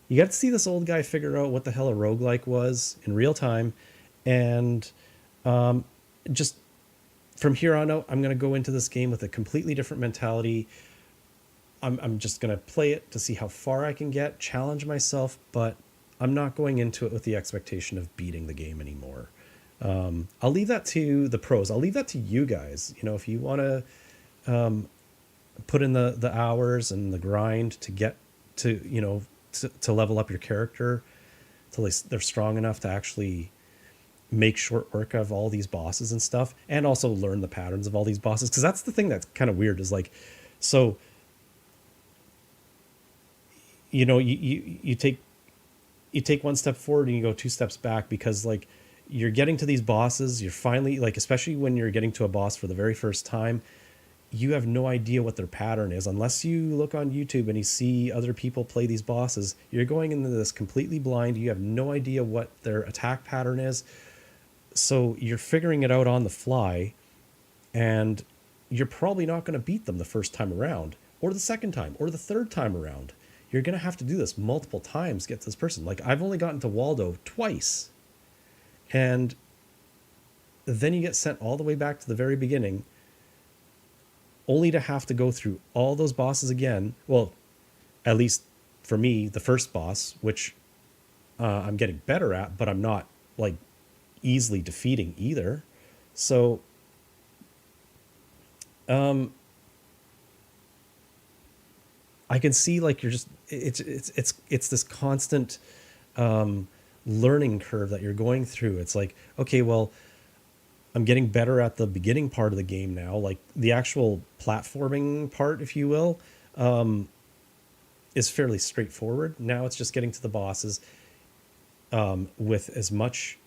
this old guy figure out what the hell a roguelike was in real time. And just from here on out, I'm going to go into this game with a completely different mentality. I'm just going to play it to see how far I can get, challenge myself, but I'm not going into it with the expectation of beating the game anymore. I'll leave that to the pros. I'll leave that to you guys. You know, if you want to put in the hours and the grind to get to, you know, to level up your character, they're strong enough to actually make short work of all these bosses and stuff, and also learn the patterns of all these bosses. Because that's the thing that's kind of weird is like, so you take one step forward and you go two steps back, because like you're getting to these bosses, you're finally like, especially when you're getting to a boss for the very first time, you have no idea what their pattern is unless you look on YouTube and you see other people play these bosses. You're going into this completely blind. You have no idea what their attack pattern is. So you're figuring it out on the fly, and you're probably not going to beat them the first time around, or the second time, or the third time around. You're going to have to do this multiple times to get to this person. Like, I've only gotten to Waldo twice. And then you get sent all the way back to the very beginning, only to have to go through all those bosses again. Well, at least for me, the first boss, which I'm getting better at, but I'm not like easily defeating either. So I can see like you're just it's this constant learning curve that you're going through. It's like, okay, well, I'm getting better at the beginning part of the game now, like the actual platforming part, if you will, is fairly straightforward. Now it's just getting to the bosses with as much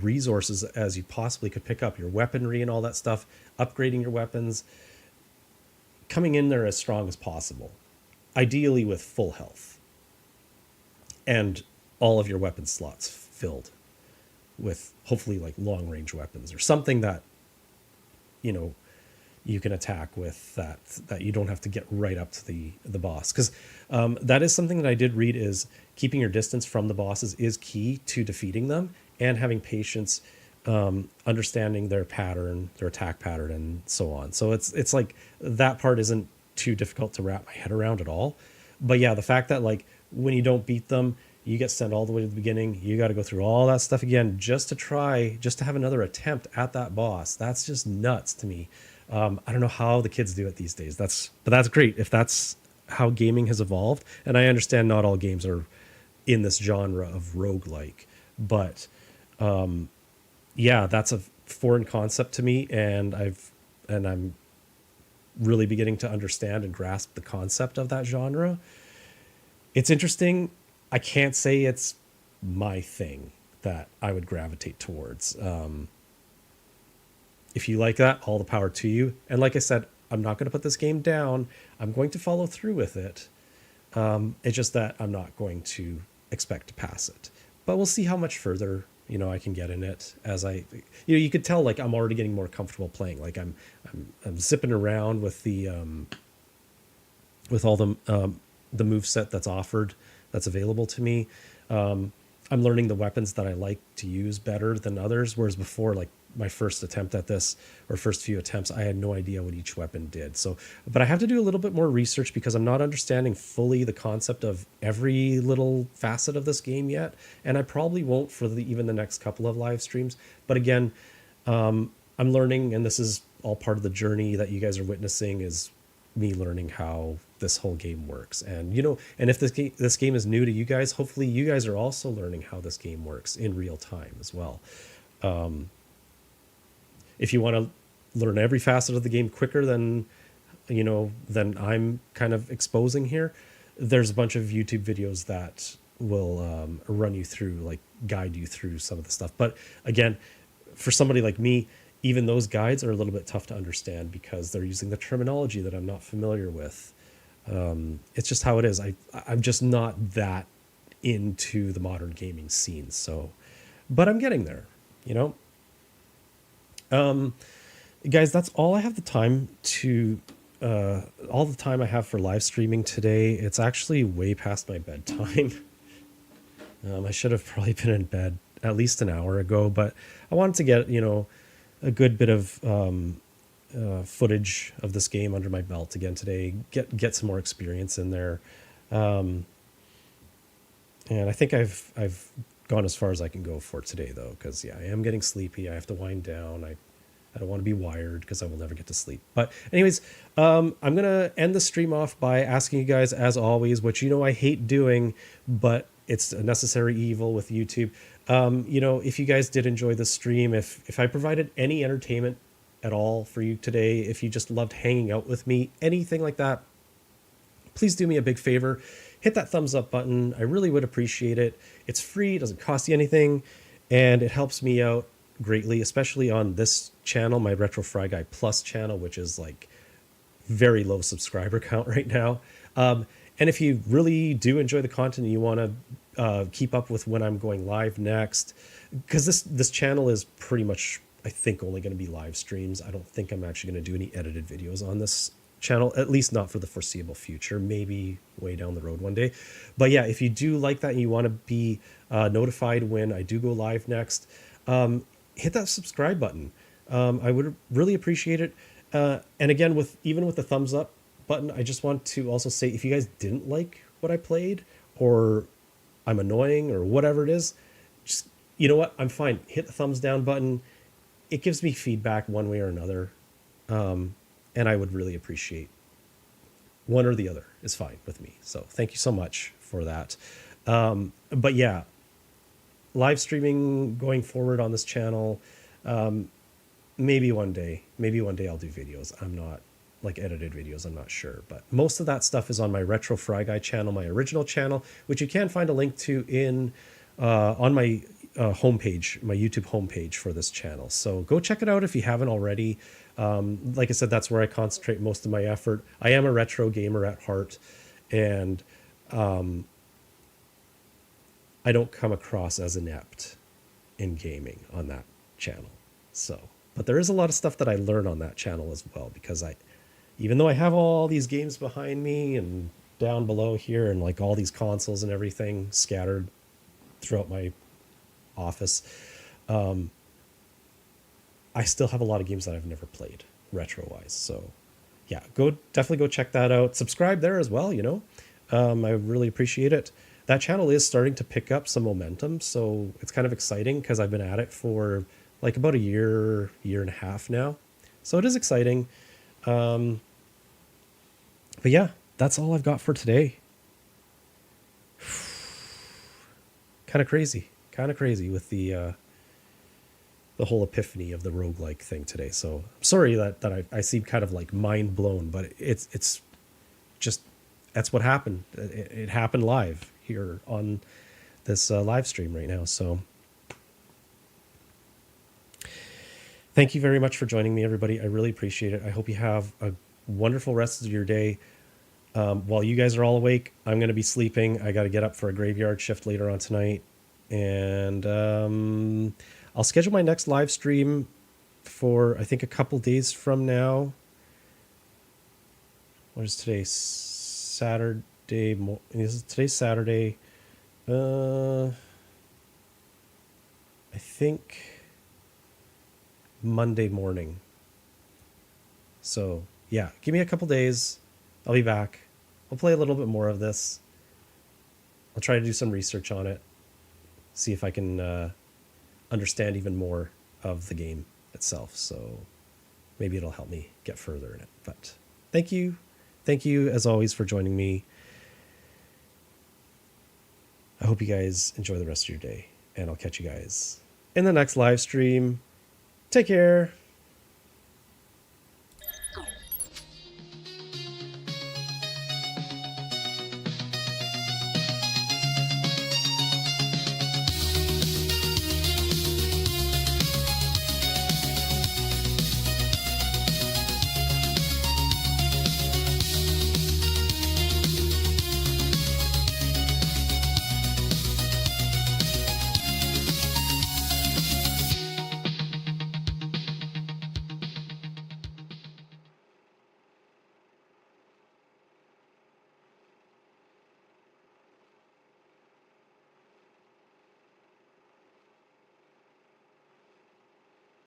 resources as you possibly could pick up, your weaponry and all that stuff, upgrading your weapons, coming in there as strong as possible, ideally with full health, and all of your weapon slots filled with hopefully like long range weapons or something that you can attack with, that you don't have to get right up to the boss. Because that is something that I did read, is keeping your distance from the bosses is key to defeating them, and having patience, understanding their pattern, their attack pattern, and so on. So it's like that part isn't too difficult to wrap my head around at all. But yeah, the fact that like when you don't beat them, you get sent all the way to the beginning, you got to go through all that stuff again just to have another attempt at that boss. That's just nuts to me. I don't know how the kids do it these days. But that's great if that's how gaming has evolved. And I understand not all games are in this genre of roguelike, but yeah, that's a foreign concept to me, and I'm really beginning to understand and grasp the concept of that genre. It's interesting. I can't say it's my thing that I would gravitate towards. If you like that, all the power to you. And like I said, I'm not going to put this game down. I'm going to follow through with it. It's just that I'm not going to expect to pass it. But we'll see how much further I can get in it as you could tell like I'm already getting more comfortable playing. Like I'm zipping around with the with all the move set that's available to me. I'm learning the weapons that I like to use better than others, whereas before, like my first attempt at this, or first few attempts, I had no idea what each weapon did. So, but I have to do a little bit more research because I'm not understanding fully the concept of every little facet of this game yet, and I probably won't for even the next couple of live streams. But again, I'm learning, and this is all part of the journey that you guys are witnessing, is me learning how this whole game works. And and if this game is new to you guys, hopefully you guys are also learning how this game works in real time as well. If you want to learn every facet of the game quicker than I'm kind of exposing here, there's a bunch of YouTube videos that will run you through, like guide you through some of the stuff. But again, for somebody like me, even those guides are a little bit tough to understand because they're using the terminology that I'm not familiar with. It's just how it is. I'm just not that into the modern gaming scene. So, but I'm getting there, guys, that's all I have the time to, all the time I have for live streaming today. It's actually way past my bedtime. I should have probably been in bed at least an hour ago, but I wanted to get, a good bit of footage of this game under my belt again today, get some more experience in there. And I think I've gone as far as I can go for today though, because yeah, I am getting sleepy. I have to wind down. I don't want to be wired because I will never get to sleep. But anyways, I'm going to end the stream off by asking you guys, as always, which you know I hate doing, but it's a necessary evil with YouTube. You know, if you guys did enjoy the stream, if I provided any entertainment at all for you today, if you just loved hanging out with me, anything like that, please do me a big favor. Hit that thumbs up button. I really would appreciate it. It's free, it doesn't cost you anything, and it helps me out greatly, especially on this channel, my Retro Fry Guy Plus channel, which is like very low subscriber count right now. And if you really do enjoy the content and you want to keep up with when I'm going live next, because this channel is pretty much, I think, only going to be live streams. I don't think I'm actually going to do any edited videos on this channel, at least not for the foreseeable future, maybe way down the road one day. But yeah, if you do like that and you want to be notified when I do go live next, hit that subscribe button. I would really appreciate it. And again, even with the thumbs up button, I just want to also say, if you guys didn't like what I played, or I'm annoying, or whatever it is, just, you know what, I'm fine. Hit the thumbs down button. It gives me feedback one way or another. And I would really appreciate one or the other is fine with me. So thank you so much for that. But yeah, live streaming going forward on this channel. Maybe one day I'll do videos. I'm not like edited videos. I'm not sure, but most of that stuff is on my Retro Fry Guy channel, my original channel, which you can find a link to in on my homepage, my YouTube homepage for this channel. So go check it out if you haven't already. Like I said, that's where I concentrate most of my effort. I am a retro gamer at heart, and I don't come across as inept in gaming on that channel. So, but there is a lot of stuff that I learn on that channel as well, because even though I have all these games behind me and down below here and like all these consoles and everything scattered throughout my office, I still have a lot of games that I've never played retro wise. So yeah, definitely go check that out. Subscribe there as well. You know, I really appreciate it. That channel is starting to pick up some momentum, so it's kind of exciting because I've been at it for like about a year and a half now. So it is exciting. But yeah, that's all I've got for today. Kind of crazy with the whole epiphany of the roguelike thing today. So I'm sorry that I seem kind of like mind blown, but it's just, that's what happened. It happened live here on this live stream right now. So thank you very much for joining me, everybody. I really appreciate it. I hope you have a wonderful rest of your day. While you guys are all awake, I'm going to be sleeping. I got to get up for a graveyard shift later on tonight. And I'll schedule my next live stream for, I think, a couple days from now. What is today? Saturday. Today's Saturday. I think Monday morning. So yeah, give me a couple days. I'll be back. I'll play a little bit more of this. I'll try to do some research on it. See if I can understand even more of the game itself. So maybe it'll help me get further in it. But thank you. Thank you, as always, for joining me. I hope you guys enjoy the rest of your day, and I'll catch you guys in the next live stream. Take care.